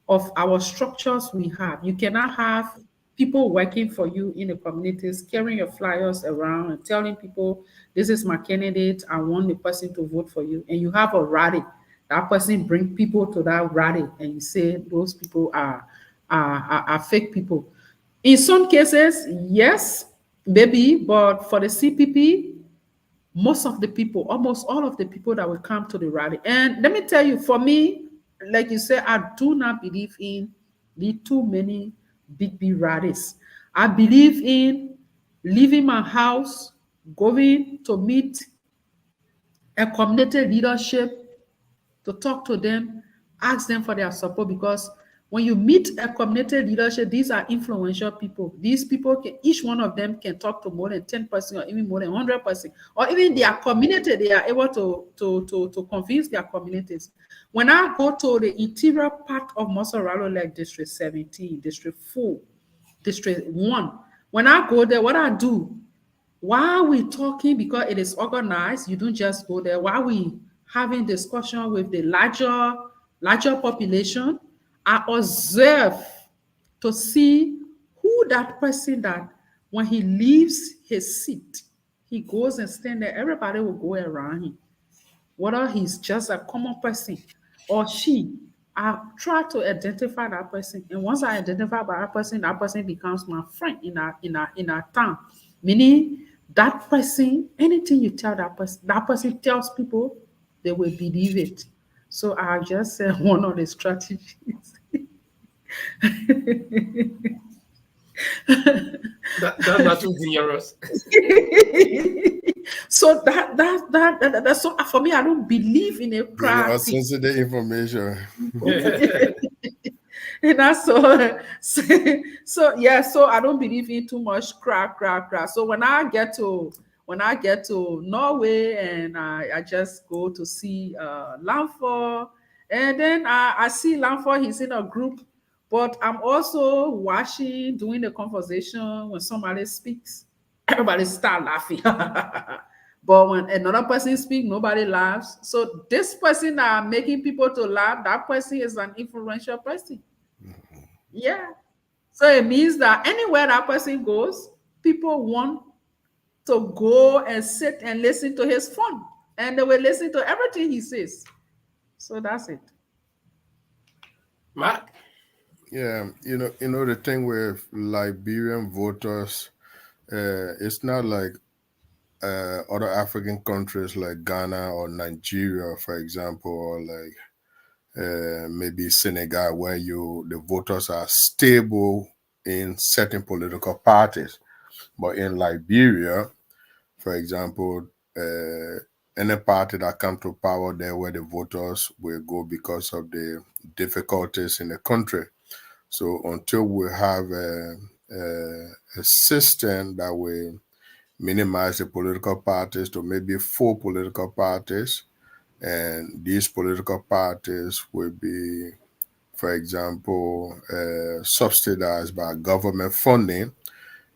Speaker 4: of our structures we have. You cannot have people working for you in the communities, carrying your flyers around and telling people, this is my candidate, I want the person to vote for you. And you have a rally. That person bring people to that rally, and you say those people are fake people. In some cases, yes, maybe, but for the CPP, most of the people, almost all of the people that will come to the rally. And let me tell you, for me, like you said, I do not believe in the too many big rallies. I believe in leaving my house, going to meet a community leadership, to talk to them, ask them for their support, because when you meet a community leadership, these are influential people. These people each one of them can talk to more than 10% or even more than 100%, or even their community, they are able to convince their communities. When I go to the interior part of Montserrado, like District 17, District 4, District 1, when I go there, what I do, while we talking, because it is organized, you don't just go there, while we having discussion with the larger population, I observe to see who that person that when he leaves his seat, he goes and stand there, everybody will go around him. Whether he's just a common person or she, I try to identify that person. And once I identify that person becomes my friend in our town. Meaning that person, anything you tell that person tells people, they will believe it. So I just said one of the strategies.
Speaker 2: That's not too dangerous.
Speaker 4: So that's so for me. I don't believe in a crowd.
Speaker 3: Sensitive information.
Speaker 4: And that's so yeah. So I don't believe in too much crowd. So when I get to Norway, and I just go to see Lamfor, and then I see Lamfor, he's in a group, but I'm also watching, doing the conversation. When somebody speaks, everybody start laughing. But when another person speaks, nobody laughs. So this person that are making people to laugh, that person is an influential person. Yeah. So it means that anywhere that person goes, people want to go and sit and listen to his fun. And they will listen to everything he says. So that's it.
Speaker 2: Mark?
Speaker 3: Yeah, the thing with Liberian voters, it's not like other African countries like Ghana or Nigeria, for example, or like maybe Senegal, where the voters are stable in certain political parties. But in Liberia, for example, any party that come to power there, where the voters will go because of the difficulties in the country. So until we have a system that will minimize the political parties to maybe 4 political parties, and these political parties will be, for example, subsidized by government funding,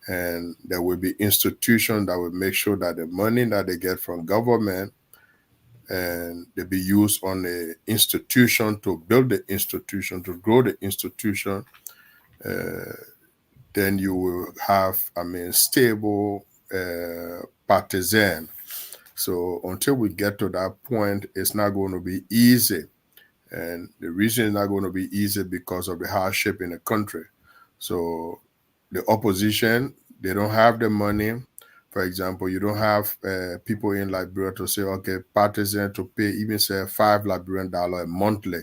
Speaker 3: and there will be institutions that will make sure that the money that they get from government and they be used on the institution to build the institution, to grow the institution. Then you will have, stable partisan. So until we get to that point, it's not going to be easy. And the reason it's not going to be easy because of the hardship in the country. So the opposition, they don't have the money. For example, you don't have people in Liberia to say, okay, partisan to pay even say $5 monthly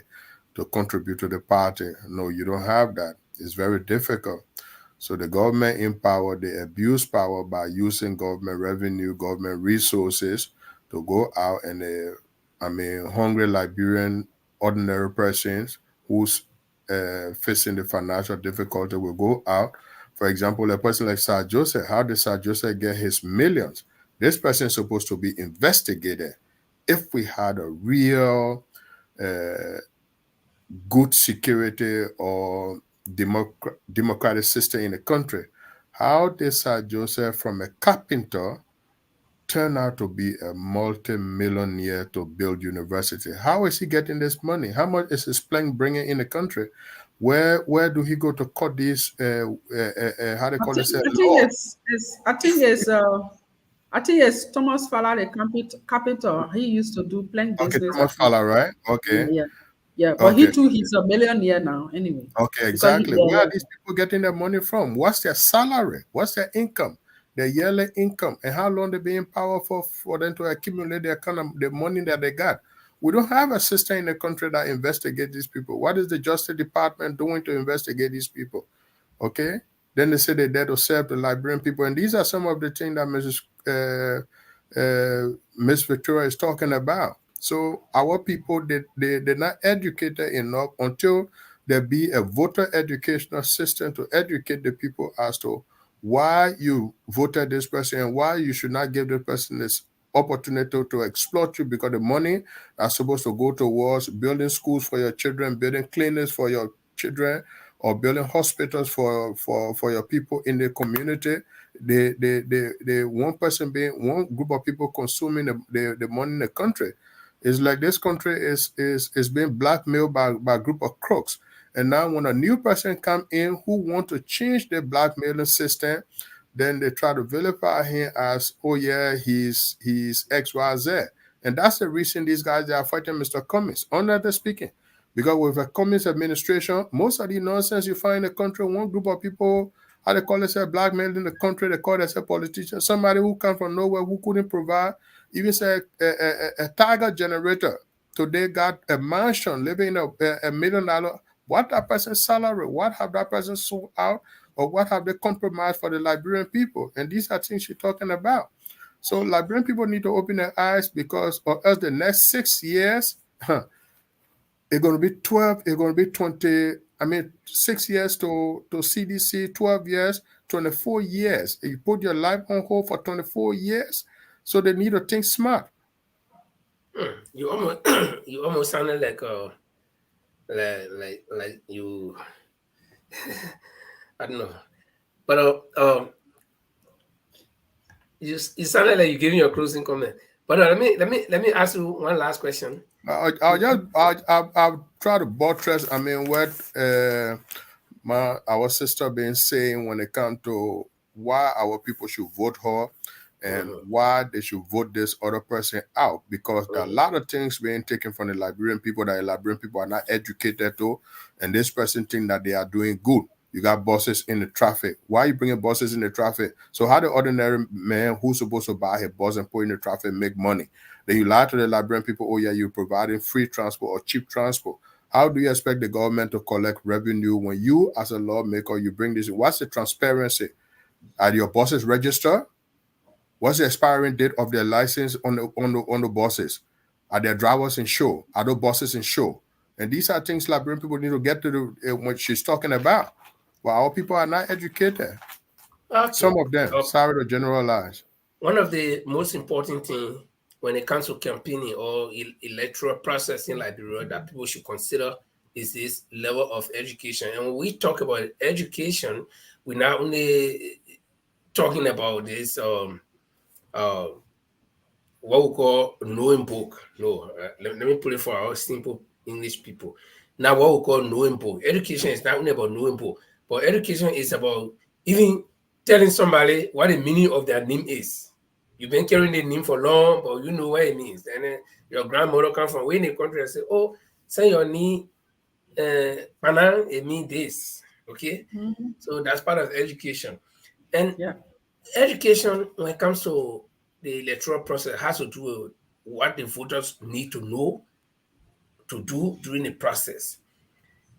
Speaker 3: to contribute to the party. No, you don't have that. It's very difficult. So the government in power, they abuse power by using government revenue, government resources to go out and, hungry Liberian ordinary persons who's facing the financial difficulty will go out. For example, a person like Sir Joseph, how did Sir Joseph get his millions? This person is supposed to be investigated. If we had a real good security or democratic system in the country, how did Sir Joseph from a carpenter turn out to be a multi-millionaire to build university? How is he getting this money? How much is his plane bringing in the country? Where do he go to cut these how they
Speaker 4: I
Speaker 3: call
Speaker 4: think
Speaker 3: it,
Speaker 4: I think
Speaker 3: law?
Speaker 4: I think it's Thomas Fowler, the carpenter. He used to do plank
Speaker 3: Okay,
Speaker 4: business
Speaker 3: Thomas
Speaker 4: as well.
Speaker 3: Fowler, right?
Speaker 4: Yeah,
Speaker 3: Okay.
Speaker 4: yeah, yeah. But he
Speaker 3: Okay.
Speaker 4: too, he's a millionaire now, anyway.
Speaker 3: Okay,
Speaker 4: Because
Speaker 3: exactly. Where are these people getting their money from? What's their salary? What's their income? Their yearly income, and how long they be in power for them to accumulate their kind of the money that they got? We don't have a system in the country that investigates these people. What is the Justice Department doing to investigate these people? Okay, then they say they're there to serve the Liberian people, and these are some of the things that Miss Victoria is talking about. So our people, they're not educated enough until there be a voter educational system to educate the people as to why you voted this person and why you should not give the person this opportunity to exploit you, because the money are supposed to go towards building schools for your children, building clinics for your children, or building hospitals for your people in the community. The one person being one group of people consuming the money in the country. It's like this country is being blackmailed by a group of crooks. And now when a new person come in who want to change the blackmailing system, then they try to vilify him as, oh yeah, he's XYZ. And that's the reason these guys are fighting Mr. Cummings, honestly speaking. Because with a Cummings administration, most of the nonsense you find in the country, one group of people, how they call themselves blackmailed in the country, they call themselves politicians, somebody who come from nowhere who couldn't provide, even say a tiger generator. Today got a mansion, living in $1 million. What that person's salary? What have that person sold out? Or what have they compromised for the Liberian people? And these are things you're talking about. So Liberian people need to open their eyes, because or else the next 6 years, it's going to be 12, it's going to be 20, 6 years to CDC, 12 years, 24 years. You put your life on hold for 24 years. So they need to think smart.
Speaker 2: You almost you almost sounded like like you I don't know. But You sounded like you're giving your closing comment. But let me ask you one last question.
Speaker 3: I'll try to buttress. I mean, what our sister been saying when it comes to why our people should vote her and why they should vote this other person out, because there are a lot of things being taken from the Liberian people that the Liberian people are not educated to, and this person think that they are doing good. You got buses in the traffic. Why are you bringing buses in the traffic? So how the ordinary man who's supposed to buy a bus and put in the traffic make money? Then you lie to the Liberian people, oh yeah, you're providing free transport or cheap transport. How do you expect the government to collect revenue when you, as a lawmaker, you bring this? What's the transparency? Are your buses registered? What's the expiring date of their license on the buses? Are their drivers insured? Are those buses insured? And these are things Liberian people need to get to what she's talking about. Well, our people are not educated.
Speaker 2: Okay.
Speaker 3: Some of them. Sorry to generalize.
Speaker 2: One of the most important things when it comes to campaigning or electoral process in Liberia that people should consider is this level of education. And when we talk about education, we're not only talking about this what we call knowing book. No, let me put it for our simple English people. Now, what we call knowing book. Education is not only about knowing book, but education is about even telling somebody what the meaning of their name is. You've been carrying the name for long, but you know what it means. And then your grandmother comes from way in the country and say, oh, say your name, Pana, it means this. Okay? So that's part of education. And education, when it comes to the electoral process, has to do with what the voters need to know to do during the process.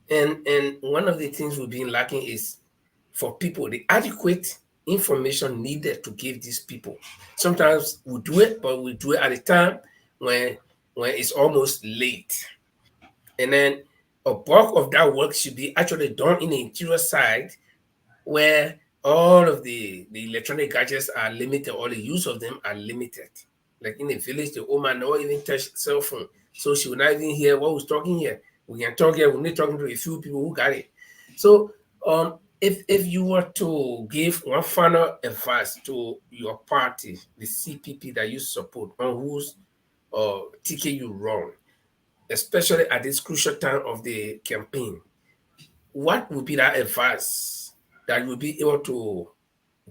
Speaker 2: And one of the things we've been lacking is for people the adequate information needed to give these people. Sometimes we do it, but we do it at a time when it's almost late. And then a bulk of that work should be actually done in the interior side where all of the electronic gadgets are limited, or the use of them are limited. Like in the village, the old man don't even touch cell phone. So she will not even hear what was talking here. We can talk here, we're only talking to a few people who got it. So if you were to give one final advice to your party, the CPP that you support, on whose ticket you run, especially at this crucial time of the campaign, what would be that advice that you will be able to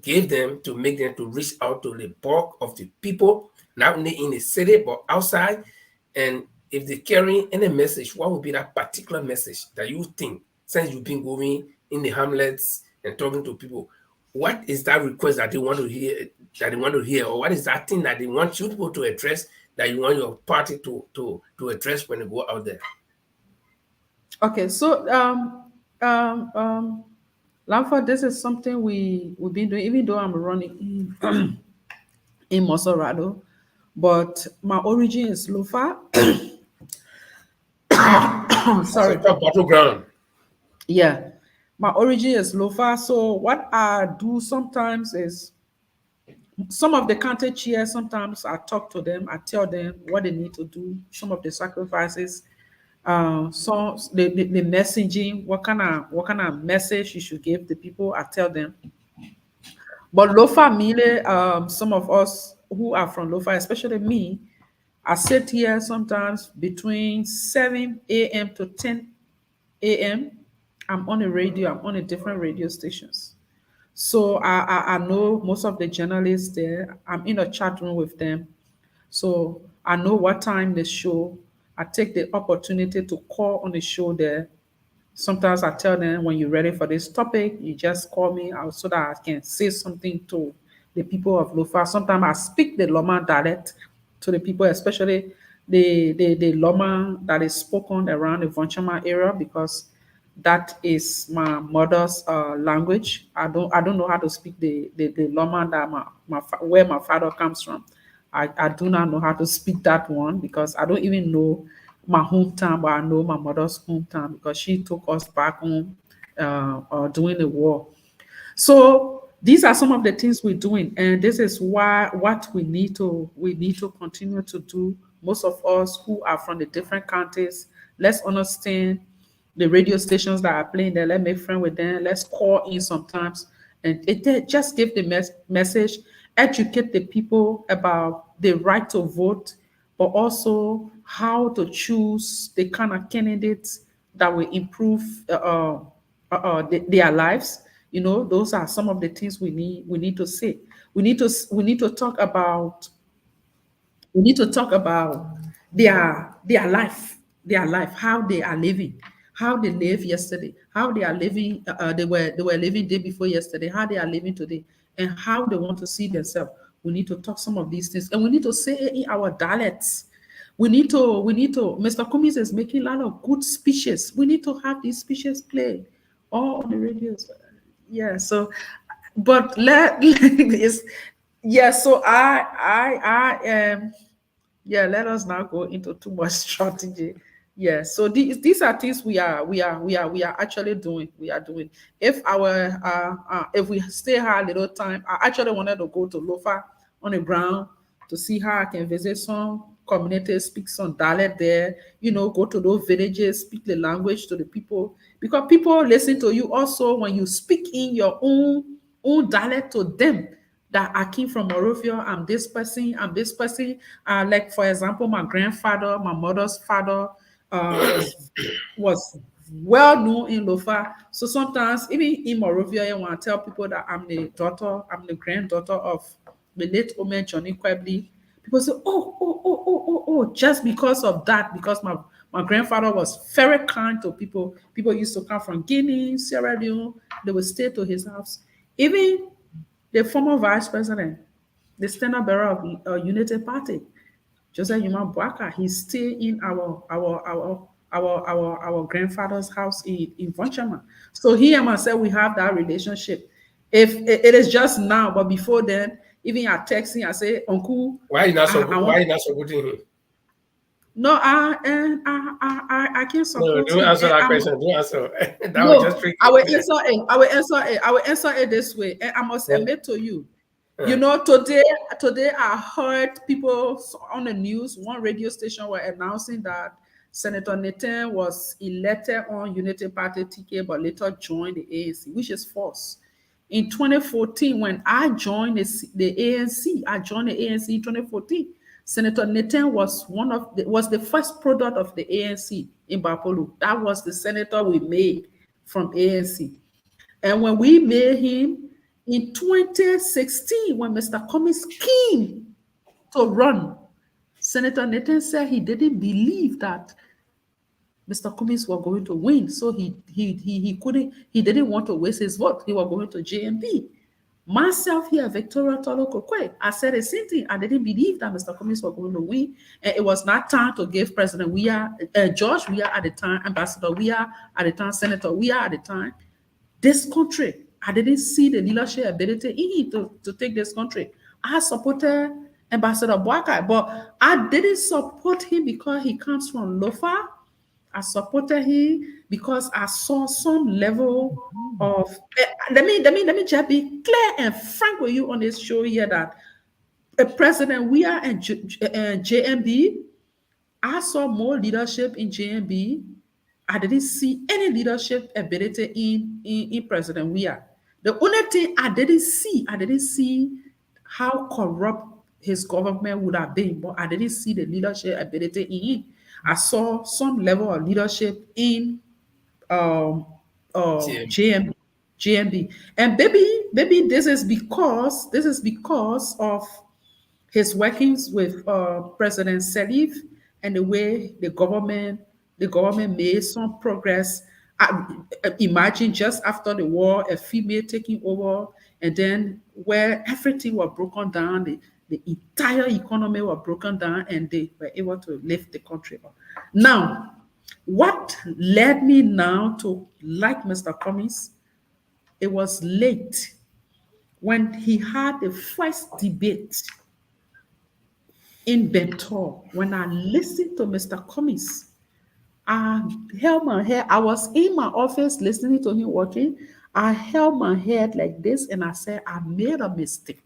Speaker 2: give them to make them to reach out to the bulk of the people, not only in the city, but outside? And if they carry any message, what would be that particular message that you think, since you've been going in the hamlets and talking to people, what is that request that they want to hear, or what is that thing that they want you people to address, that you want your party to address when they go out there?
Speaker 4: Okay, so Lamford, this is something we've been doing, even though I'm running in Montserrado, but my origin is Lofa. Sorry,
Speaker 2: battleground.
Speaker 4: Yeah, my origin is Lofa. So what I do sometimes is, some of the county chairs, sometimes I talk to them, I tell them what they need to do, some of the sacrifices, so the messaging, what kind of message you should give the people, I tell them. But Lofa Mile, some of us who are from Lofa, especially me, I sit here sometimes between 7 a.m. to 10 a.m. I'm on a radio, I'm on a different radio stations. So I know most of the journalists there. I'm in a chat room with them. So I know what time they show. I take the opportunity to call on the show there. Sometimes I tell them, when you're ready for this topic, you just call me out so that I can say something to the people of Lofa. Sometimes I speak the Loma dialect to the people, especially the Loma that is spoken around the Vonchama area, because that is my mother's language. I don't know how to speak the Loma that where my father comes from. I do not know how to speak that one, because I don't even know my hometown, but I know my mother's hometown because she took us back home during the war. So these are some of the things we're doing, and this is why what we need to continue to do. Most of us who are from the different counties, let's understand the radio stations that are playing there. Let's make friends with them. Let's call in sometimes, and just give the message. educate the people about the right to vote, but also how to choose the kind of candidates that will improve their lives. You know, those are some of the things we need to say. We need to talk about their life, how they are living, how they live yesterday, how they are living. They were living day before yesterday, how they are living today, and how they want to see themselves. We need to talk some of these things, and we need to say it in our dialects. We need to. Mr. Cummings is making a lot of good speeches. We need to have these speeches played all on the radios. Yeah. So, but it's yeah. So I am. Yeah, let us now go into too much strategy. Yeah, so these are things we are actually doing. We are doing. If we still have a little time, I actually wanted to go to Lofa on the ground to see how I can visit some communities, speak some dialect there. You know, go to those villages, speak the language to the people, because people listen to you also when you speak in your own dialect to them, that I came from Morovia, I'm this person, I'm this person. Like for example, my grandfather, my mother's father, was well known in Lofa. So sometimes, even in Morovia, when I tell people that I'm the granddaughter of the late Omen Johnny Kwebli, people say, oh, just because of that, because my grandfather was very kind to people. People used to come from Guinea, Sierra Leone, they would stay to his house. Even the former vice president, the standard bearer of Unity Party, Joseph Yuma Boaka, he's still in our grandfather's house in Vonchama. So he and myself, we have that relationship. If it is just now, but before then, even I text him, I say, Uncle,
Speaker 2: Why you not so
Speaker 4: I
Speaker 2: good?
Speaker 4: want.
Speaker 2: Why you not so good in him?
Speaker 4: No, I can't
Speaker 2: No,
Speaker 4: support
Speaker 2: don't
Speaker 4: him.
Speaker 2: answer that question. Don't answer. That was just
Speaker 4: No,
Speaker 2: tricky.
Speaker 4: I will answer it. I will answer it this way. And I must
Speaker 2: Yeah.
Speaker 4: admit to you,
Speaker 2: Yeah.
Speaker 4: today I heard people on the news, one radio station were announcing that Senator Nathan was elected on Unity Party ticket, but later joined the ANC, which is false. In 2014, when I joined the ANC, I joined the ANC in 2014. Senator Nathan was the first product of the ANC in Bapolu. That was the senator we made from ANC. And when we made him in 2016, when Mr. Cummings came to run, Senator Nathan said he didn't believe that Mr. Cummings was going to win. So he didn't want to waste his vote. He was going to JMP. Myself here, Victoria Torlo Koiquah, I said the same thing. I didn't believe that Mr. Cummings was going to win. And it was not time to give President George Weah at the time, Ambassador Weah at the time, Senator Weah at the time, this country. I didn't see the leadership ability in him to take this country. I supported Ambassador Boakai, but I didn't support him because he comes from Lofa. I supported him because I saw some level of. Let me just be clear and frank with you on this show here that President Weah and JMB, I saw more leadership in JMB. I didn't see any leadership ability in President Weah. The only thing I didn't see how corrupt his government would have been, but I didn't see the leadership ability in him. I saw some level of leadership in um,
Speaker 2: TM.
Speaker 4: JMB. And maybe this is because of his workings with President Salif and the way the government made some progress. Imagine just after the war, a female taking over, and then where everything was broken down, the entire economy was broken down, and they were able to lift the country up. Now, what led me now to like Mr. Cummings? It was late when he had the first debate in Bentor. When I listened to Mr. Cummings, I held my head. I was in my office listening to him working. I held my head like this and I said, I made a mistake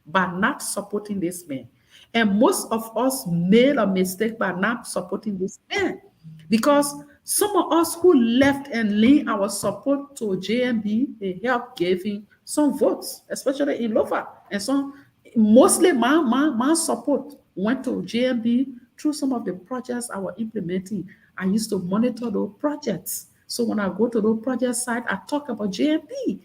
Speaker 4: by not supporting this man. And most of us made a mistake by not supporting this man because some of us who left and leaned our support to JMB, they helped giving some votes, especially in Lofa and some mostly my support went to JMB through some of the projects I was implementing. I used to monitor those projects. So when I go to those project site, I talk about JMB.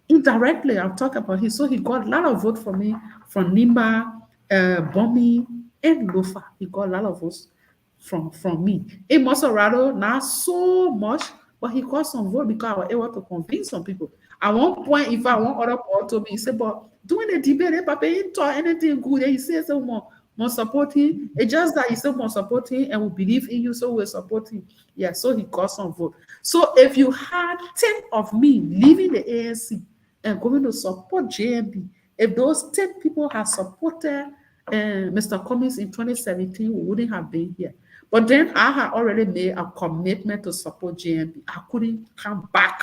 Speaker 4: Indirectly, I'll talk about him. So he got a lot of vote for me from Nimba, Bomi, and Lofa. He got a lot of votes from me. In Montserrado, not so much, but he got some vote because I was able to convince some people. At one point, if I want other people to me, he said, but doing the debate, Papa, he talk anything good. And he says, so more supporting. It's just that he said more supporting and we believe in you, so we're supporting. Yeah, so he got some vote. So if you had 10 of me leaving the ANC and going to support JMB, if those 10 people had supported Mr. Cummings in 2017, we wouldn't have been here. But then I had already made a commitment to support JMB. I couldn't come back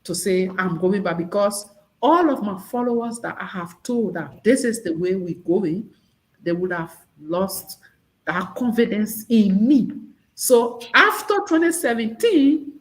Speaker 4: to say I'm going back because all of my followers that I have told that this is the way we're going, they would have lost that confidence in me. So after 2017,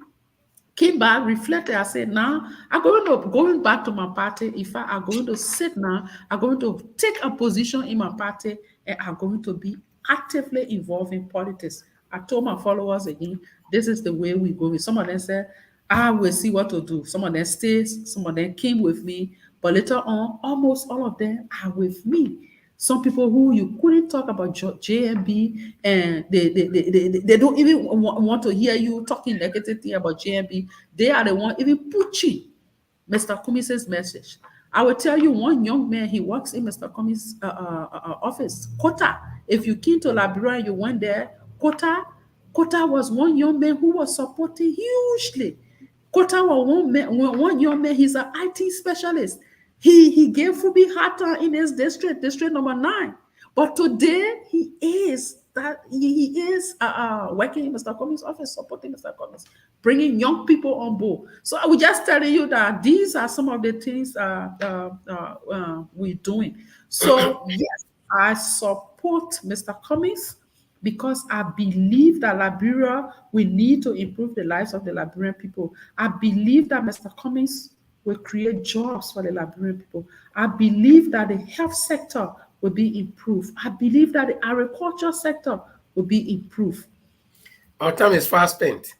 Speaker 4: came back, reflected. I said, now I'm going back to my party. If I are going to sit now, I'm going to take a position in my party and I'm going to be actively involved in politics. I told my followers again, this is the way we go. Some of them said, I will see what to do. Some of them stayed, some of them came with me, but later on, almost all of them are with me. Some people who you couldn't talk about JMB and they don't even want to hear you talking negatively about JMB. They are the one even pushing Mr. Cummings' message. I will tell you one young man, he works in Mr. Cummings' office, Kota. If you came to Liberia and you went there, Kota was one young man who was supporting hugely. Kota was one young man, he's an IT specialist. He gave Fubi Hata in his district number 9. But today he is working in Mr. Cummings' office, supporting Mr. Cummings, bringing young people on board. So I was just telling you that these are some of the things we're doing. So yes, I support Mr. Cummings because I believe that Liberia, we need to improve the lives of the Liberian people. I believe that Mr. Cummings will create jobs for the Liberian people. I believe that the health sector will be improved. I believe that the agriculture sector will be improved.
Speaker 2: Our time is fast spent.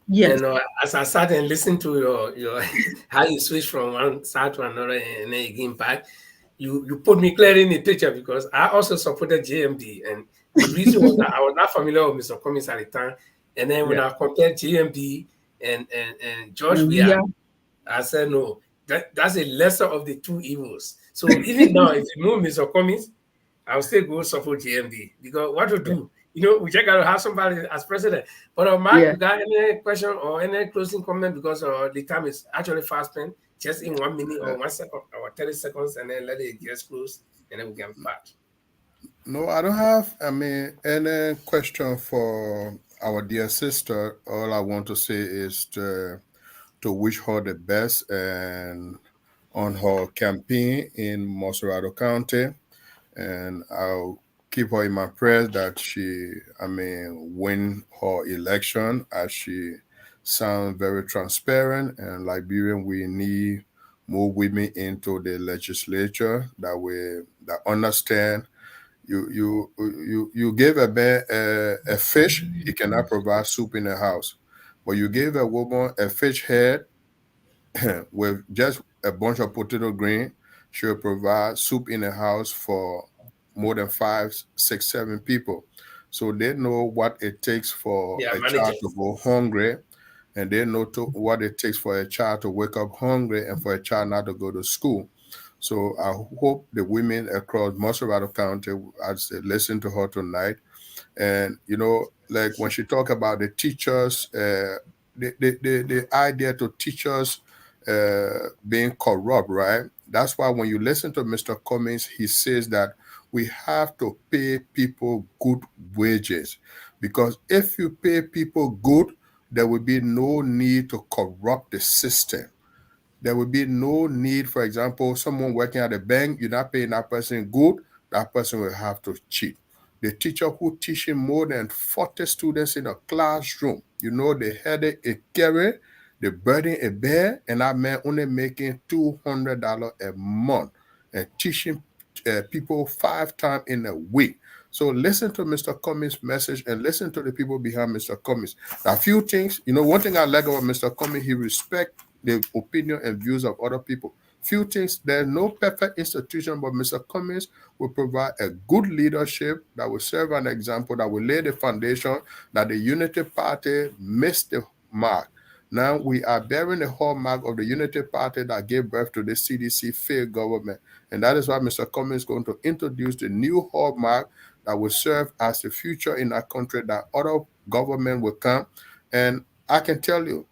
Speaker 4: Yes.
Speaker 2: And as I sat and listened to your how you switch from one side to another and then again back, you put me clearly in the picture because I also supported JMD. And the reason was that I was not familiar with Mr. Cummings at the time. And then when I compared JMD and George Weah, I said, no, that's a lesser of the two evils. So even now, if you move Mr. Cummings, I'll still go support JMD because what to do? You know, we just got to have somebody as president. But Mark, you got any question or any closing comment because the time is actually fast spent, just in 1 minute or 1 second or 30 seconds, and then let it get close, and then we can back.
Speaker 3: No, I don't have, any question for our dear sister. All I want to say is to wish her the best and on her campaign in Montserrado County. And I'll keep her in my prayers that she, win her election, as she sounds very transparent. And Liberian, we need more women into the legislature that understand. You gave a man a fish, he cannot provide soup in the house. But you gave a woman a fish head with just a bunch of potato grain, she'll provide soup in the house for more than 5, 6, 7 people. So they know what it takes for a child to go hungry, and they know what it takes for a child to wake up hungry and for a child not to go to school. So I hope the women across Montserrado County, as they listen to her tonight, and like when she talk about the teachers, the idea to teachers being corrupt, right? That's why when you listen to Mr. Cummings, he says that we have to pay people good wages, because if you pay people good, there will be no need to corrupt the system. There will be no need, for example, someone working at a bank, you're not paying that person good, that person will have to cheat. The teacher who teaching more than 40 students in a classroom, the headache it carry, the burden it bear, and that man only making $200 a month and teaching people 5 times in a week. So listen to Mr. Cummings' message and listen to the people behind Mr. Cummings. A few things, one thing I like about Mr. Cummings, he respects the opinion and views of other people. Few things, there's no perfect institution, but Mr. Cummings will provide a good leadership that will serve an example, that will lay the foundation that the Unity Party missed the mark. Now we are bearing the hallmark of the Unity Party that gave birth to the CDC failed government. And that is why Mr. Cummings is going to introduce the new hallmark that will serve as the future in our country, that other government will come. And I can tell you,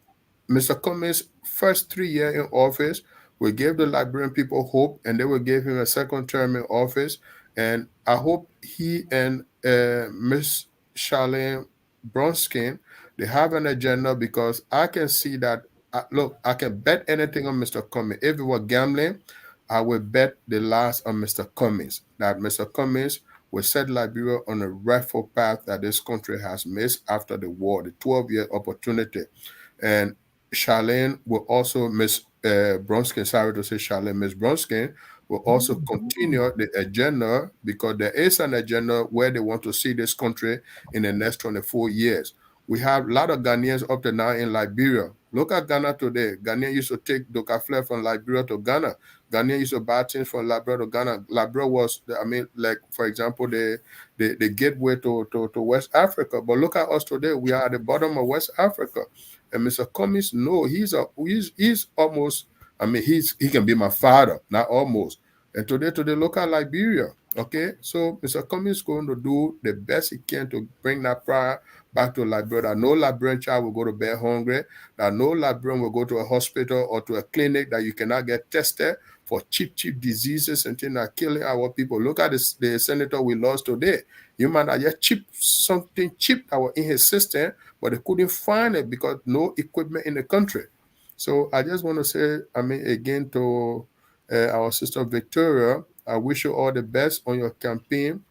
Speaker 3: Mr. Cummings' first 3 years in office will give the Liberian people hope, and they will give him a second term in office. And I hope he and Miss Charlene Bronskin, they have an agenda, because I can see that, look, I can bet anything on Mr. Cummings. If it were gambling, I would bet the last on Mr. Cummings, that Mr. Cummings will set Liberia on a rightful path that this country has missed after the war, the 12-year opportunity. And Charlene will also, Miss Bronskin, sorry to say Charlene, Miss Bronskin will also continue the agenda, because there is an agenda where they want to see this country in the next 24 years. We have a lot of Ghanaians up to now in Liberia. Look at Ghana today. Ghanaians used to take Docafleur from Liberia to Ghana. Ghanaians used to buy things from Liberia to Ghana. Liberia was, like, for example, the gateway to West Africa. But look at us today. We are at the bottom of West Africa. And Mr. Cummings, no, he's almost, he can be my father, not almost. And today, look at Liberia. Okay, so Mr. Cummings is going to do the best he can to bring that pride back to Liberia. That no Liberian child will go to bed hungry. That no Liberian will go to a hospital or to a clinic that you cannot get tested for cheap diseases and things that are killing our people. Look at the senator we lost today. You might have just something cheap that was in his system, but they couldn't find it because no equipment in the country. So I just want to say, again, to our sister Victoria, I wish you all the best on your campaign,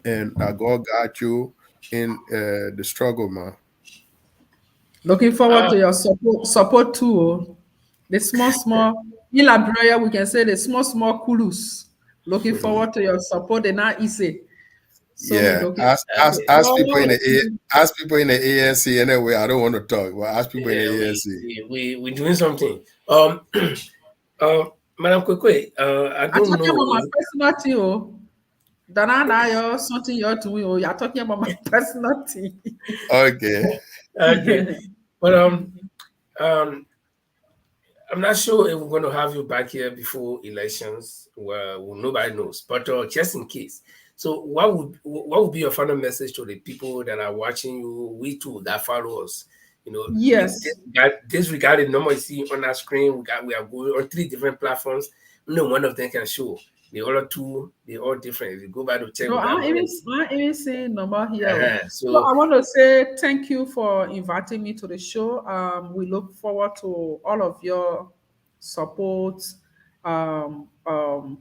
Speaker 3: and God guide you in the struggle, man.
Speaker 4: Looking forward to your support too. Oh. The small, in Liberia, we can say the small kulus. Looking forward to your support. They're not easy. So
Speaker 3: yeah, ask people in the ANC anyway. I don't want to talk, but ask people in the ANC.
Speaker 2: We're doing something. Madam Koiquah, I don't know.
Speaker 4: About my personal thing, oh. Dana, something you're doing, oh, you're talking about my personal thing.
Speaker 3: Okay.
Speaker 2: But I'm not sure if we're going to have you back here before elections. Well, nobody knows, but just in case. So what would be your final message to the people that are watching you, we too, that follow us?
Speaker 4: Yes.
Speaker 2: Disregarding number you see on our screen, we are going on 3 different platforms. No one of them can show. The other 2, they're all different. If you go back to check.
Speaker 4: No, I even say number here. So I want to say thank you for inviting me to the show. We look forward to all of your support.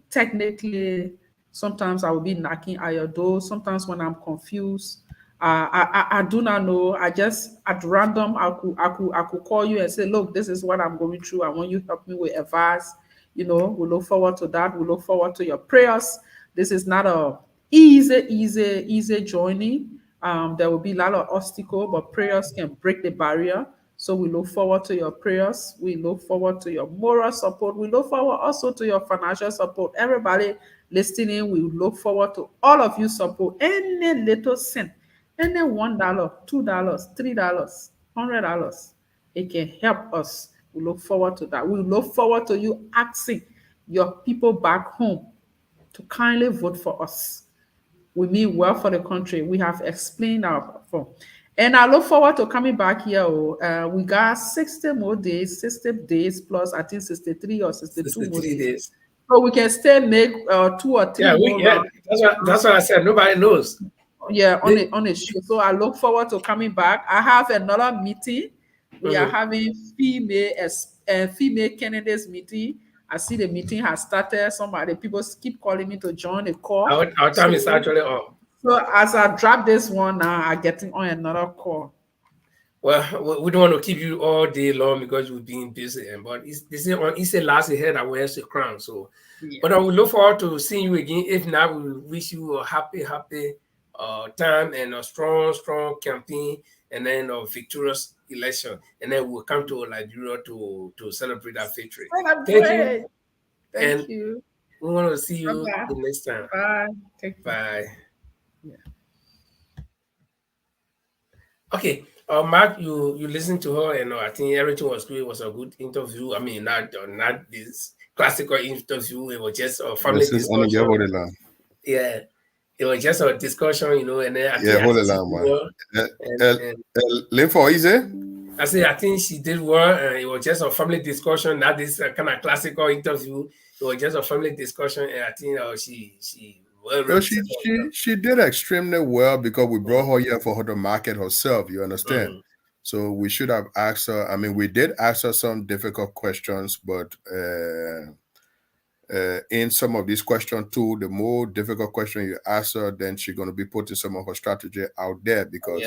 Speaker 4: Technically, sometimes I will be knocking at your door. Sometimes when I'm confused, I do not know. I just at random I could call you and say, look, this is what I'm going through. I want you to help me with advice. We look forward to that. We look forward to your prayers. This is not a easy journey. There will be a lot of obstacles, but prayers can break the barrier. So we look forward to your prayers. We look forward to your moral support. We look forward also to your financial support. Everybody listening, we look forward to all of you support. Any little cent, any $1, $2, $3, $100, it can help us. We look forward to that. We look forward to you asking your people back home to kindly vote for us. We mean well for the country. We have explained our platform. And I look forward to coming back here. We got 60 more days, 60 days plus, I think 63 or 62 more days. So we can still make 2 or 3 more.
Speaker 2: Yeah, that's what I said. Nobody knows.
Speaker 4: Yeah, on a show. So I look forward to coming back. I have another meeting. We are having female candidates meeting. I see the meeting has started. People keep calling me to join the call.
Speaker 2: Our time is actually up.
Speaker 4: So as I drop this one now, I'm getting on another call.
Speaker 2: Well, we don't want to keep you all day long because you've been busy, but it's a last ahead that wears the crown. So,
Speaker 4: Yeah.
Speaker 2: but I will look forward to seeing you again. If not, we wish you a happy time and a strong campaign, and then a victorious election, and then we'll come to Liberia to celebrate that victory. Thank you,
Speaker 4: Thank
Speaker 2: and
Speaker 4: you.
Speaker 2: we want to see you
Speaker 4: Bye-bye.
Speaker 2: the next time.
Speaker 4: Bye. Take care.
Speaker 2: Bye.
Speaker 4: Yeah.
Speaker 2: Okay, Mark, you listened to her, and I think everything was good. It was a good interview. I mean, not this classical interview. It was just a family discussion. Yeah, it was just a discussion, and then I think
Speaker 3: hold
Speaker 2: she
Speaker 3: on,
Speaker 2: did
Speaker 3: man.
Speaker 2: well. And
Speaker 3: Linfo, easy?
Speaker 2: I think she did well. It was just a family discussion, not this kind of classical interview. It was just a family discussion, and I think she well represented herself.
Speaker 3: She did extremely well because we brought her here for her to market herself. You understand? So we should have asked her. I mean, we did ask her some difficult questions, but in some of these questions too, the more difficult question you ask her, then she's going to be putting some of her strategy out there because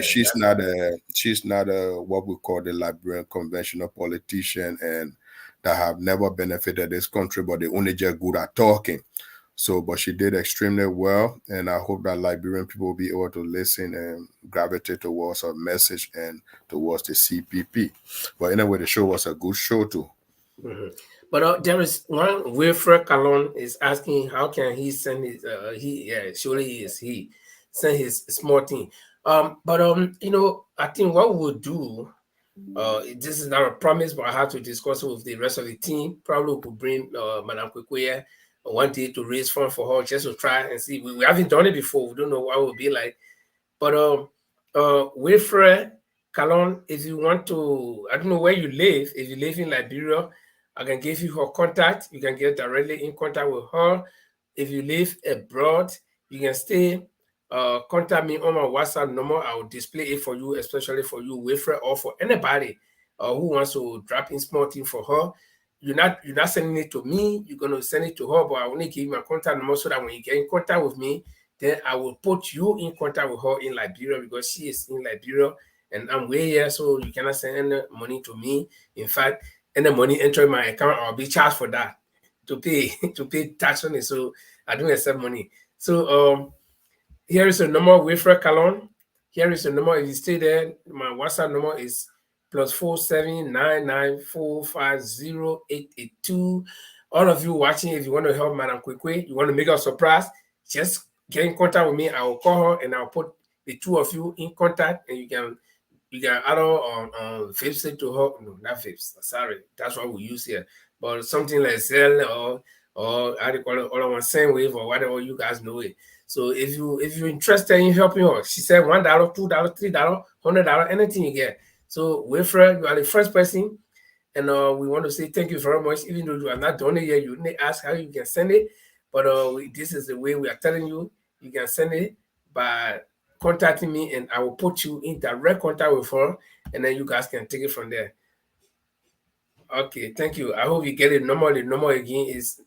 Speaker 3: she's not a what we call the Liberian conventional politician and that have never benefited this country, but they only just good at talking. So, but she did extremely well, and I hope that Liberian people will be able to listen and gravitate towards her message and towards the CPP. But anyway, the show was a good show too.
Speaker 2: But there is one Wilfred Calon is asking how can he send his surely he send his small thing. But I think what we'll do, this is not a promise, but I have to discuss it with the rest of the team. Probably we could bring Madam Koiquah one day to raise funds for her just to try and see. We haven't done it before. We don't know what it will be like. But Wilfred Calon, if you want to, I don't know where you live. If you live in Liberia, I can give you her contact. You can get directly in contact with her. If you live abroad, you can stay contact me on my WhatsApp number. I will display it for you, especially for you, Wilfred, or for anybody who wants to drop in small thing for her. You're not sending it to me. You're gonna send it to her, but I only give you my contact number so that when you get in contact with me, then I will put you in contact with her in Liberia because she is in Liberia and I'm way here, so you cannot send any money to me. In fact, any money entering my account, I'll be charged for that to pay tax on it. So I don't accept money. So here is the number, Wilfred Calon. Here is the number. If you stay there, my WhatsApp number is +47 994508882. All of you watching, if you want to help Madam Koiquah, you want to make a surprise, just get in contact with me. I will call her and I'll put the two of you in contact, and you can add on Vapes to her. No, not Vapes. Sorry, that's what we use here. But something like Zelle or how do you call it, all on Sendwave or whatever, you guys know it. So if you're interested in helping her, she said $1, $2, $3, $100, anything you get. So Wilfred, you are the first person, and we want to say thank you very much. Even though you are not done it yet, you may ask how you can send it, but this is the way we are telling you. You can send it by contacting me, and I will put you in direct contact with her, and then you guys can take it from there. Okay, thank you. I hope you get it. The number again is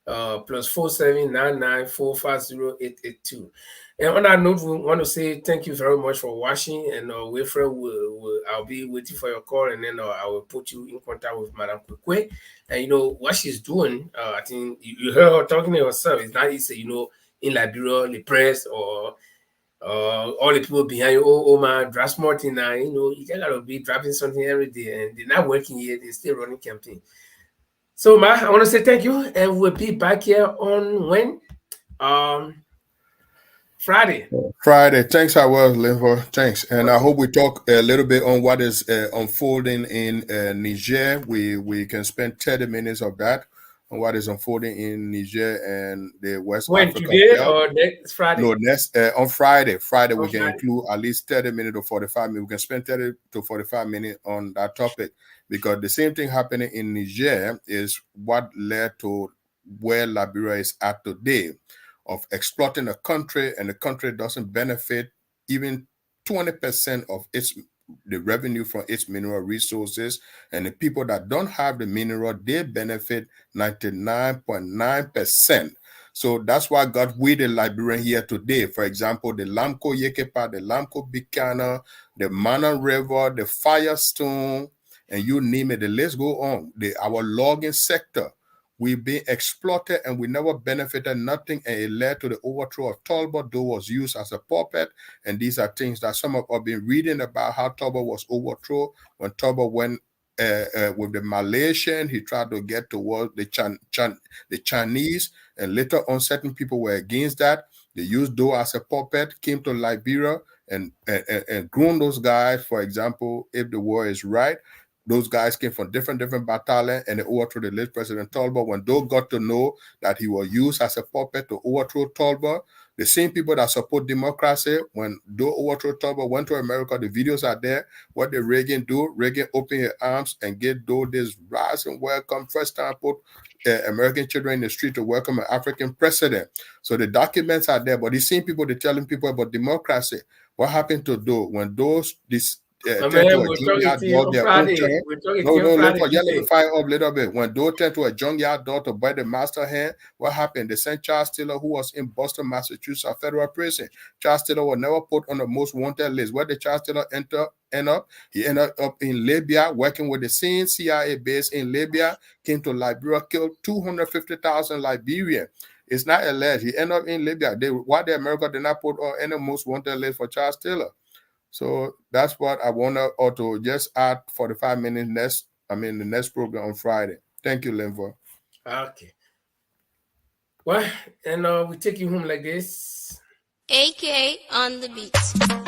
Speaker 2: +47 994508882. And on that note, we want to say thank you very much for watching. And Wilfred, I'll be waiting for your call, and then I will put you in contact with Madam Koiquah. And what she's doing, I think you heard her talking to herself. It's not easy, in Liberia, the press, or all the people behind you. Oh man, drop small thing now. You just gotta be dropping something every day, and they're not working yet. They're still running campaign. So, I want to say thank you, and we'll be back here on when? Friday.
Speaker 3: Thanks, I will, Linfo. Thanks. And I hope we talk a little bit on what is unfolding in Niger. We can spend 30 minutes of that on what is unfolding in Niger and the West Africa.
Speaker 2: Today or next Friday?
Speaker 3: No, next on Friday. Friday, we can include at least 30 minutes or 45 minutes. We can spend 30 to 45 minutes on that topic because the same thing happening in Niger is what led to where Liberia is at today, of exploiting a country, and the country doesn't benefit even 20% of the revenue from its mineral resources, and the people that don't have the mineral, they benefit 99.9%. So that's why God we the Liberian here today. For example, the Lamco Yekepa, the Lamco Bikana, the Mana River, the Firestone, and you name it, the list go on. Our logging sector, we've been exploited and we never benefited nothing, and it led to the overthrow of Talbot, though was used as a puppet. And these are things that some of us have been reading about how Talbot was overthrown when Talbot went with the Malaysian. He tried to get towards the Chinese, and later on certain people were against that. They used Doe as a puppet, came to Liberia and groomed those guys. For example, if the war is right, those guys came from different battalions and they overthrew the late President Talbot. When Doe got to know that he was used as a puppet to overthrow Talbot, the same people that support democracy, when Doe overthrew Talbot, went to America, the videos are there. What did Reagan do? Reagan opened his arms and gave Doe this rising welcome. First time put American children in the street to welcome an African president. So the documents are there, but the same people, they're telling people about democracy. What happened to Doe? When those tend to a junkyard dog their own turn. No, let me fire up a little bit. When Doe turned to a junkyard dog to bite the master hand, what happened? They sent Charles Taylor, who was in Boston, Massachusetts, a federal prison. Charles Taylor was never put on the most wanted list. Where did Charles Taylor end up? He ended up in Libya, working with the same CIA base in Libya, came to Liberia, killed 250,000 Liberians. It's not alleged. He ended up in Libya. Why the America did not put on any most wanted list for Charles Taylor? So that's what I want to just add 45 minutes the next program on Friday. Thank you, Linva.
Speaker 2: Okay. Well, and we take you home like this.
Speaker 6: AK on the beat.